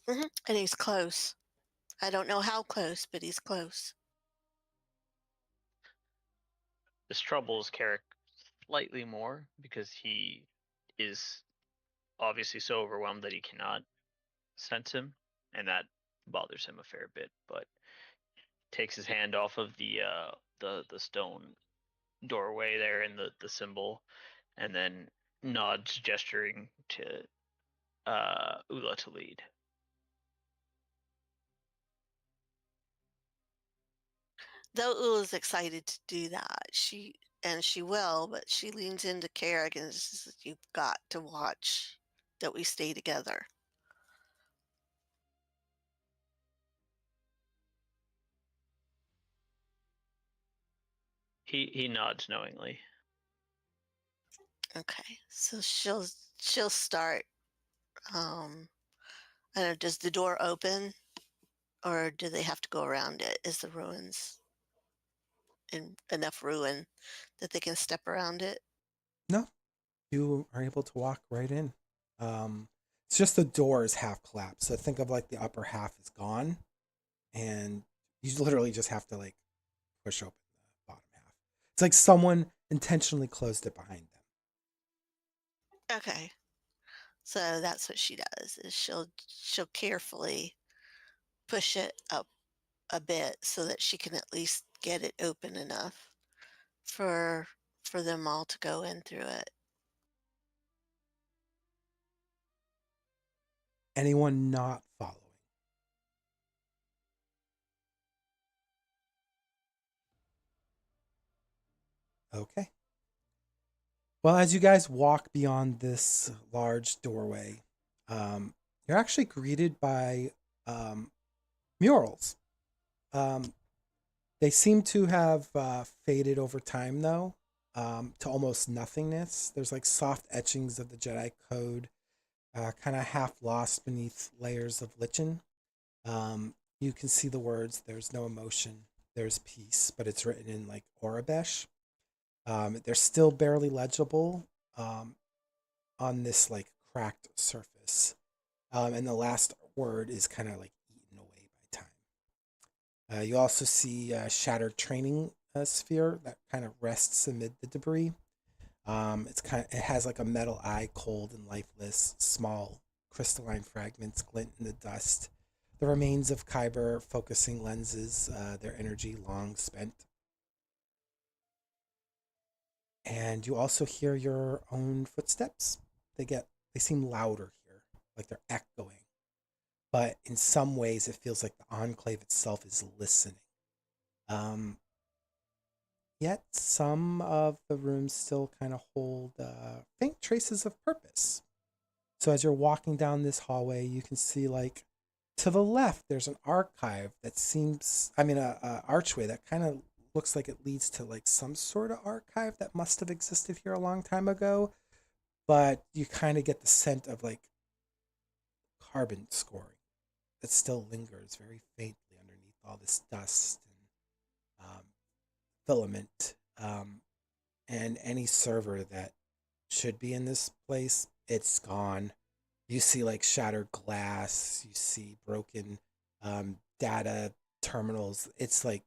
And he's close. I don't know how close, but he's close. This troubles Carrick slightly more because he is obviously so overwhelmed that he cannot sense him, and that bothers him a fair bit. But takes his hand off of the stone doorway there in the symbol, and then nods, gesturing to Oola to lead. Though Oola's excited to do that, she will, but she leans into Carrick and says, "You've got to watch that we stay together." He nods knowingly. Okay, so she'll start. I don't know, does the door open, or do they have to go around it? Is the ruins in enough ruin that they can step around it? No, you are able to walk right in. It's just the door is half collapsed. So think of like the upper half is gone, and you literally just have to like push open the bottom half. It's like someone intentionally closed it behind them. Okay, so that's what she does. Is she'll carefully push it up a bit so that she can at least get it open enough for them all to go in through it. Anyone not following? Okay. Well, as you guys walk beyond this large doorway, you're actually greeted by um, murals. Um, they seem to have faded over time, though, to almost nothingness. There's like soft etchings of the Jedi Code, kind of half lost beneath layers of lichen. You can see the words, "There's no emotion, there's peace," but it's written in like Orabesh. They're still barely legible um, on this like cracked surface. And the last word is kind of like eaten away by time. You also see a shattered training sphere that kind of rests amid the debris. It has like a metal eye, cold and lifeless. Small crystalline fragments glint in the dust. The remains of Kyber focusing lenses, their energy long spent. And you also hear your own footsteps. They seem louder here, like they're echoing. But in some ways, it feels like the enclave itself is listening. Um, Yet some of the rooms still kind of hold faint traces of purpose. So as you're walking down this hallway, you can see like to the left, there's an archive that seems, a archway that kind of looks like it leads to like some sort of archive that must have existed here a long time ago. But you kind of get the scent of like carbon scoring that still lingers very faintly underneath all this dust and filament. And any server that should be in this place, it's gone. You see like shattered glass, you see broken data terminals. It's like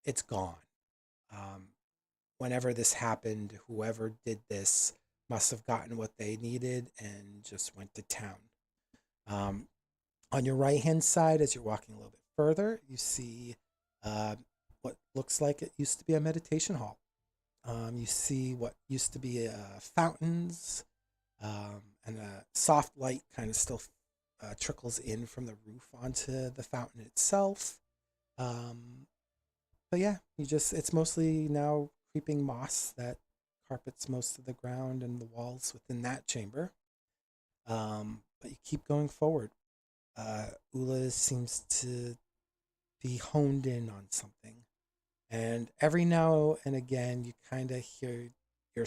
it's gone. Um, Whenever this happened, whoever did this must have gotten what they needed and just went to town. Um, on your right hand side, as you're walking a little bit further, you see uh, what looks like it used to be a meditation hall. You see what used to be fountains, and a soft light kind of still trickles in from the roof onto the fountain itself. Um, but yeah, it's mostly now creeping moss that carpets most of the ground and the walls within that chamber. But you keep going forward. Oola seems to be honed in on something. And every now and again, you kind of hear your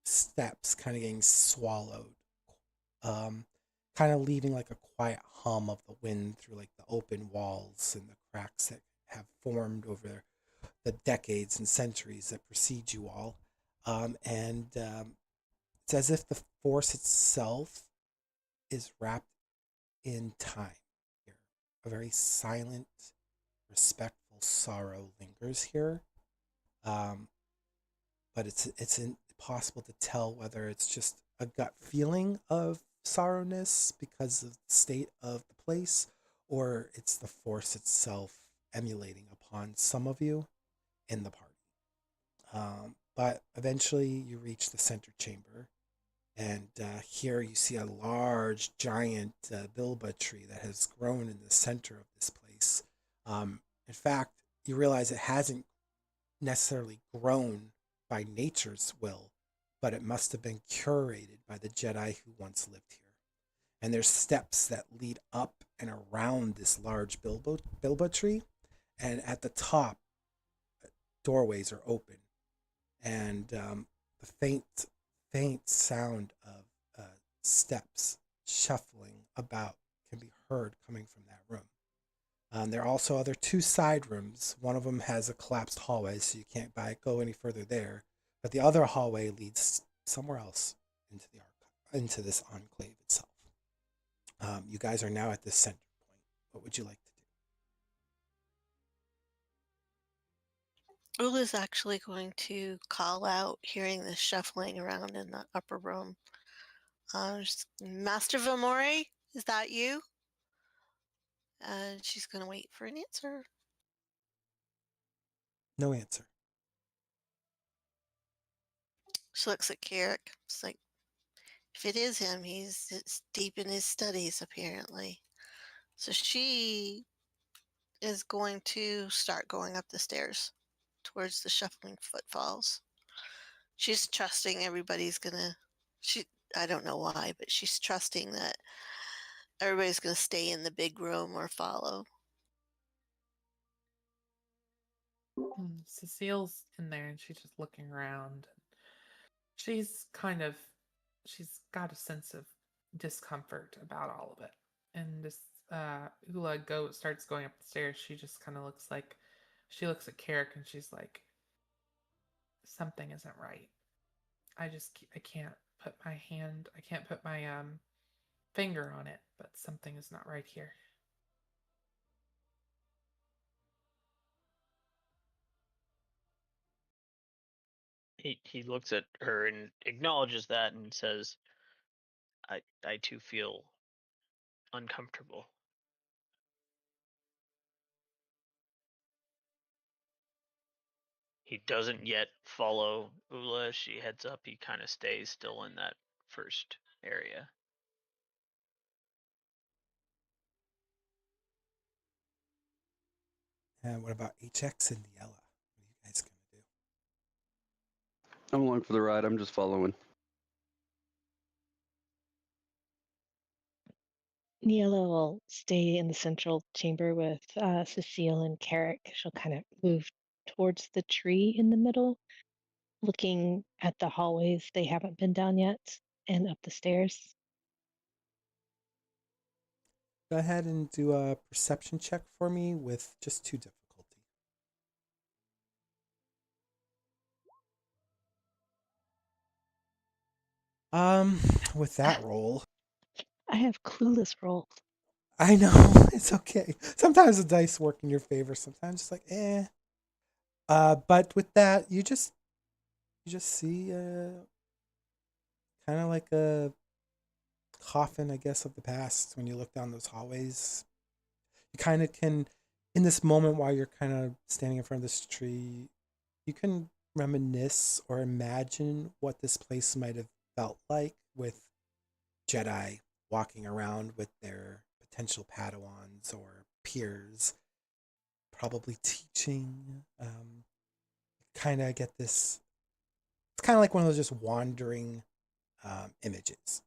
steps kind of getting swallowed, um, kind of leaving like a quiet hum of the wind through like the open walls and the cracks that have formed over the decades and centuries that precede you all. And it's as if the force itself is wrapped in time here. A very silent, respectful sorrow lingers here. Um, but it's impossible to tell whether it's just a gut feeling of sorrowness because of the state of the place, or it's the force itself emulating upon some of you in the party. But eventually, you reach the center chamber, and here you see a large, giant bilba tree that has grown in the center of this place. In fact, you realize it hasn't necessarily grown by nature's will, but it must have been curated by the Jedi who once lived here. And there's steps that lead up and around this large bilbo tree, and at the top, doorways are open, and the faint sound of steps shuffling about can be heard coming from that room. There are also other two side rooms. One of them has a collapsed hallway, so you can't go any further there. But the other hallway leads somewhere else into this enclave itself. You guys are now at this center point. What would you like to do? Ula's actually going to call out, hearing the shuffling around in the upper room. Master Vamori, is that you? And she's going to wait for an answer. No answer. She looks at Carek. It's like, if it is him, he's deep in his studies, apparently. So she is going to start going up the stairs towards the shuffling footfalls. She's trusting everybody's gonna. I don't know why, but she's trusting that everybody's gonna stay in the big room or follow. Suseel's in there and she's just looking around. She's got a sense of discomfort about all of it. And this Oola starts going up the stairs. She just kind of looks at Carek and she's like, something isn't right. I can't put my finger on it, but something is not right here. He looks at her and acknowledges that and says, I too feel uncomfortable. He doesn't yet follow Oola as she heads up. He kind of stays still in that first area. And what about HX and Ni-Ella? What are you guys going to do? I'm along for the ride. I'm just following. Ni-Ella will stay in the central chamber with Suseel and Carek. She'll kind of move towards the tree in the middle, looking at the hallways they haven't been down yet and up the stairs. Go ahead and do a perception check for me with just 2 difficulty. With that roll, I have clueless rolls. I know it's okay. Sometimes the dice work in your favor. Sometimes it's like, eh. But with that, you just see kind of like a coffin, I guess, of the past. When you look down those hallways, you kind of can, in this moment while you're kind of standing in front of this tree, you can reminisce or imagine what this place might have felt like with Jedi walking around with their potential Padawans or peers, probably teaching. Kind of get this. It's kind of like one of those just wandering images.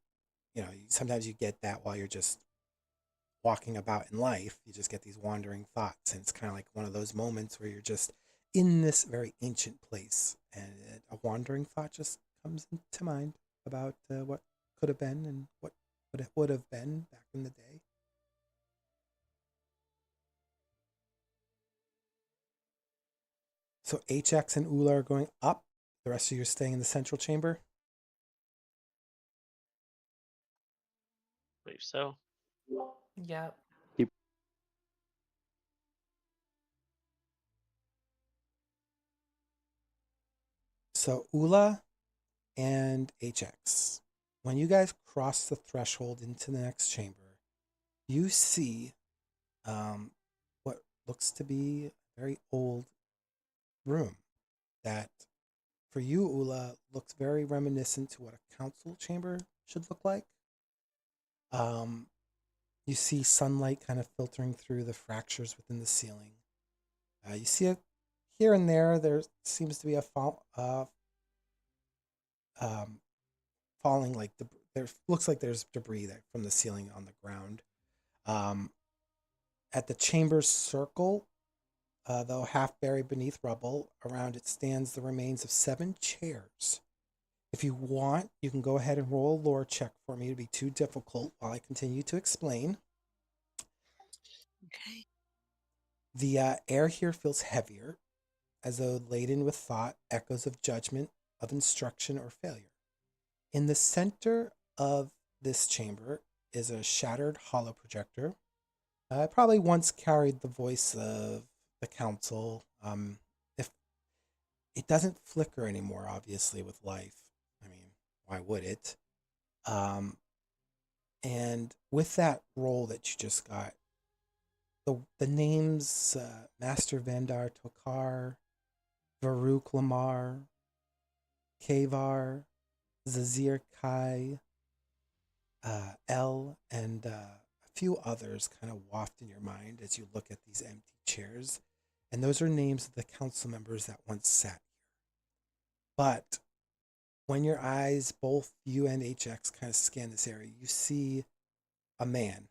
You know, sometimes you get that while you're just walking about in life. You just get these wandering thoughts, and it's kind of like one of those moments where you're just in this very ancient place, and a wandering thought just comes into mind about what could have been and what would have been back in the day. So HX and Oola are going up. The rest of you are staying in the central chamber. I believe so. Yep. So Oola and HX, when you guys cross the threshold into the next chamber, you see what looks to be a very old room that, for you, Oola, looks very reminiscent to what a council chamber should look like. You see sunlight kind of filtering through the fractures within the ceiling. You see it here and there. There seems to be a falling, like there looks like there's debris that from the ceiling on the ground. At the chamber's circle, though half buried beneath rubble, around it stands the remains of 7 chairs. If you want, you can go ahead and roll a lore check for me to be too difficult while I continue to explain. Okay. The air here feels heavier, as though laden with thought, echoes of judgment, of instruction, or failure. In the center of this chamber is a shattered hollow projector. It probably once carried the voice of the council. If it doesn't flicker anymore, obviously, with life. I mean, why would it? And with that roll that you just got, the names Master Vandar Tokar, Varuk Lamar, Kavar, Zazir Kai, L, and a few others kind of waft in your mind as you look at these empty chairs. and those are names of the council members that once sat here. But when your eyes, both you and HX, kind of scan this area, you see a man.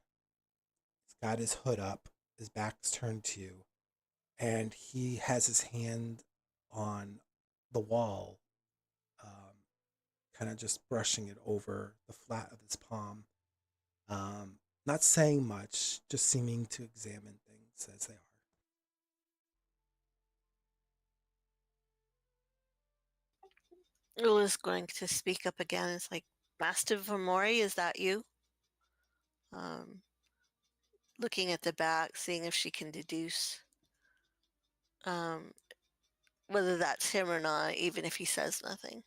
He's got his hood up, his back's turned to you, and he has his hand on the wall, kind of just brushing it over the flat of his palm. Not saying much, just seeming to examine things as they are. Oola's going to speak up again. It's like, Master Vamori, is that you? Looking at the back, seeing if she can deduce um, whether that's him or not, even if he says nothing.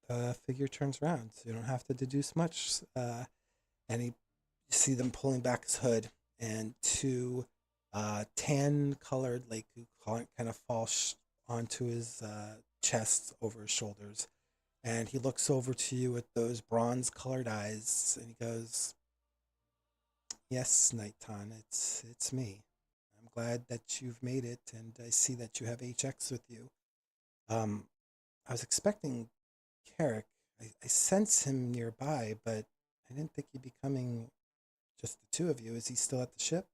The figure turns around, so you don't have to deduce much. And you see them pulling back his hood, and two tan-colored Leiku kind of fall onto his chest over his shoulders. And he looks over to you with those bronze-colored eyes, and he goes, "Yes, Nighton, it's me. I'm glad that you've made it, and I see that you have HX with you. I was expecting Carek. I sense him nearby, but I didn't think he'd be coming just the two of you. Is he still at the ship?"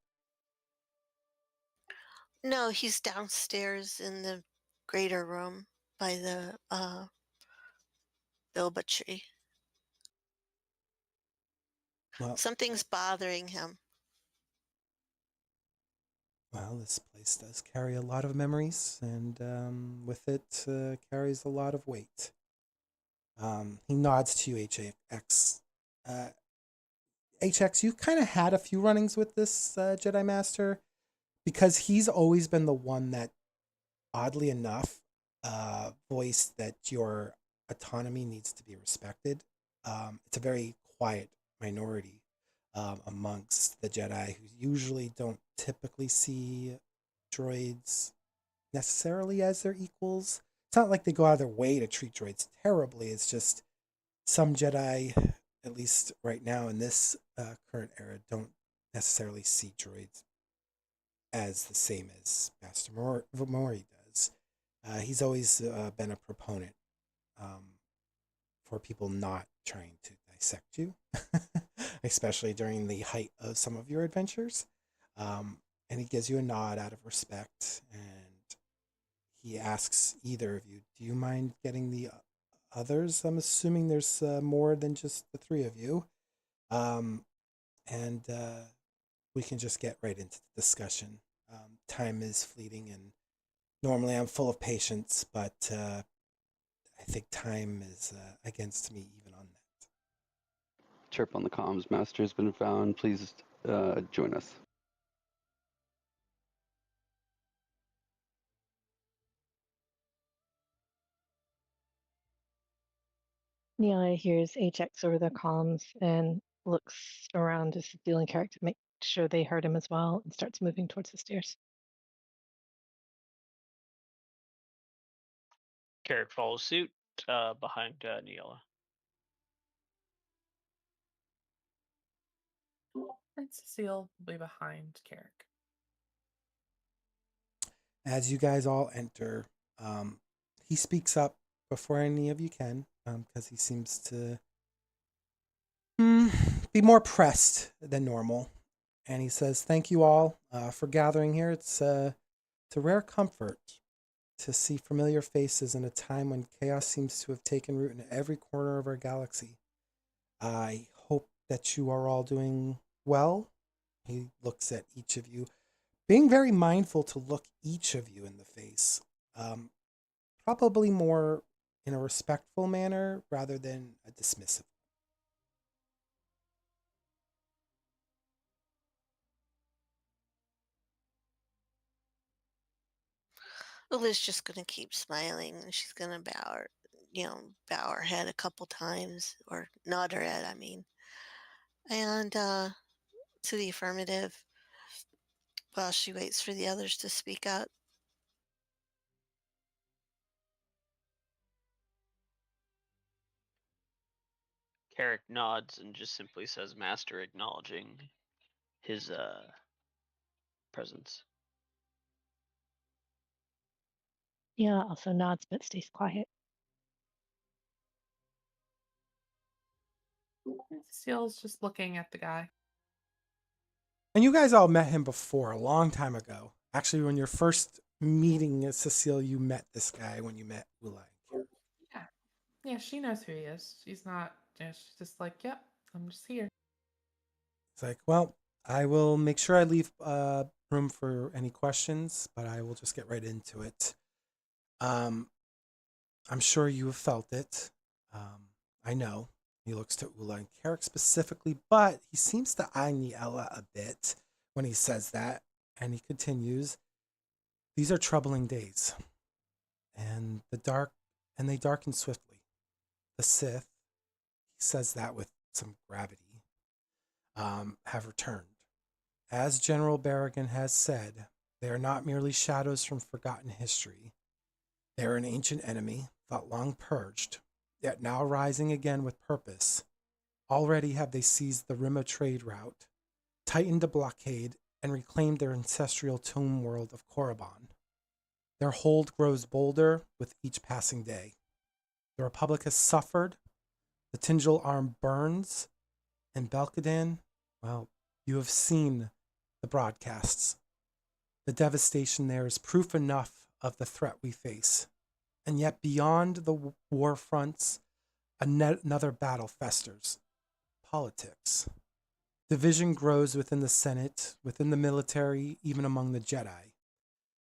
No, he's downstairs in the greater room by the bilba tree. Well, Something's bothering him. well, this place does carry a lot of memories, and with it carries a lot of weight. He nods to you, HX. HX, you've kind of had a few runnings with this Jedi Master because he's always been the one that, oddly enough, voiced that your autonomy needs to be respected. It's a very quiet minority amongst the Jedi who usually don't typically see droids necessarily as their equals. It's not like they go out of their way to treat droids terribly. It's just some Jedi, at least right now in this current era, don't necessarily see droids as the same as Master Vamori does. He's always been a proponent for people not trying to dissect you, especially during the height of some of your adventures. And he gives you a nod out of respect, and he asks either of you, "Do you mind getting the others?" I'm assuming there's more than just the three of you. And we can just get right into the discussion. Time is fleeting, and normally I'm full of patience, but I think time is against me even on that. Chirp on the comms. Master has been found. Please join us. Ni-Ella hears HX over the comms and looks around to Suseel and Carek to make sure they heard him as well and starts moving towards the stairs. Carek follows suit behind Ni-Ella. And Suseel will be behind Carek. As you guys all enter, he speaks up before any of you can, because he seems to be more pressed than normal. And he says, "Thank you all for gathering here. It's a rare comfort to see familiar faces in a time when chaos seems to have taken root in every corner of our galaxy. I hope that you are all doing well." He looks at each of you, being very mindful to look each of you in the face. Probably more in a respectful manner rather than a dismissive. Oola's just going to keep smiling, and she's going to bow her head a couple times, or nod her head, I mean. And to the affirmative, while she waits for the others to speak up. Carek nods and just simply says "Master," acknowledging his presence. Ni-Ella also nods but stays quiet. Suseel's just looking at the guy. And you guys all met him before, a long time ago. Actually, when you're first meeting Suseel, you met this guy when you met Oola and Carek. Yeah, she knows who he is. She's not, she's just like, yep, I'm just here. It's like, well, I will make sure I leave room for any questions, but I will just get right into it. I'm sure you have felt it. I know. He looks to Oola and Carek specifically, but he seems to eye Ni-Ella a bit when he says that. And he continues, these are troubling days. And they darken swiftly. The Sith, he says that with some gravity, have returned. As General Berrigan has said, they are not merely shadows from forgotten history. They are an ancient enemy, thought long purged, yet now rising again with purpose. Already have they seized the Rima trade route, tightened a blockade, and reclaimed their ancestral tomb world of Korriban. Their hold grows bolder with each passing day. The Republic has suffered, the Tindral arm burns, and Belkadan, well, you have seen the broadcasts. The devastation there is proof enough of the threat we face. And yet beyond the war fronts, another battle festers. Politics. Division grows within the Senate, within the military, even among the Jedi.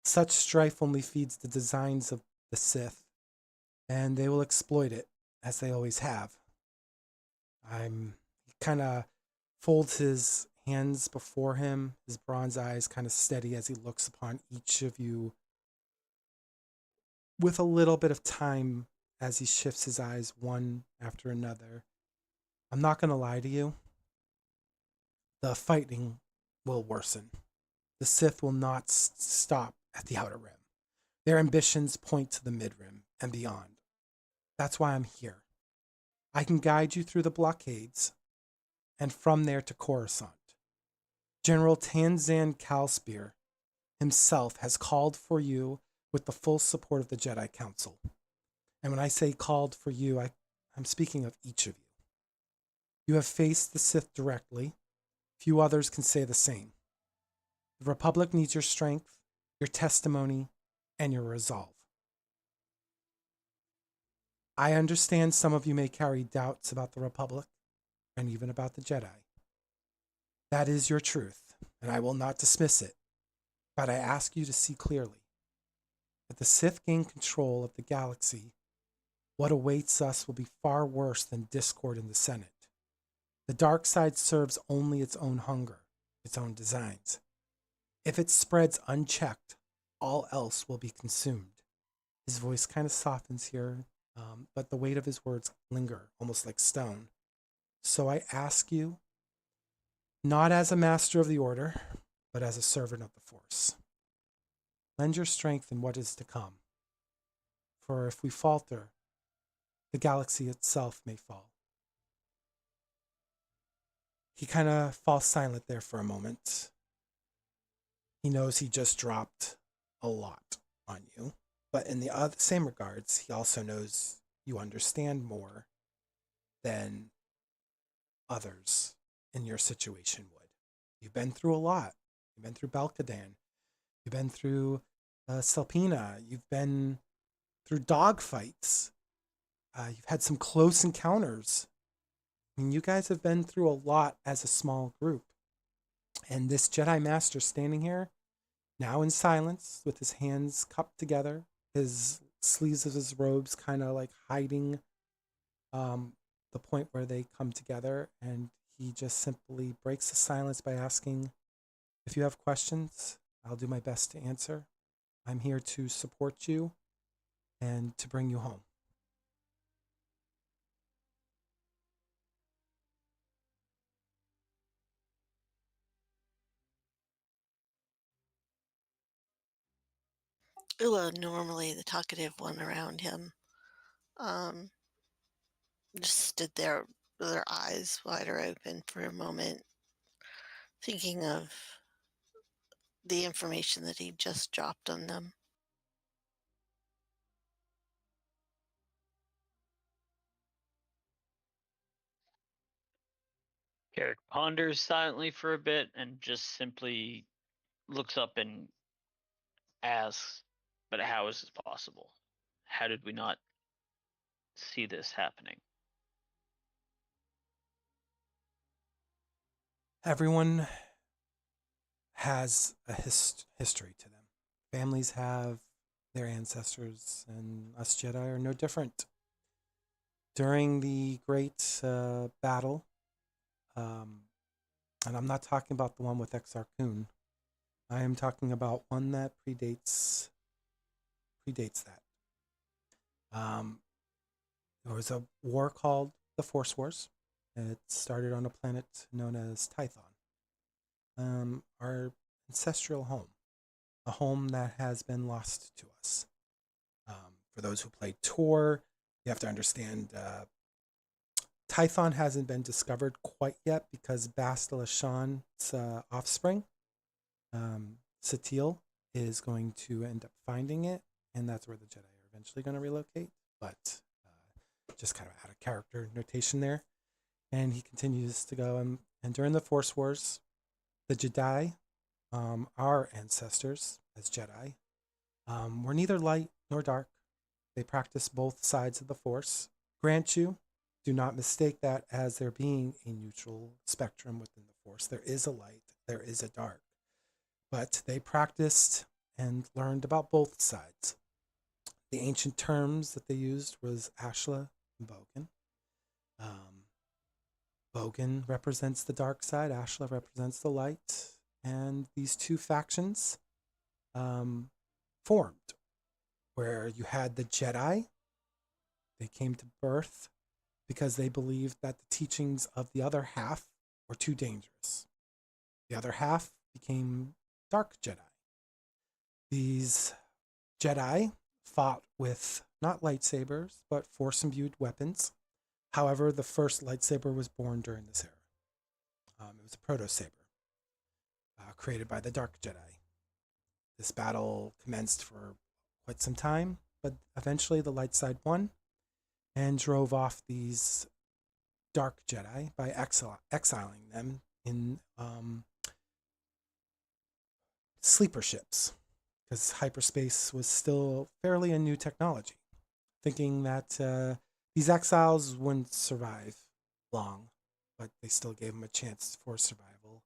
Such strife only feeds the designs of the Sith, and they will exploit it, as they always have. He kind of folds his hands before him, his bronze eyes kind of steady as he looks upon each of you with a little bit of time as he shifts his eyes one after another. I'm not going to lie to you. The fighting will worsen. The Sith will not stop at the Outer Rim. Their ambitions point to the Mid-Rim and beyond. That's why I'm here. I can guide you through the blockades and from there to Coruscant. General Tanzan Kalspear himself has called for you with the full support of the Jedi Council. And when I say called for you, I'm speaking of each of you. You have faced the Sith directly. Few others can say the same. The Republic needs your strength, your testimony, and your resolve. I understand some of you may carry doubts about the Republic and even about the Jedi. That is your truth, and I will not dismiss it. But I ask you to see clearly. If the Sith gain control of the galaxy, what awaits us will be far worse than discord in the Senate. The dark side serves only its own hunger, its own designs. If it spreads unchecked, all else will be consumed. His voice kind of softens here, but the weight of his words linger, almost like stone. So I ask you, not as a master of the order, but as a servant of the Force. Lend your strength in what is to come. For if we falter, the galaxy itself may fall. He kind of falls silent there for a moment. He knows he just dropped a lot on you. But in the same regards, he also knows you understand more than others in your situation would. You've been through a lot. You've been through Belkadan. You've been through Selpina. You've been through dogfights. You've had some close encounters. I mean, you guys have been through a lot as a small group. And this Jedi Master standing here, now in silence, with his hands cupped together, his sleeves of his robes kind of like hiding the point where they come together, and he just simply breaks the silence by asking, if you have questions, I'll do my best to answer. I'm here to support you and to bring you home. Oola, normally the talkative one around him, um, just stood there with her eyes wider open for a moment, thinking of the information that he just dropped on them. Carek ponders silently for a bit and just simply looks up and asks, "But how is this possible? How did we not see this happening?" Everyone has a history to them. Families have their ancestors, and us Jedi are no different. During the great battle, and I'm not talking about the one with Exar Kun. I am talking about one that predates that. There was a war called the Force Wars. It started on a planet known as Tython, our ancestral home, a home that has been lost to us. For those who played Tor, you have to understand Tython hasn't been discovered quite yet because Bastila Shan's offspring, Satele, is going to end up finding it, and that's where the Jedi are eventually going to relocate. But just kind of out of character notation there. And he continues to go, and during the Force Wars, the Jedi, our ancestors as Jedi, were neither light nor dark. They practiced both sides of the Force. Grant you, do not mistake that as there being a neutral spectrum within the Force. There is a light, there is a dark. But they practiced and learned about both sides. The ancient terms that they used was Ashla and Bogan. Bogan represents the dark side, Ashla represents the light, and these two factions formed, where you had the Jedi. They came to birth because they believed that the teachings of the other half were too dangerous. The other half became dark Jedi. These Jedi fought with not lightsabers, but force-imbued weapons. However, the first lightsaber was born during this era. It was a proto-saber created by the Dark Jedi. This battle commenced for quite some time, but eventually the light side won and drove off these Dark Jedi by exiling them in sleeper ships, because hyperspace was still fairly a new technology, thinking that these exiles wouldn't survive long, but they still gave them a chance for survival.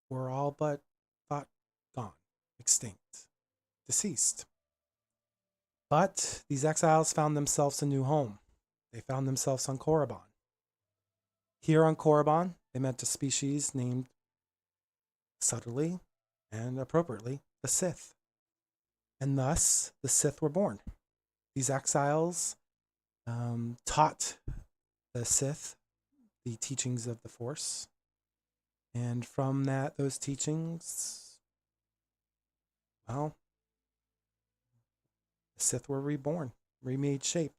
Were all but thought gone, extinct, deceased. But these exiles found themselves a new home. They found themselves on Korriban. Here on Korriban, they met a species named, subtly and appropriately, the Sith. And thus, the Sith were born. These exiles taught the Sith the teachings of the Force. And from those teachings, well, the Sith were reborn, remade shape.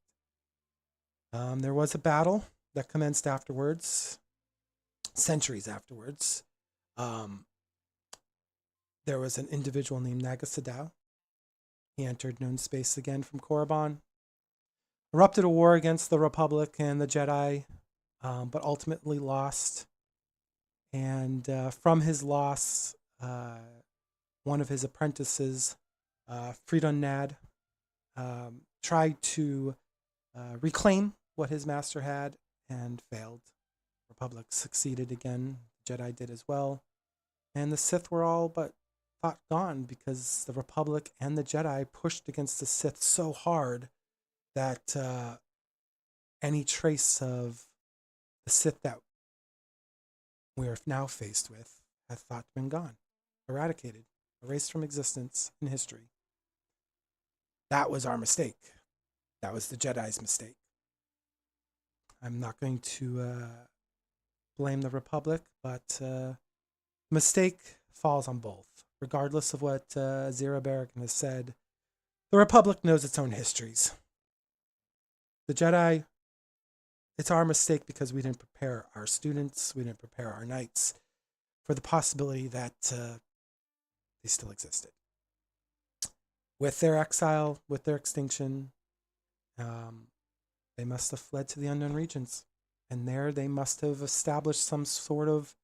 There was a battle that commenced afterwards, centuries afterwards. There was an individual named Nagasadao. He entered known space again from Korriban, erupted a war against the Republic and the Jedi, but ultimately lost. And from his loss, one of his apprentices, Freedon Nad, tried to reclaim what his master had and failed. Republic succeeded again. Jedi did as well. And the Sith were all but thought gone because the Republic and the Jedi pushed against the Sith so hard that any trace of the Sith that we are now faced with had thought been gone, eradicated, erased from existence in history. That was our mistake. That was the Jedi's mistake. I'm not going to blame the Republic, but mistake falls on both. Regardless of what Zira Barrigan has said, the Republic knows its own histories. The Jedi, it's our mistake because we didn't prepare our students, we didn't prepare our knights for the possibility that they still existed. With their exile, with their extinction, they must have fled to the unknown regions. And there they must have established some sort of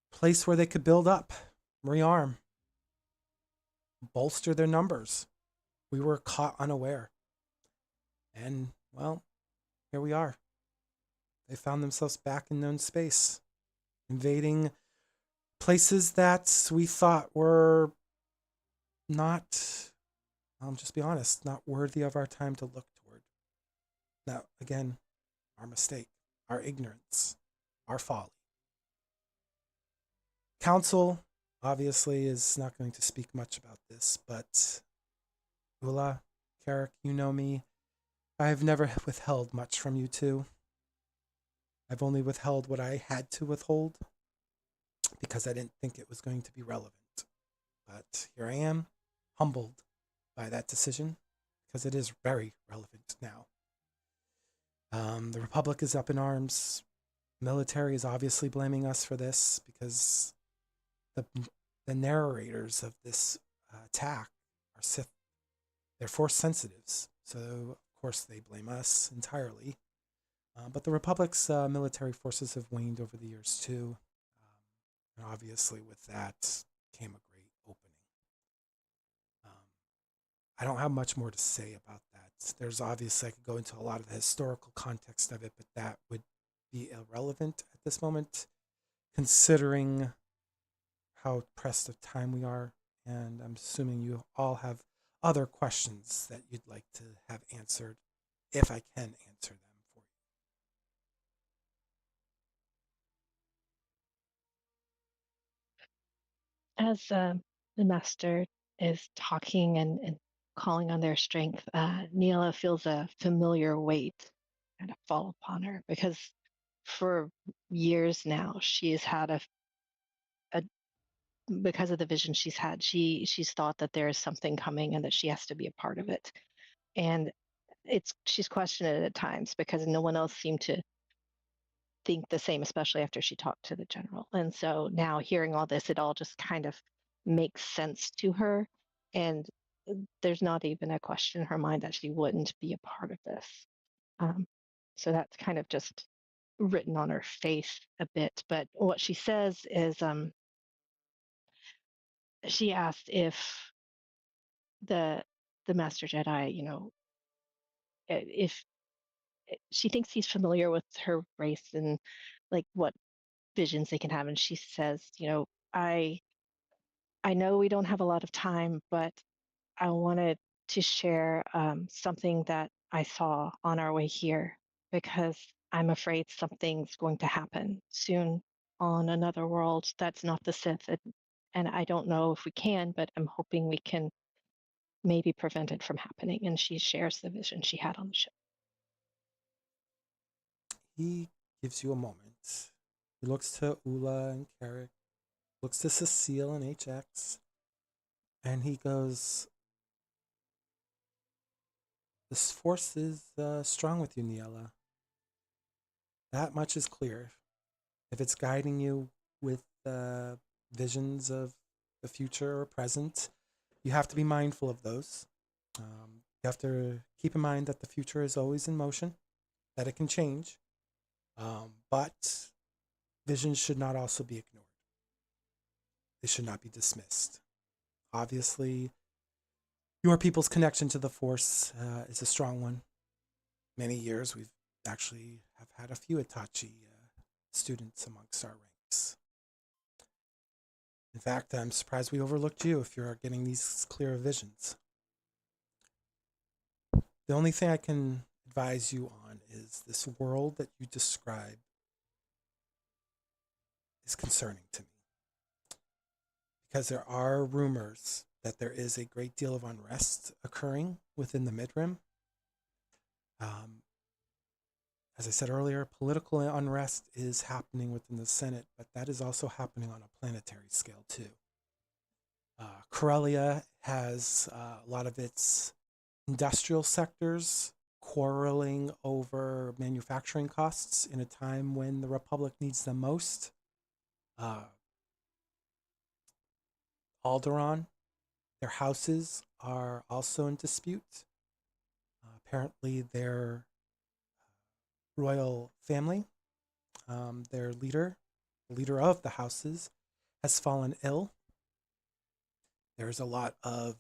place where they could build up, rearm, bolster their numbers. We were caught unaware. And, well, here we are. They found themselves back in known space, invading places that we thought were not, I'll just be honest, not worthy of our time to look toward. Now, again, our mistake, our ignorance, our folly. Council, obviously, is not going to speak much about this, but Oola, Carek, you know me. I've never withheld much from you two. I've only withheld what I had to withhold because I didn't think it was going to be relevant. But here I am, humbled by that decision because it is very relevant now. The Republic is up in arms. Military is obviously blaming us for this because the narrators of this attack are Sith. They're Force sensitives, so of course they blame us entirely. But the Republic's military forces have waned over the years too. And obviously with that came a great opening. I don't have much more to say about that. There's obviously, I could go into a lot of the historical context of it, but that would be irrelevant at this moment, considering how pressed of time we are. And I'm assuming you all have other questions that you'd like to have answered, if I can answer them for you. As the master is talking and calling on their strength, Ni-Ella feels a familiar weight kind of fall upon her because for years now she's had a because of the vision she's had, she's thought that there is something coming and that she has to be a part of it. And she's questioned it at times because no one else seemed to think the same, especially after she talked to the general. And so now hearing all this, it all just kind of makes sense to her. And there's not even a question in her mind that she wouldn't be a part of this. So that's kind of just written on her face a bit. But what she says is she asked if the Master Jedi, if she thinks he's familiar with her race and like what visions they can have, and she says, I know we don't have a lot of time, but I wanted to share something that I saw on our way here because I'm afraid something's going to happen soon on another world that's not the Sith. And I don't know if we can, but I'm hoping we can maybe prevent it from happening. And she shares the vision she had on the ship. He gives you a moment. He looks to Oola and Carek, looks to Suseel and HX, and he goes, "This force is strong with you, Ni-Ella. That much is clear. If it's guiding you with visions of the future or present, you have to be mindful of those. You have to keep in mind that the future is always in motion, that it can change, but visions should not also be ignored. They should not be dismissed. Obviously, your people's connection to the Force is a strong one. Many years we've actually have had a few Itachi students amongst our ranks. In fact, I'm surprised we overlooked you if you're getting these clear visions. The only thing I can advise you on is this world that you describe is concerning to me. Because there are rumors that there is a great deal of unrest occurring within the Midrim. As I said earlier, political unrest is happening within the Senate, but that is also happening on a planetary scale too. Corellia has a lot of its industrial sectors quarreling over manufacturing costs in a time when the Republic needs them most. Alderaan, their houses are also in dispute. Apparently, their royal family. Their leader, the leader of the houses, has fallen ill. There's a lot of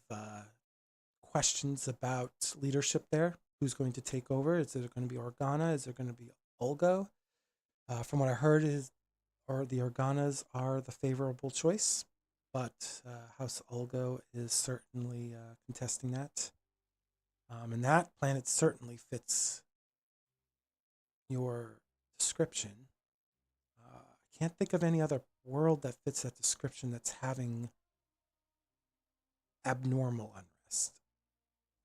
questions about leadership there. Who's going to take over? Is it going to be Organa? Is it going to be Olgo? From what I heard, the Organas are the favorable choice, but House Olgo is certainly contesting that. And that planet certainly fits your description. I can't think of any other world that fits that description that's having abnormal unrest.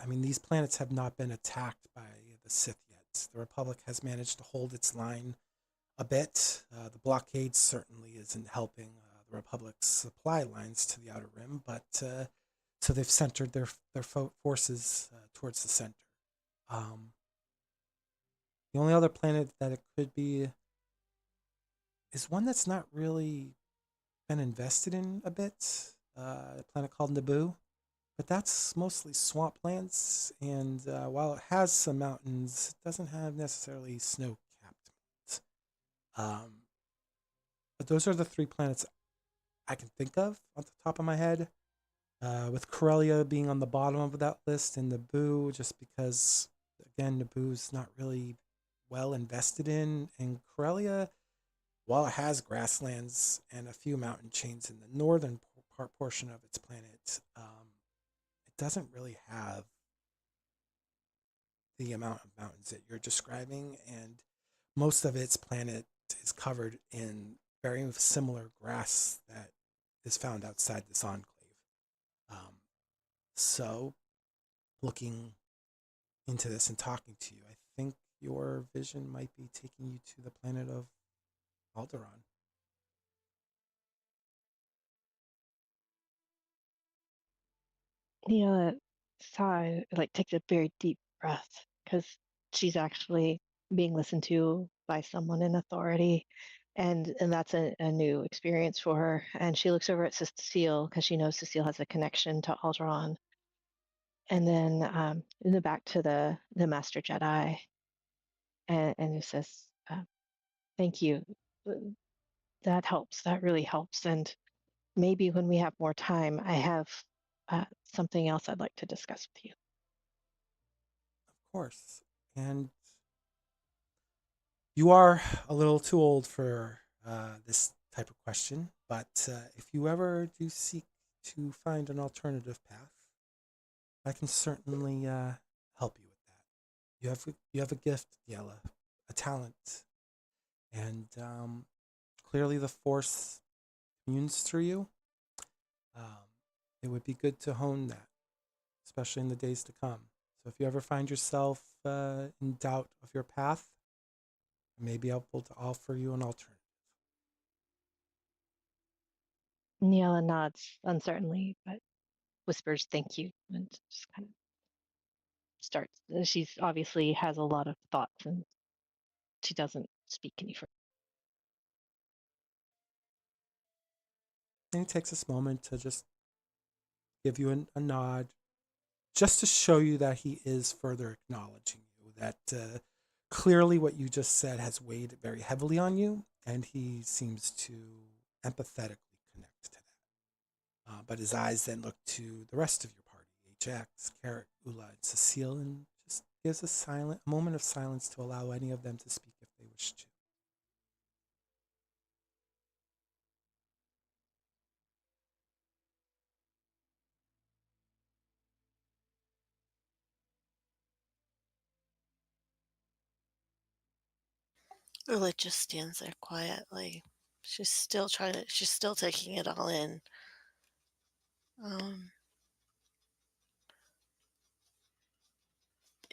I mean, these planets have not been attacked by the Sith yet. The Republic has managed to hold its line a bit. The blockade certainly isn't helping the Republic's supply lines to the Outer Rim, but so they've centered their forces towards the center. The only other planet that it could be is one that's not really been invested in a bit, a planet called Naboo. But that's mostly swamplands, and while it has some mountains, it doesn't have necessarily snow-capped mountains. But those are the 3 planets I can think of on the top of my head, with Corellia being on the bottom of that list, and Naboo, just because, again, Naboo's not really well invested in, and Corellia, while it has grasslands and a few mountain chains in the northern portion of its planet, it doesn't really have the amount of mountains that you're describing, and most of its planet is covered in very similar grass that is found outside this enclave. So, looking into this and talking to you, I think your vision might be taking you to the planet of Alderaan. Ni-Ella takes a very deep breath because she's actually being listened to by someone in authority, and that's a new experience for her. And she looks over at Cecile because she knows Cecile has a connection to Alderaan. And then in the back to the Master Jedi, and it says, "Thank you. That helps. That really helps. And maybe when we have more time, I have something else I'd like to discuss with you." Of course. And you are a little too old for this type of question, but if you ever do seek to find an alternative path, I can certainly help you with that. You have a gift, Ni-Ella, a talent, and clearly the Force communes through you. It would be good to hone that, especially in the days to come. So if you ever find yourself in doubt of your path, I may be able to offer you an alternative. Ni-Ella nods uncertainly, but whispers thank you and just kind of starts. She's obviously has a lot of thoughts and she doesn't speak any further. And he takes this moment to just give you a nod, just to show you that he is further acknowledging you, that clearly what you just said has weighed very heavily on you, and he seems to empathetically connect to that. But his eyes then look to the rest of your party, Ajax, Carek, Oola, and Suseel, and just gives a moment of silence to allow any of them to speak if they wish to. Ula just stands there quietly. She's still she's still taking it all in.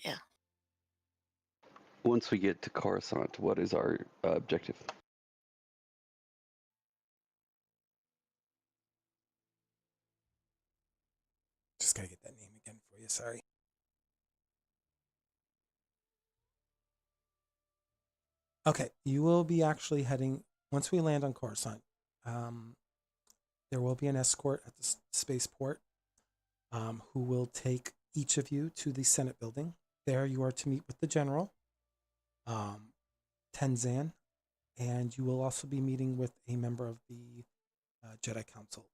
Yeah. Once we get to Coruscant, what is our objective? Just gotta get that name again for you, sorry. Okay, you will be actually heading, once we land on Coruscant, there will be an escort at the spaceport who will take each of you to the Senate building. There you are to meet with the general. Tenzan, and you will also be meeting with a member of the Jedi Council.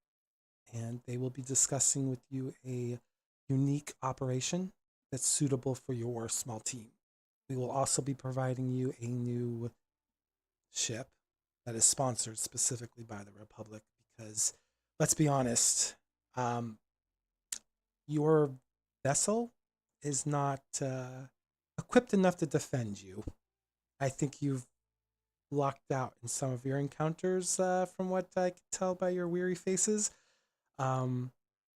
And they will be discussing with you a unique operation that's suitable for your small team. We will also be providing you a new ship that is sponsored specifically by the Republic because, let's be honest, your vessel is not equipped enough to defend you. I think you've lucked out in some of your encounters, from what I can tell by your weary faces. But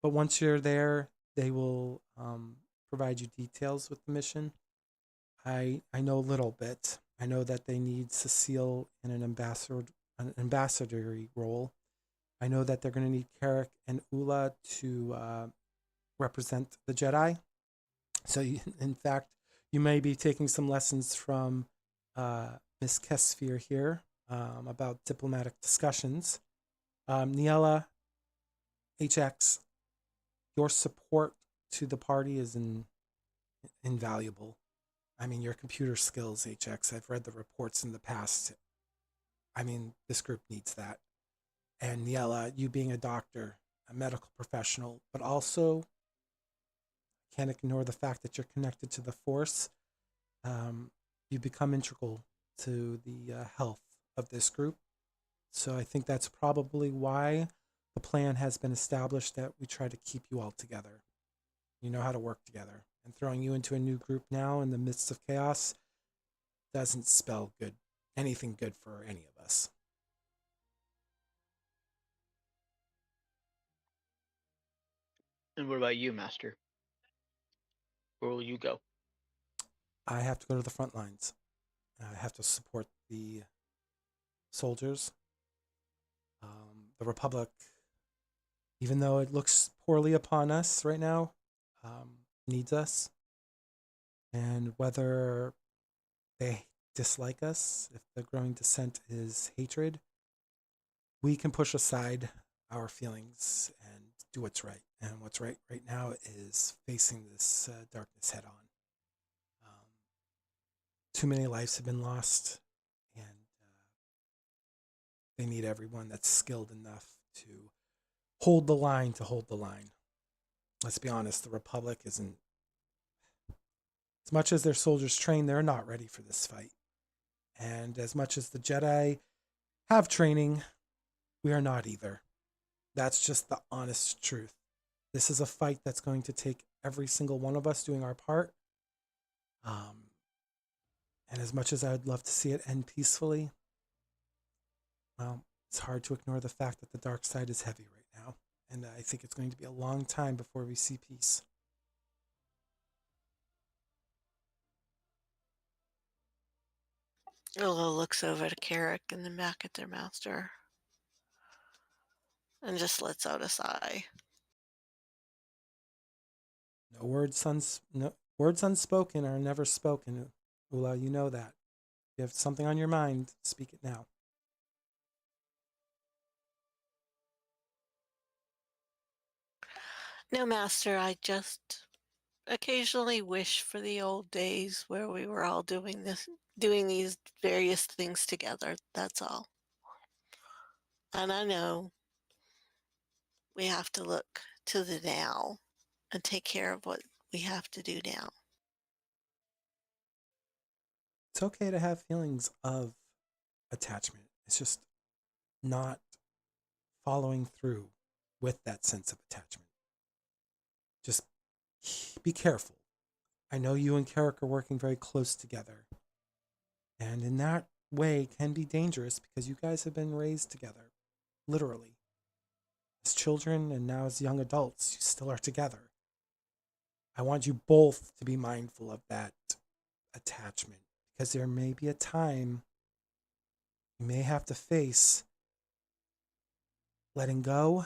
once you're there, they will provide you details with the mission. I know a little bit. I know that they need Suseel in an ambassadory role. I know that they're going to need Carek and Oola to represent the Jedi. So, in fact, you may be taking some lessons from Miss Kesvir here about diplomatic discussions. Ni-Ella, HX, your support to the party is invaluable. I mean, your computer skills, HX, I've read the reports in the past. I mean, this group needs that. And Ni-Ella, you being a doctor, a medical professional, but also can't ignore the fact that you're connected to the Force. You become integral to the health of this group. So I think that's probably why the plan has been established that we try to keep you all together. You know how to work together. And throwing you into a new group now in the midst of chaos doesn't spell anything good for any of us. And what about you, Master? Where will you go? I have to go to the front lines. I have to support the soldiers. The Republic, even though it looks poorly upon us right now, needs us. And whether they dislike us, if the growing dissent is hatred, we can push aside our feelings and do what's right. And what's right now is facing this darkness head on. Too many lives have been lost, and they need everyone that's skilled enough to hold the line Let's be honest, the Republic isn't. As much as their soldiers train, they're not ready for this fight. And as much as the Jedi have training, we are not either. That's just the honest truth. This is a fight that's going to take every single one of us doing our part. And as much as I would love to see it end peacefully, well, it's hard to ignore the fact that the dark side is heavy right now. And I think it's going to be a long time before we see peace. Oola looks over to Carek and then back at their master and just lets out a sigh. No words unspoken are never spoken. Oola, you know that. If you have something on your mind, speak it now. No, Master, I just occasionally wish for the old days where we were all doing these various things together. That's all. And I know we have to look to the now and take care of what we have to do now. It's okay to have feelings of attachment. It's just not following through with that sense of attachment. Just be careful. I know you and Carek are working very close together. And in that way can be dangerous because you guys have been raised together, literally. As children and now as young adults, you still are together. I want you both to be mindful of that attachment because there may be a time you may have to face letting go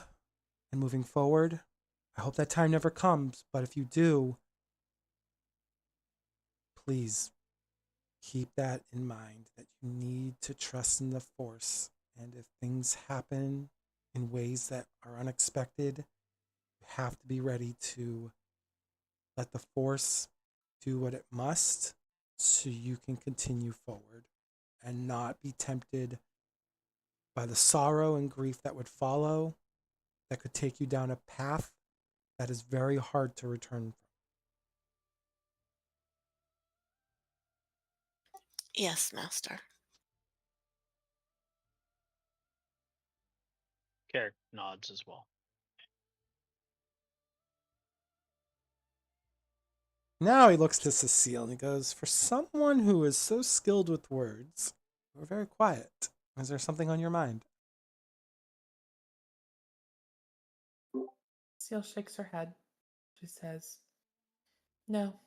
and moving forward. I hope that time never comes, but if you do, please keep that in mind that you need to trust in the Force. And if things happen in ways that are unexpected, you have to be ready to let the Force do what it must so you can continue forward and not be tempted by the sorrow and grief that would follow, that could take you down a path that is very hard to return from. Yes, Master. Carek nods as well. Now he looks to Suseel and he goes, "For someone who is so skilled with words, you're very quiet. Is there something on your mind?" Seal shakes her head. She says, "No."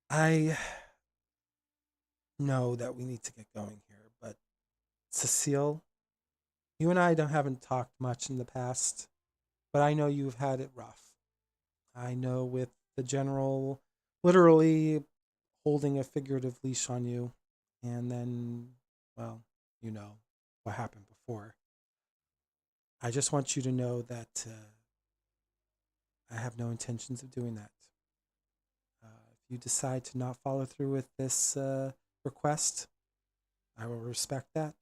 I know that we need to get going here, but Suseel, you and I haven't talked much in the past, but I know you've had it rough. I know with the general literally holding a figurative leash on you, and then, well, you know what happened before. I just want you to know that I have no intentions of doing that. If you decide to not follow through with this request, I will respect that.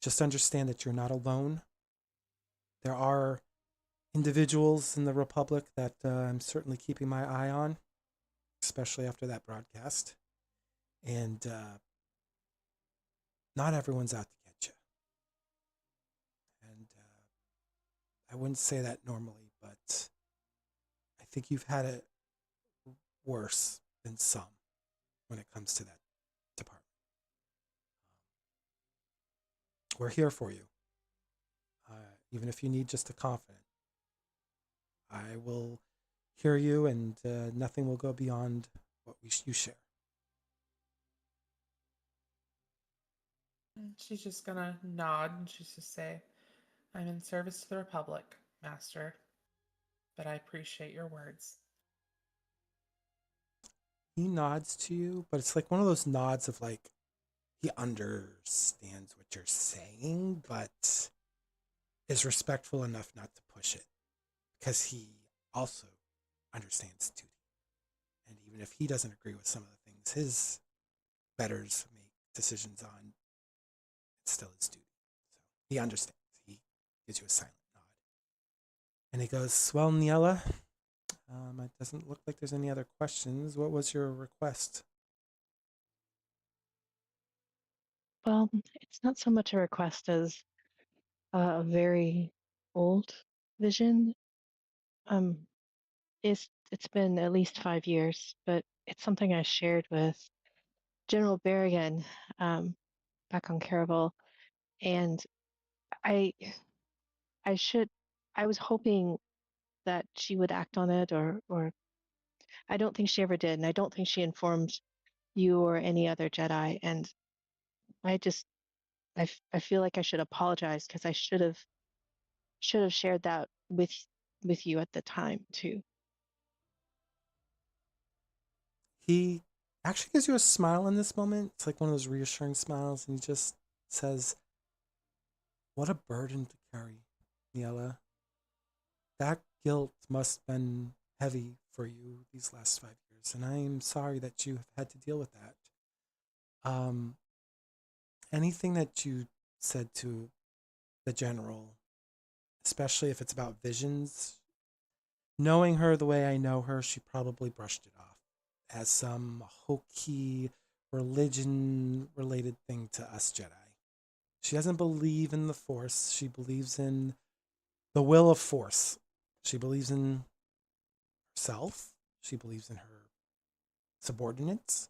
Just understand that you're not alone. There are individuals in the Republic that I'm certainly keeping my eye on, especially after that broadcast. And not everyone's out to get you. And I wouldn't say that normally, but I think you've had it worse than some when it comes to that department. We're here for you. Even if you need just a confidant, I will hear you, and nothing will go beyond what you share. And she's just gonna nod and she's just say, "I'm in service to the Republic, Master, but I appreciate your words." He nods to you, but it's like one of those nods of like he understands what you're saying, but is respectful enough not to push it because he also understands duty. And even if he doesn't agree with some of the things his betters make decisions on, it's still his duty. So he understands. He gives you a silent nod. And he goes, "Well, Ni-Ella, it doesn't look like there's any other questions. What was your request?" Well, it's not so much a request as a very old vision. Um, it's been at least 5 years, but it's something I shared with General Berrigan back on Caravel, and I I should I was hoping that she would act on it, or I don't think she ever did, and I don't think she informed you or any other Jedi, and I just I feel like I should apologize because I should have shared that with you at the time too. He actually gives you a smile in this moment. It's like one of those reassuring smiles, and he just says, "What a burden to carry, Ni-Ella. That guilt must have been heavy for you these last 5 years, and I am sorry that you have had to deal with that. Um, Anything that you said to the general, especially if it's about visions, knowing her the way I know her, she probably brushed it off as some hokey religion related thing to us Jedi. She doesn't believe in the Force. She believes in the will of Force. She believes in herself. She believes in her subordinates.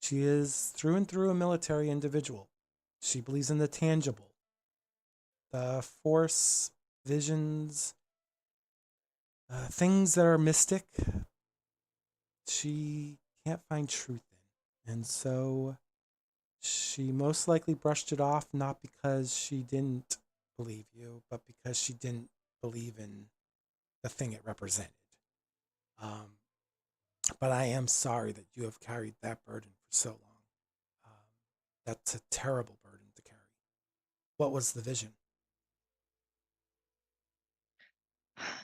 She is through and through a military individual. She believes in the tangible, the Force, visions, things that are mystic. She can't find truth in. And so she most likely brushed it off, not because she didn't believe you, but because she didn't believe in the thing it represented. Um, but I am sorry that you have carried that burden for so long. That's a terrible burden to carry. What was the vision?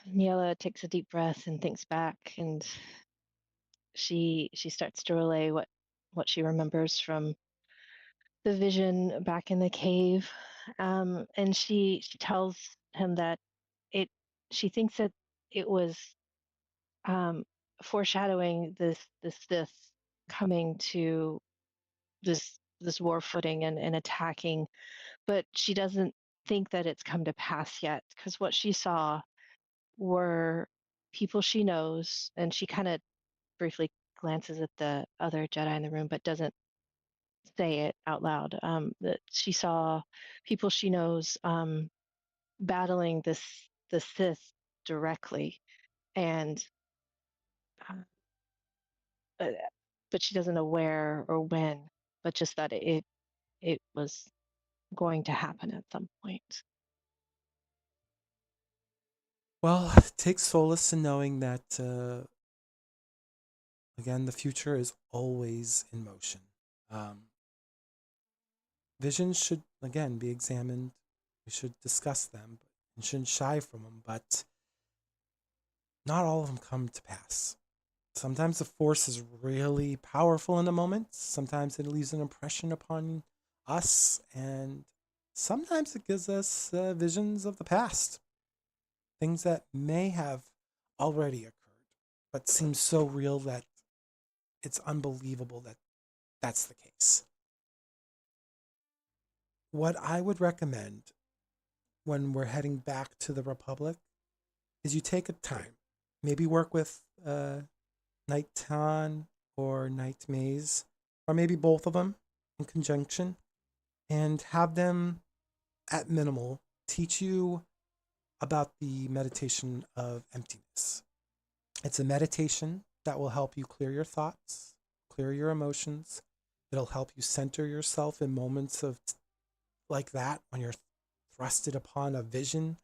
Ni-Ella takes a deep breath and thinks back, and she starts to relay what she remembers from the vision back in the cave. And she tells him that it she thinks that it was um, foreshadowing this coming to this war footing and attacking, but she doesn't think that it's come to pass yet, because what she saw were people she knows, and she kind of briefly glances at the other Jedi in the room, but doesn't say it out loud. That she saw people she knows battling the Sith directly, and uh, uh, but she doesn't know where or when, but just that it was going to happen at some point. Well, take solace in knowing that, again, the future is always in motion. Um, Visions should, again, be examined. We should discuss them and shouldn't shy from them, but not all of them come to pass. Sometimes the force is really powerful in the moment. Sometimes it leaves an impression upon us, and sometimes it gives us visions of the past, things that may have already occurred, but seem so real that it's unbelievable that that's the case. What I would recommend when we're heading back to the Republic is you take a time, maybe work with Night Tan or Night Maze, or maybe both of them in conjunction, and have them at minimal teach you about the meditation of emptiness. It's a meditation that will help you clear your thoughts, clear your emotions. It'll help you center yourself in moments of like that when you're thrusted upon a vision.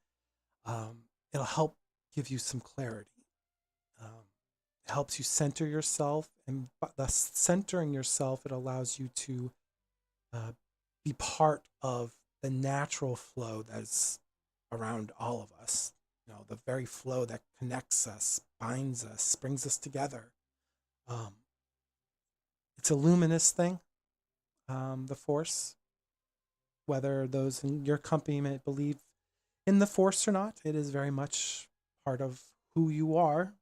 It'll help give you some clarity. Um, it helps you center yourself, and thus centering yourself, it allows you to uh, be part of the natural flow that's around all of us. You know, the very flow that connects us, binds us, brings us together. Um, it's a luminous thing, the Force. Whether those in your company may believe in the Force or not, it is very much part of who you are,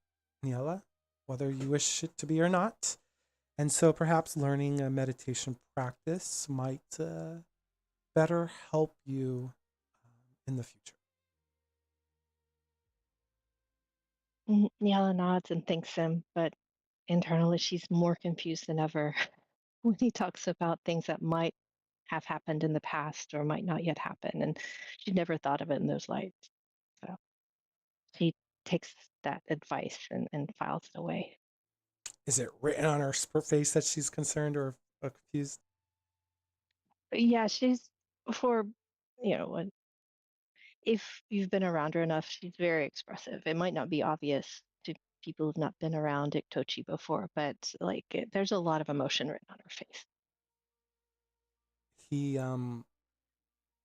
Ni-Ella, whether you wish it to be or not. And so perhaps learning a meditation practice might better help you in the future. Ni-Ella nods and thanks him, but internally she's more confused than ever when he talks about things that might have happened in the past or might not yet happen, and she'd never thought of it in those lights. So she takes that advice and files it away. Is it written on her face that she's concerned or confused? Yeah, she's for if you've been around her enough, she's very expressive. It might not be obvious to people who've not been around Iktochi before, but there's a lot of emotion written on her face. He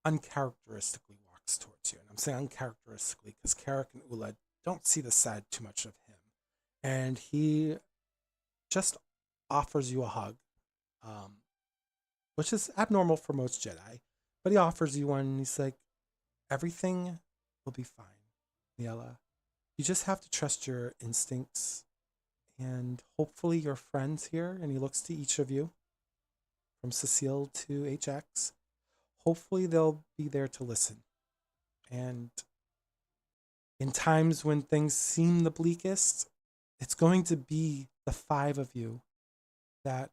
uncharacteristically walks towards you. And I'm saying uncharacteristically because Carek and Oola don't see the side too much of him. And he just offers you a hug, which is abnormal for most Jedi. But he offers you one and he's like, everything will be fine, Ni-Ella. You just have to trust your instincts and hopefully your friends here. And he looks to each of you, from Suseel to HX. Hopefully they'll be there to listen. And in times when things seem the bleakest, it's going to be the five of you that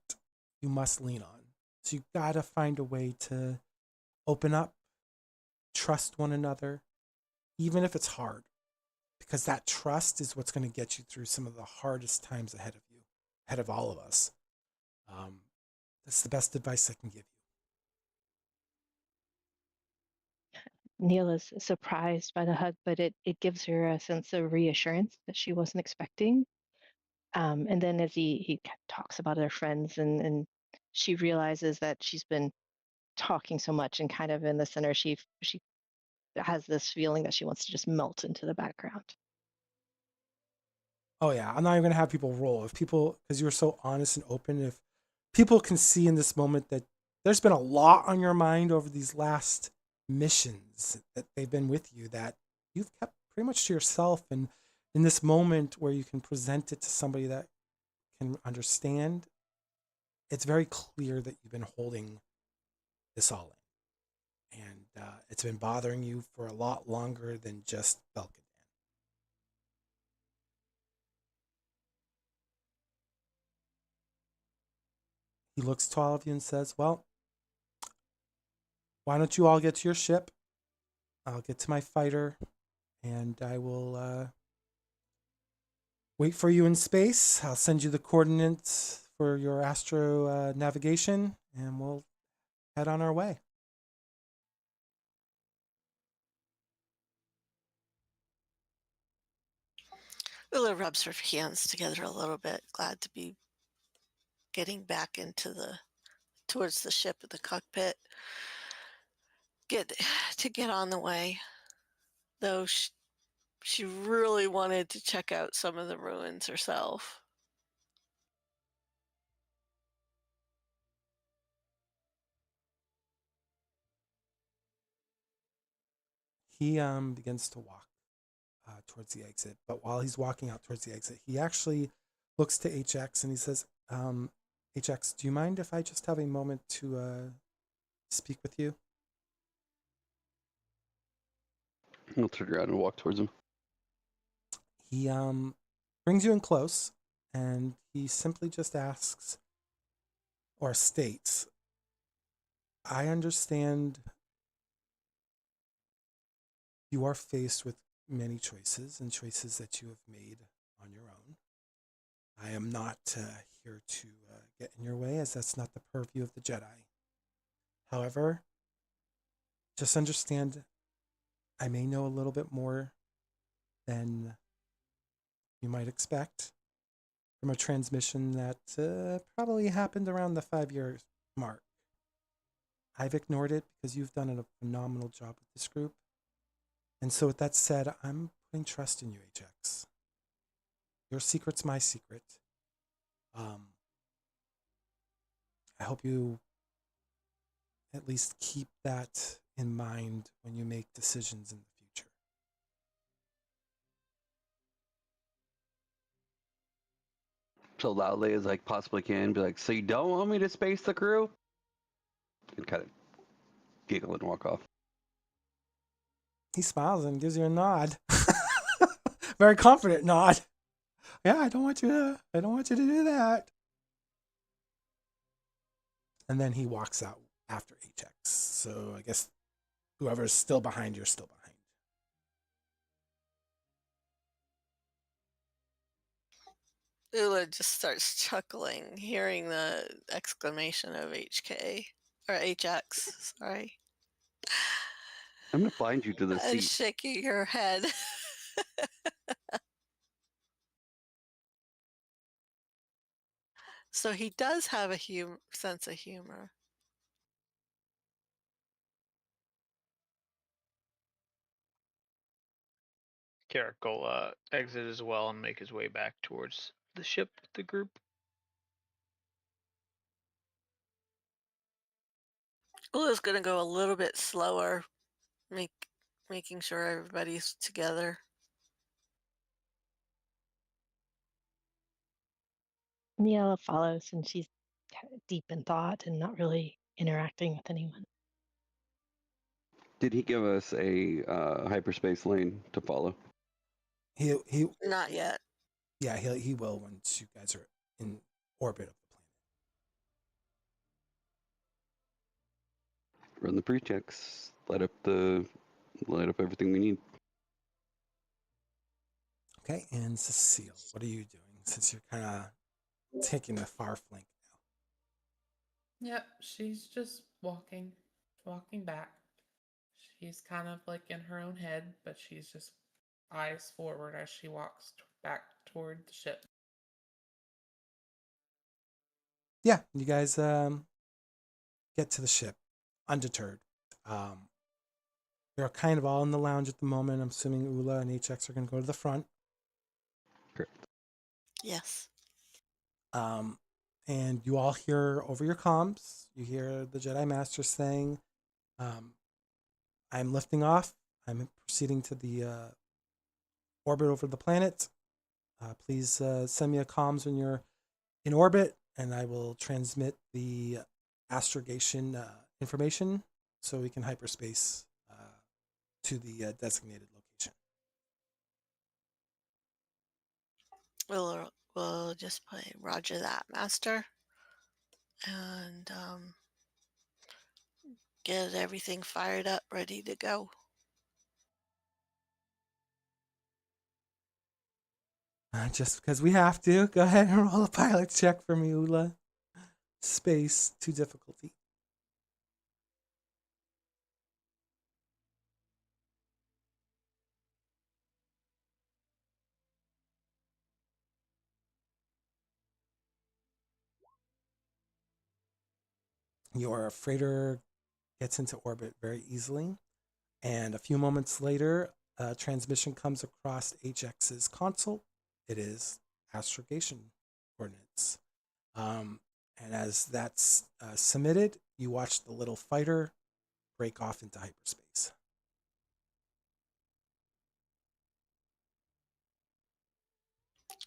you must lean on. So you gotta find a way to open up, trust one another, even if it's hard, because that trust is what's going to get you through some of the hardest times ahead of you, ahead of all of us. That's the best advice I can give you. Neela's surprised by the hug, but it gives her a sense of reassurance that she wasn't expecting. And then as he talks about her friends, and she realizes that she's been talking so much, and kind of in the center, she has this feeling that she wants to just melt into the background. Oh yeah, I'm not even gonna have people roll. If people, because you're so honest and open, if people can see in this moment that there's been a lot on your mind over these last missions that they've been with you, that you've kept pretty much to yourself, and in this moment where you can present it to somebody that can understand, it's very clear that you've been holding this all in, and it's been bothering you for a lot longer than just Belkadan. He looks to all of you and says, well, why don't you all get to your ship? I'll get to my fighter, and I will wait for you in space. I'll send you the coordinates for your astro navigation, and we'll head on our way. Oola rubs her hands together a little bit, glad to be getting back towards the ship at the cockpit. Get on the way, though she really wanted to check out some of the ruins herself. He begins to walk towards the exit, but while he's walking out towards the exit, he actually looks to HX and he says, HX, do you mind if I just have a moment to speak with you? I'll turn around and walk towards him. He brings you in close, and he simply just asks or states, I understand you are faced with many choices and choices that you have made on your own. I am not here to get in your way, as that's not the purview of the Jedi. However, just understand I may know a little bit more than you might expect from a transmission that probably happened around the 5-year mark. I've ignored it because you've done a phenomenal job with this group. And so with that said, I'm putting trust in you, HX. Your secret's my secret. I hope you at least keep that in mind when you make decisions in the future. So loudly as I possibly can, be like, so you don't want me to space the crew? And kind of giggle and walk off. He smiles and gives you a nod. Very confident nod. Yeah, I don't want you to do that. And then he walks out after HX. So I guess whoever's still behind, you're still behind. Oola just starts chuckling, hearing the exclamation of HK or HX. Sorry, I'm going to bind you to the and seat. shaking her head. So he does have a sense of humor. Carek will exit as well and make his way back towards the ship with the group. Oola's gonna go a little bit slower, making sure everybody's together. Ni-Ella follows, and she's deep in thought and not really interacting with anyone. Did he give us a hyperspace lane to follow? He Not yet. Yeah, he will once you guys are in orbit of the planet. Run the pre-checks. Light up everything we need. Okay, and Suseel, what are you doing since you're kind of taking the far flank now? Yep, she's just walking back. She's kind of like in her own head, but she's just eyes forward as she walks back toward the ship. Yeah, you guys get to the ship undeterred. You're kind of all in the lounge at the moment. I'm assuming Oola and HX are going to go to the front. Correct. Yes. And you all hear over your comms, you hear the Jedi Master saying, I'm lifting off. I'm proceeding to the orbit over the planet. Please send me a comms when you're in orbit, and I will transmit the astrogation information so we can hyperspace to the designated location. We'll just play Roger that, Master, and get everything fired up, ready to go. Just because we have to, go ahead and roll a pilot check for me, Oola. Space to difficulty. Your freighter gets into orbit very easily, and a few moments later, a transmission comes across HX's console. It is astrogation coordinates. And as that's submitted, you watch the little fighter break off into hyperspace.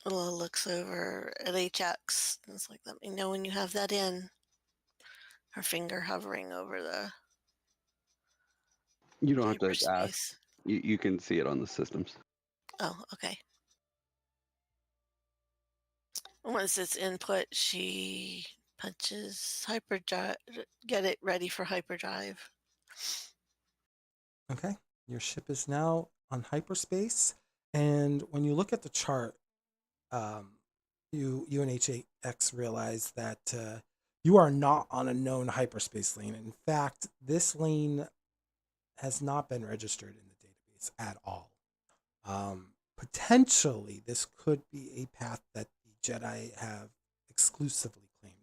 Oola looks over at HX and it's like, let me know when you have that in. Her finger hovering over the You don't have to ask. hyperspace. You can see it on the systems. Oh, okay. Once it's input, she punches hyperdrive, get it ready for hyperdrive. Okay, your ship is now on hyperspace, and when you look at the chart, you and HX realize that you are not on a known hyperspace lane. In fact, this lane has not been registered in the database at all. Potentially, this could be a path that the Jedi have exclusively claimed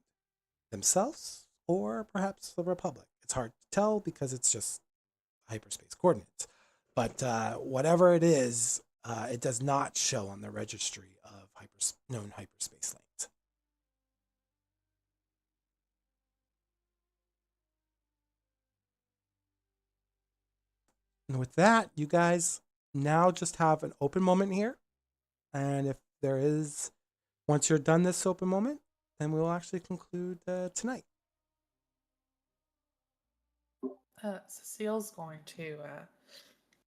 themselves, or perhaps the Republic. It's hard to tell because it's just hyperspace coordinates. But whatever it is, it does not show on the registry of known hyperspace lanes. And with that, you guys now just have an open moment here. And if there is, once you're done this open moment, then we will actually conclude tonight. Suseel's going to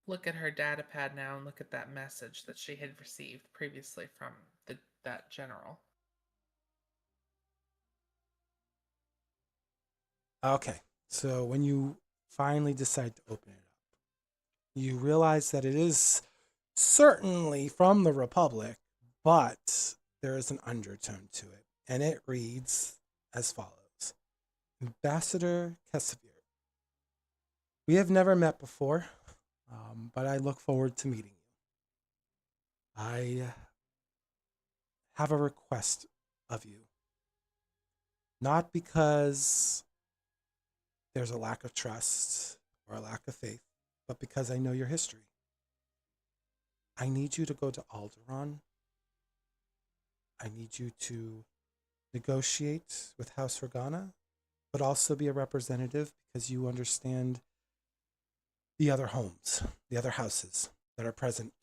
look at her data pad now and look at that message that she had received previously from that general. Okay, so when you finally decide to open it up, you realize that it is certainly from the Republic, but there is an undertone to it, and it reads as follows. Ambassador Kesvir, we have never met before, but I look forward to meeting you. I have a request of you, not because there's a lack of trust or a lack of faith, but because I know your history. I need you to go to Alderaan. I need you to negotiate with House Regana, but also be a representative because you understand the other homes, the other houses that are present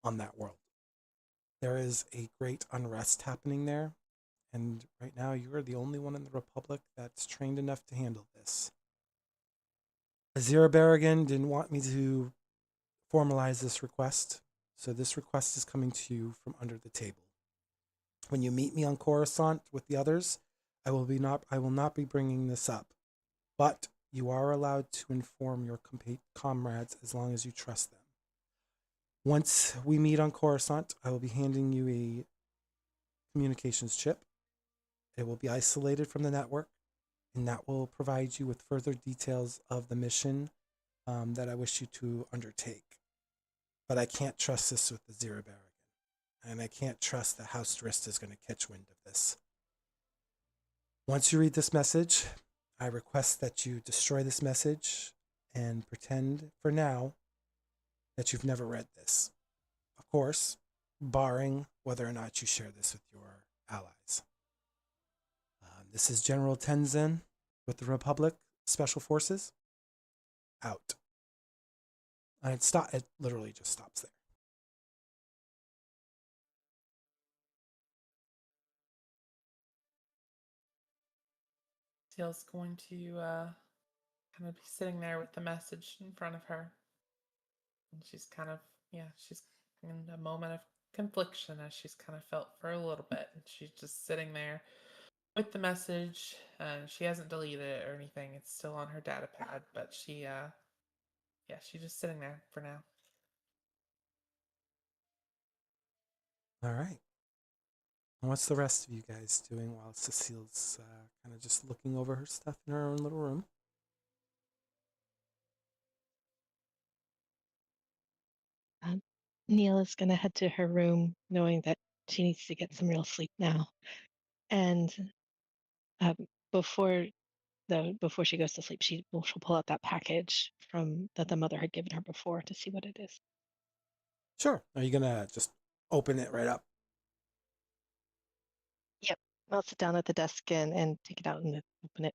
on that world. There is a great unrest happening there, and right now you are the only one in the Republic that's trained enough to handle this. Azira Berrigan didn't want me to formalize this request, so this request is coming to you from under the table. When you meet me on Coruscant with the others, I will not be bringing this up, but you are allowed to inform your comrades as long as you trust them. Once we meet on Coruscant, I will be handing you a communications chip. It will be isolated from the network, and that will provide you with further details of the mission that I wish you to undertake. But I can't trust this with the Azira Berrigan, and I can't trust that House Drist is going to catch wind of this. Once you read this message, I request that you destroy this message and pretend for now that you've never read this. Of course, barring whether or not you share this with your allies. This is General Tenzin with the Republic Special Forces. Out. And it literally just stops there. Teal's going to kind of be sitting there with the message in front of her. And she's kind of, she's in a moment of confliction as she's kind of felt for a little bit. And she's just sitting there with the message. She hasn't deleted it or anything. It's still on her data pad, but she's just sitting there for now. All right. And what's the rest of you guys doing while Suseel's kind of just looking over her stuff in her own little room? Ni-Ella's going to head to her room knowing that she needs to get some real sleep now. And um, before she goes to sleep, she'll pull out that package that the mother had given her before to see what it is. Sure. Are you going to just open it right up? Yep. I'll sit down at the desk and take it out and open it.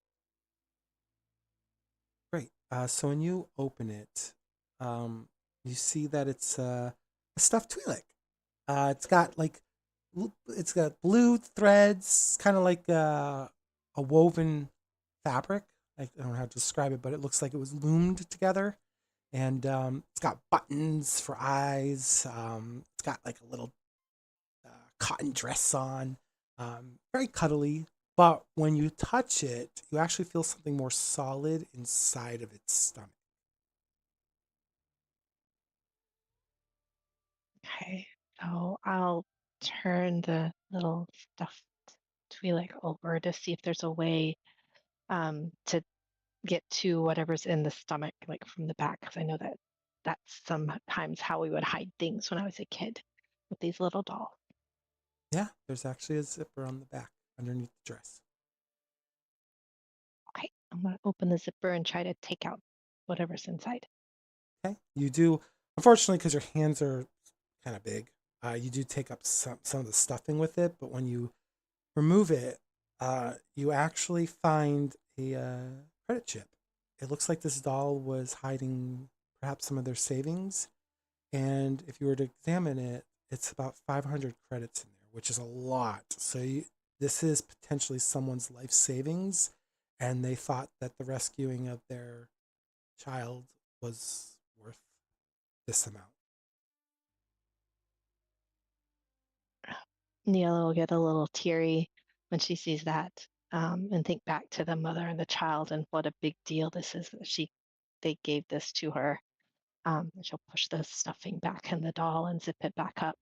Great. So when you open it, you see that it's a stuffed Twi'lek. It's got blue threads, kind of like a woven fabric. I don't know how to describe it, but it looks like it was loomed together. And it's got buttons for eyes. It's got like a little cotton dress on. Very cuddly. But when you touch it, you actually feel something more solid inside of its stomach. Okay. So I'll turn the little stuffed Twi'lek over to see if there's a way to get to whatever's in the stomach, like from the back, because I know that that's sometimes how we would hide things when I was a kid with these little dolls. Yeah, there's actually a zipper on the back underneath the dress. Okay, I'm gonna open the zipper and try to take out whatever's inside. Okay, you do. Unfortunately, because your hands are kind of big, you do take up some of the stuffing with it. But when you remove it, you actually find a credit chip. It looks like this doll was hiding perhaps some of their savings. And if you were to examine it, it's about 500 credits in there, which is a lot. So this is potentially someone's life savings, and they thought that the rescuing of their child was worth this amount. Ni-Ella will get a little teary when she sees that, and think back to the mother and the child and what a big deal this is that they gave this to her. And she'll push the stuffing back in the doll and zip it back up,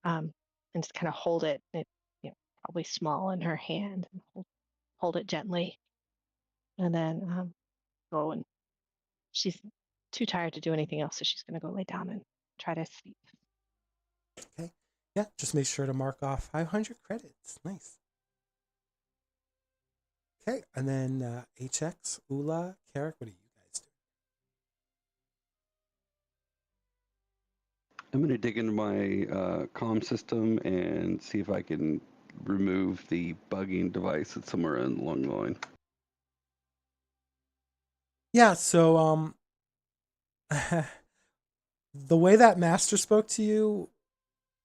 and just kind of hold it, probably small in her hand, and hold it gently, and then go. And she's too tired to do anything else, so she's going to go lay down and try to sleep. Okay. Yeah, just make sure to mark off 500 credits. Nice. Okay, and then HX, Oola, Carek, what are you guys doing? I'm going to dig into my comm system and see if I can remove the bugging device that's somewhere along the line. Yeah, so the way that master spoke to you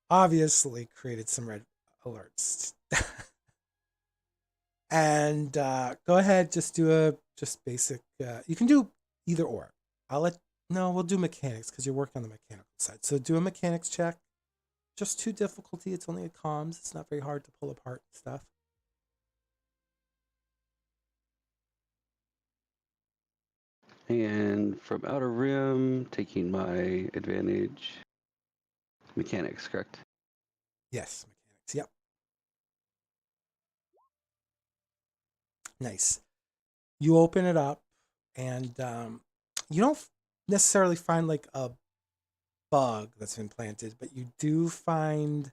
obviously created some red alerts. And go ahead, just do a basic. You can do either or. We'll do mechanics because you're working on the mechanical side. So do a mechanics check. Just 2 difficulty. It's only a comms. It's not very hard to pull apart stuff. And from Outer Rim, taking my advantage. Mechanics, correct? Yes, mechanics. Yep. Nice. You open it up, and you don't necessarily find like a bug that's been planted, but you do find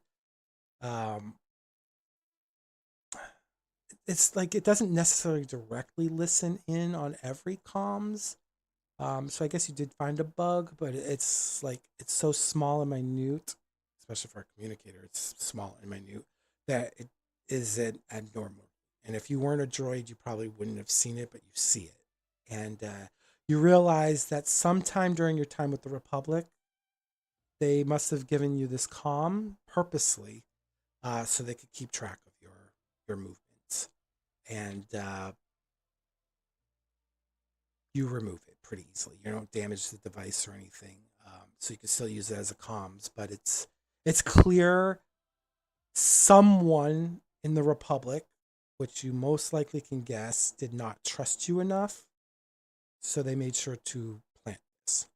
it's like it doesn't necessarily directly listen in on every comms. So I guess you did find a bug, but it's so small and minute, especially for a communicator, it's small and minute, that it isn't abnormal. And if you weren't a droid, you probably wouldn't have seen it, but you see it. And you realize that sometime during your time with the Republic, they must have given you this comm purposely so they could keep track of your movements. And you remove it pretty easily. You don't damage the device or anything, so you can still use it as a comms. But it's clear someone in the Republic, which you most likely can guess, did not trust you enough, so they made sure to plant this.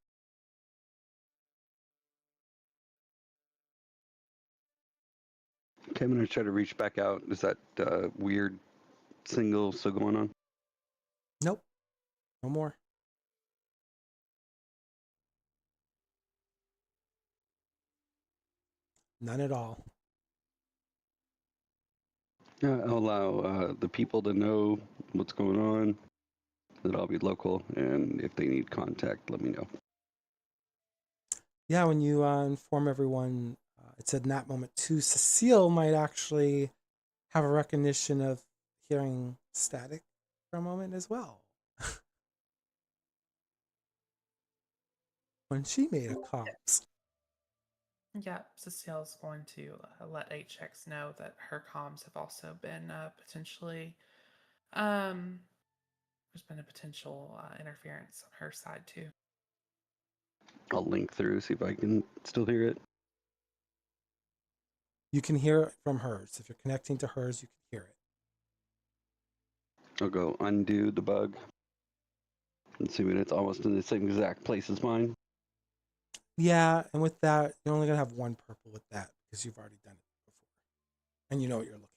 Okay, I'm gonna try to reach back out. Is that weird single still going on? Nope, no more. None at all. Yeah, I'll allow the people to know what's going on. That I'll be local, and if they need contact, let me know. Yeah, when you inform everyone, it said in that moment too, Suseel might actually have a recognition of hearing static for a moment as well. When she made a comms. Yeah, Cecile's going to let HX know that her comms have also been potentially. There's been a potential interference on her side too. I'll link through, see if I can still hear it. You can hear it from hers. If you're connecting to hers, you can hear it. I'll go undo the bug and see when it's almost in the same exact place as mine. Yeah, and with that, you're only gonna have one purple with that because you've already done it before, and you know what you're looking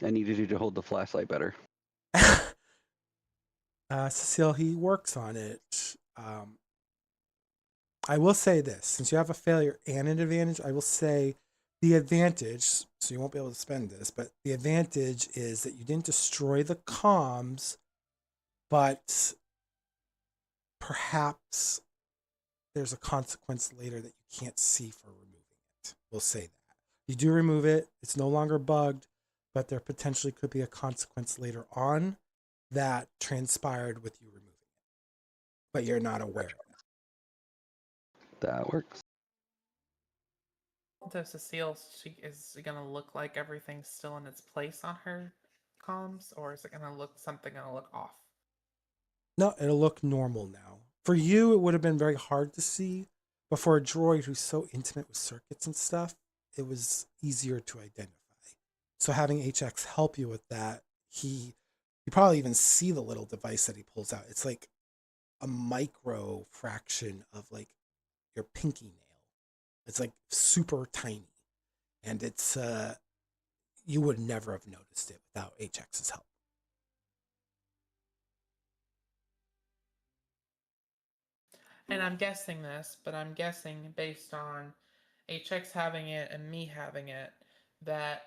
I needed you to hold the flashlight better. for. Cecile, he works on it. I will say this: since you have a failure and an advantage, I will say the advantage. So you won't be able to spend this, but the advantage is that you didn't destroy the comms, but perhaps there's a consequence later that you can't see for removing it. We'll say that. You do remove it, it's no longer bugged, but there potentially could be a consequence later on that transpired with you removing it. But you're not aware of that. That works. So Cecile, is it gonna look like everything's still in its place on her comms, or is it gonna look off? No, it'll look normal now. For you, it would have been very hard to see, but for a droid who's so intimate with circuits and stuff, it was easier to identify. So having HX help you with that, you probably even see the little device that he pulls out. It's like a micro fraction of like your pinky nail. It's like super tiny. And it's you would never have noticed it without HX's help. And I'm guessing this, but I'm guessing based on HX having it and me having it, that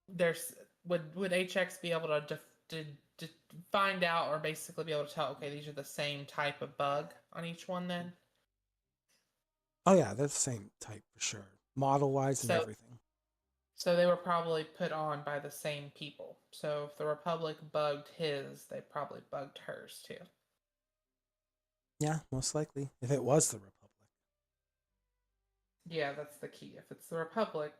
there's would HX be able to find out or basically be able to tell, okay, these are the same type of bug on each one then? Oh yeah, they're the same type for sure. Model wise and So everything. so they were probably put on by the same people. So if the Republic bugged his, they probably bugged hers too. Yeah, most likely. If it was the Republic. Yeah, that's the key. If it's the Republic,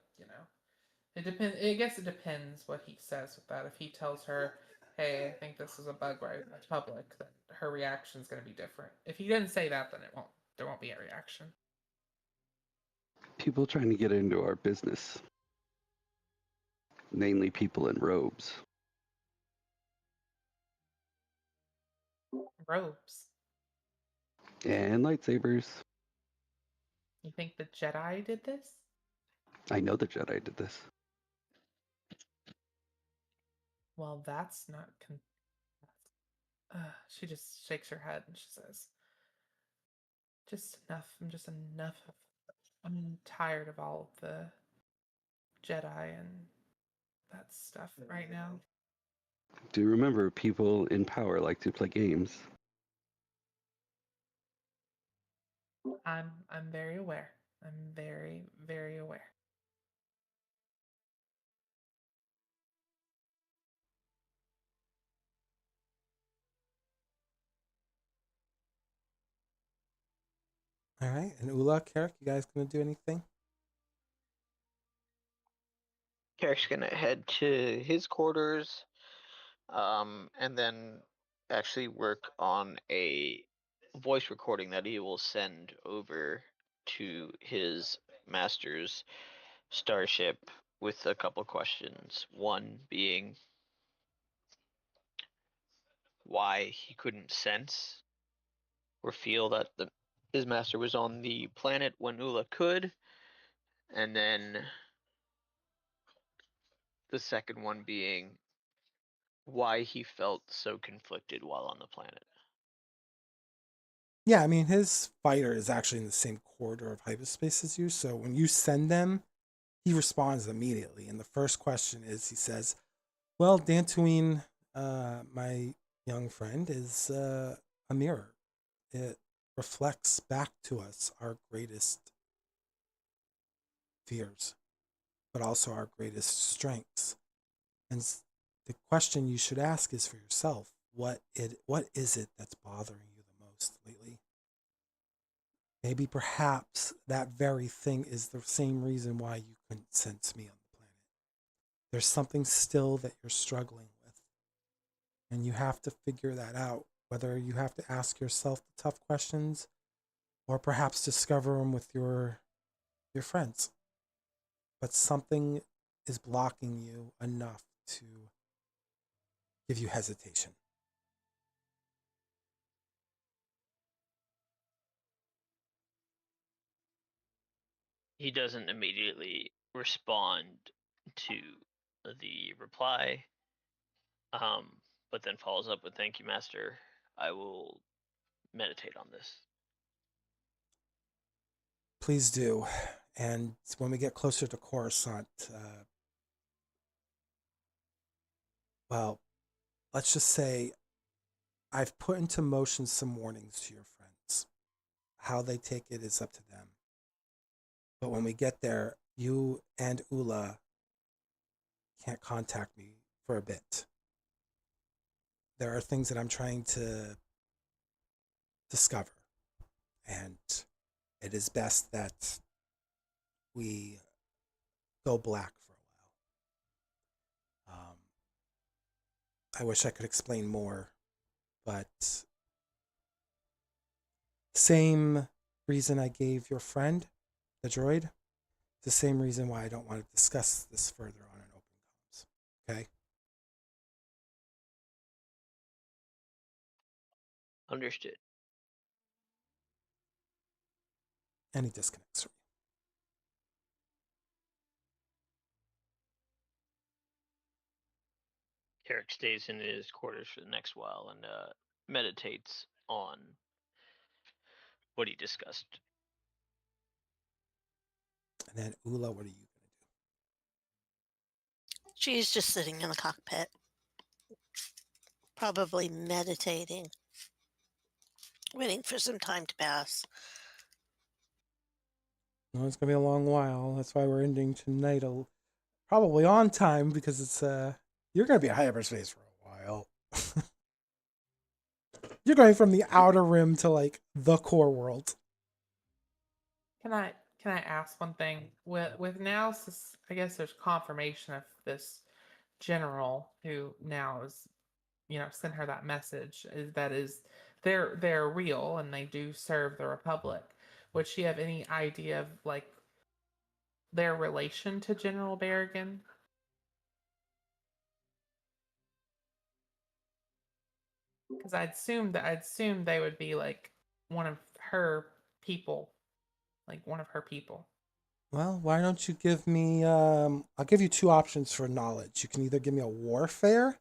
it depends. I guess it depends what he says with that. If he tells her, "Hey, I think this is a bug right in the Republic," then her reaction is going to be different. If he didn't say that, then it won't. There won't be a reaction. People trying to get into our business, mainly people in robes. Robes. And lightsabers. You think the Jedi did this? I know the Jedi did this. Well, that's not. She just shakes her head and she says, "Just enough. I'm just enough. I'm tired of all of the Jedi and that stuff right now. Do remember, people in power like to play games. I'm very aware. I'm very, very aware. All right. And Oola, Carek, you guys gonna do anything? Karek's gonna head to his quarters, and then actually work on a voice recording that he will send over to his master's starship with a couple questions. One being why he couldn't sense or feel that his master was on the planet when Oola could, and then the second one being why he felt so conflicted while on the planet. Yeah, I mean, his fighter is actually in the same corridor of hyperspace as you. So when you send them, he responds immediately. And the first question is, he says, "Well, Dantooine, my young friend, is a mirror. It reflects back to us our greatest fears, but also our greatest strengths. And the question you should ask is for yourself: what is it that's bothering you the most lately? Maybe perhaps that very thing is the same reason why you couldn't sense me on the planet. There's something still that you're struggling with, and you have to figure that out. Whether you have to ask yourself the tough questions, or perhaps discover them with your friends. But something is blocking you enough to give you hesitation." He doesn't immediately respond to the reply, but then follows up with, "Thank you, Master. I will meditate on this." Please do. And when we get closer to Coruscant, well, let's just say I've put into motion some warnings to your friends. How they take it is up to them. But when we get there, you and Oola can't contact me for a bit. There are things that I'm trying to discover, and it is best that we go black for a while. I wish I could explain more, but same reason I gave your friend, the droid, the same reason why I don't want to discuss this further on an open comms. Okay? Understood. And he disconnects from Carrick stays in his quarters for the next while and meditates on what he discussed. you. And then Oola, what are you gonna do? She's just sitting in the cockpit, probably meditating, waiting for some time to pass. No, it's gonna be a long while. That's why we're ending tonight probably on time, because it's you're gonna be in hyperspace for a while. You're going from the outer rim to like the core world. Can I ask one thing? With now, I guess there's confirmation of this general who now is, sent her that message. They're real and they do serve the Republic. Would she have any idea of like their relation to General Berrigan? Because I'd assume they would be like one of her people, like one of her people. Well, why don't you give me I'll give you two options for knowledge. You can either give me a warfare,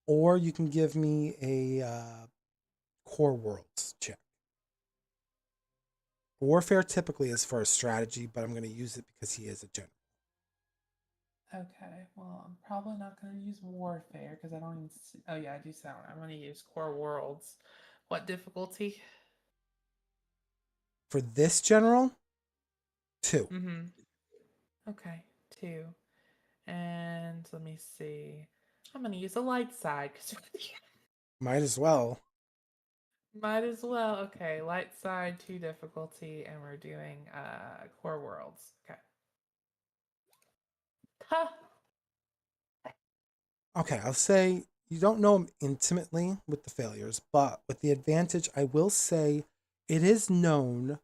or you can give me a core worlds check. Warfare typically is for a strategy, but I'm going to use it because he is a general. Okay, well, I'm probably not going to use warfare because I don't even see. Oh, yeah, I do sound. I'm going to use core worlds. What difficulty? For this general, 2. Mm-hmm. Okay, 2. And let me see. I'm going to use a light side because Might as well. might as well. Okay, light side, 2 difficulty, and we're doing core worlds. Okay. Ha! Okay, I'll say you don't know him intimately with the failures, but with the advantage, I will say it is known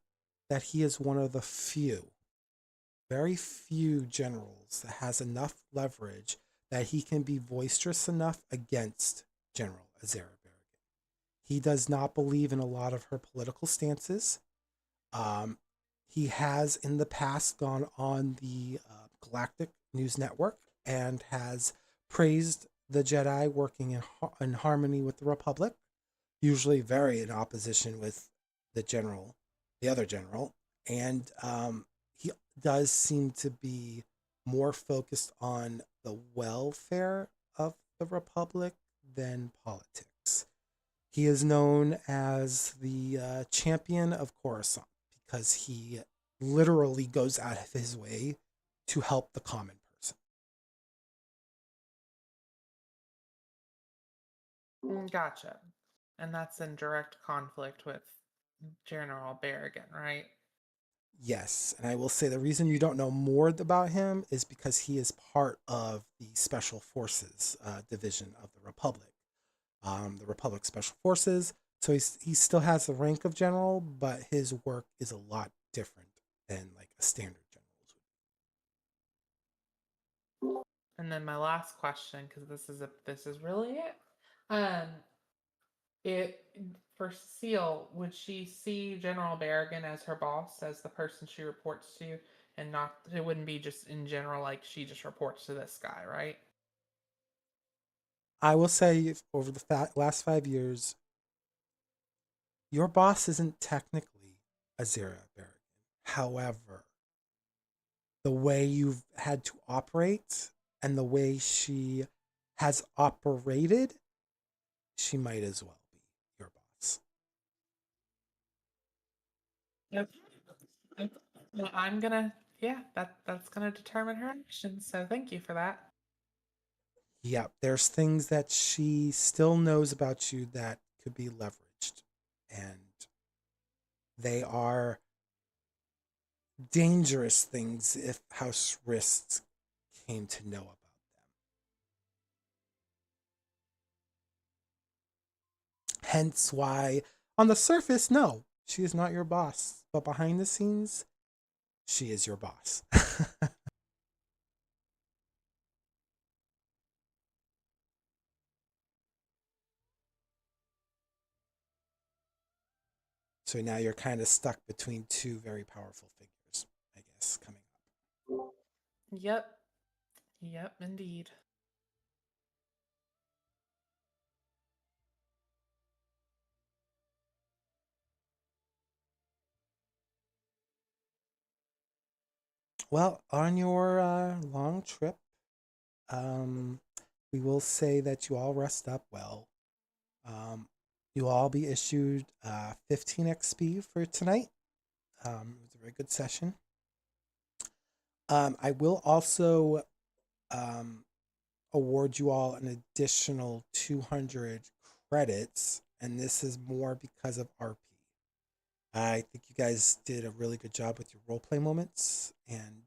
that he is one of the few, very few generals that has enough leverage that he can be boisterous enough against General Azera Berrigan. He does not believe in a lot of her political stances. Um, he has in the past gone on the Galactic News Network and has praised the Jedi working in harmony with the Republic, usually very in opposition with the general, the other general. And he does seem to be more focused on the welfare of the Republic than politics. He is known as the champion of Coruscant because he literally goes out of his way to help the common person. Gotcha. And that's in direct conflict with General Berrigan, right? Yes, and I will say the reason you don't know more about him is because he is part of the Special Forces division of the Republic Special Forces. So he still has the rank of general, but his work is a lot different than like a standard general's. And then my last question, because this is really it. Um, it for Cecile, would she see General Berrigan as her boss, as the person she reports to, and not it wouldn't be just in general like she just reports to this guy, right? I will say over the last 5 years, your boss isn't technically Azira Berrigan. However, the way you've had to operate and the way she has operated, she might as well be your boss. Yep. Well, that's gonna determine her actions. So thank you for that. Yep, there's things that she still knows about you that could be leveraged. And they are dangerous things if House Rist came to know about them. Hence why, on the surface, no, she is not your boss. But behind the scenes, she is your boss. So now you're kind of stuck between two very powerful figures, I guess, coming up. Yep. Yep, indeed. Well, on your long trip, we will say that you all rest up well. You'll all be issued 15 XP for tonight. It was a very good session. I will also um, award you all an additional 200 credits, and this is more because of RP. I think you guys did a really good job with your roleplay moments, and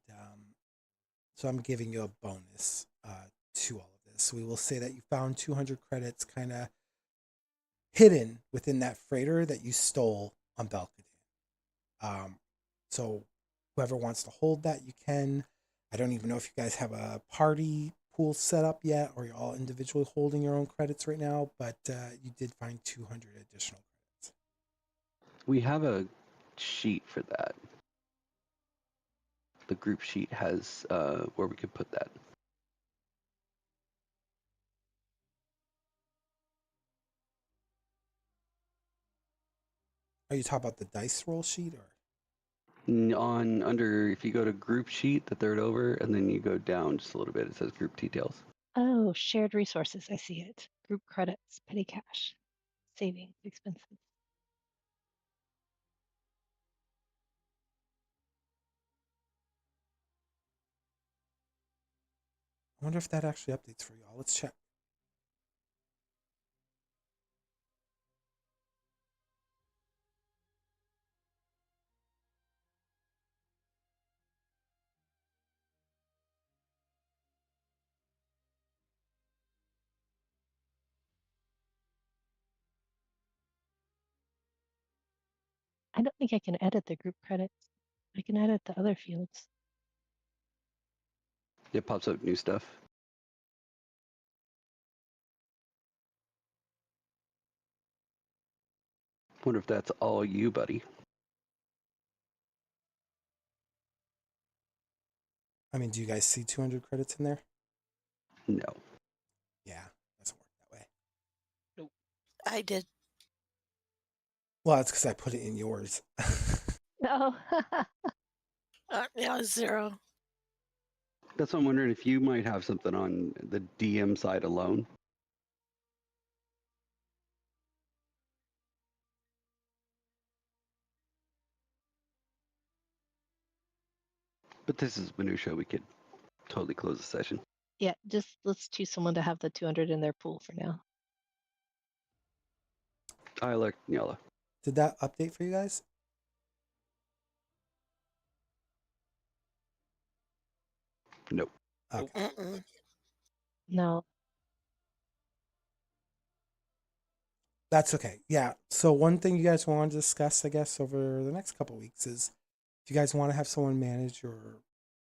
so I'm giving you a bonus to all of this. We will say that you found 200 credits kind of hidden within that freighter that you stole on Belkadine. So whoever wants to hold that, you can. I don't even know if you guys have a party pool set up yet, or you're all individually holding your own credits right now. But you did find 200 additional credits. We have a sheet for that. The group sheet has where we could put that. Are you talking about the dice roll sheet, or? On under, if you go to group sheet, the third over, and then you go down just a little bit, it says group details. Oh, shared resources. I see it. Group credits, petty cash, savings, expenses. I wonder if that actually updates for y'all. Let's check. I don't think I can edit the group credits. I can edit the other fields. It pops up new stuff. Wonder if that's all you, buddy. I mean, do you guys see 200 credits in there? No. Yeah, doesn't work that way. I did. Well, it's because I put it in yours. No. Yeah, 0. That's what I'm wondering, if you might have something on the DM side alone. But this is minutia. We could totally close the session. Yeah, just let's choose someone to have the 200 in their pool for now. I elect Ni-Ella. Did that update for you guys? Nope. Okay. Mm-mm. No. That's okay. Yeah. So one thing you guys want to discuss, I guess, over the next couple weeks is if you guys want to have someone manage your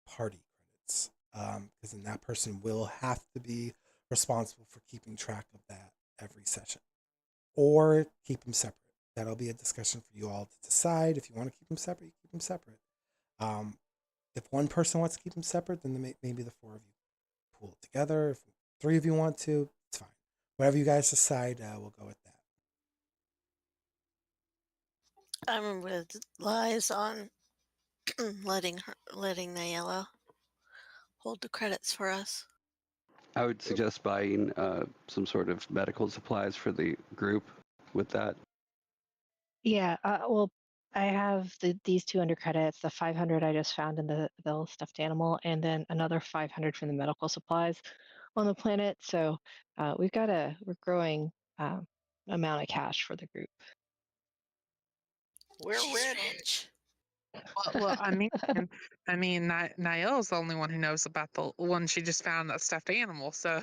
party credits, because then that person will have to be responsible for keeping track of that every session, or keep them separate. That'll be a discussion for you all to decide. If you want to keep them separate, you keep them separate. If one person wants to keep them separate, then maybe the four of you pool it together. If three of you want to, it's fine. Whatever you guys decide, we'll go with that. I'm with Lies on letting Ni-Ella hold the credits for us. I would suggest buying some sort of medical supplies for the group with that. Yeah, well, I have these 200 credits, the 500 I just found in the stuffed animal, and then another 500 from the medical supplies on the planet. So we're growing amount of cash for the group. We're rich. Well, Niella's the only one who knows about the one she just found, that stuffed animal. So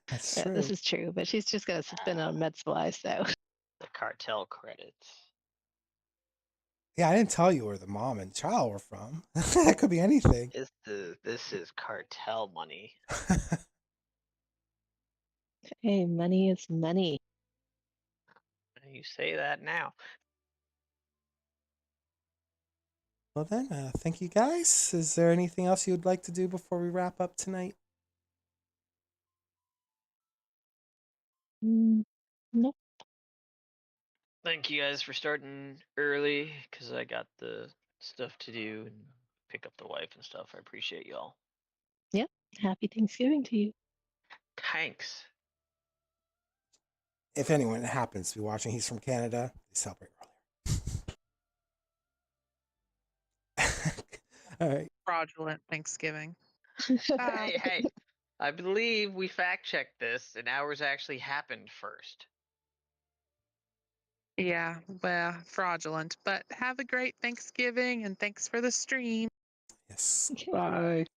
That's Yeah, true. this is true, but she's just gonna spend it on med supplies, so. The cartel credits. Yeah, I didn't tell you where the mom and child were from. That could be anything. This is cartel money. Hey, money is money. You say that now. Well then, thank you guys. Is there anything else you would like to do before we wrap up tonight? Nope. Thank you guys for starting early, because I got the stuff to do and pick up the wife and stuff. I appreciate y'all. Yep. Happy Thanksgiving to you. Thanks. If anyone happens to be watching, he's from Canada. They celebrate earlier. All right. fraudulent Thanksgiving. Hey, I believe we fact checked this, and ours actually happened first. Yeah, well, fraudulent. But have a great Thanksgiving, and thanks for the stream. Yes. Okay. Bye.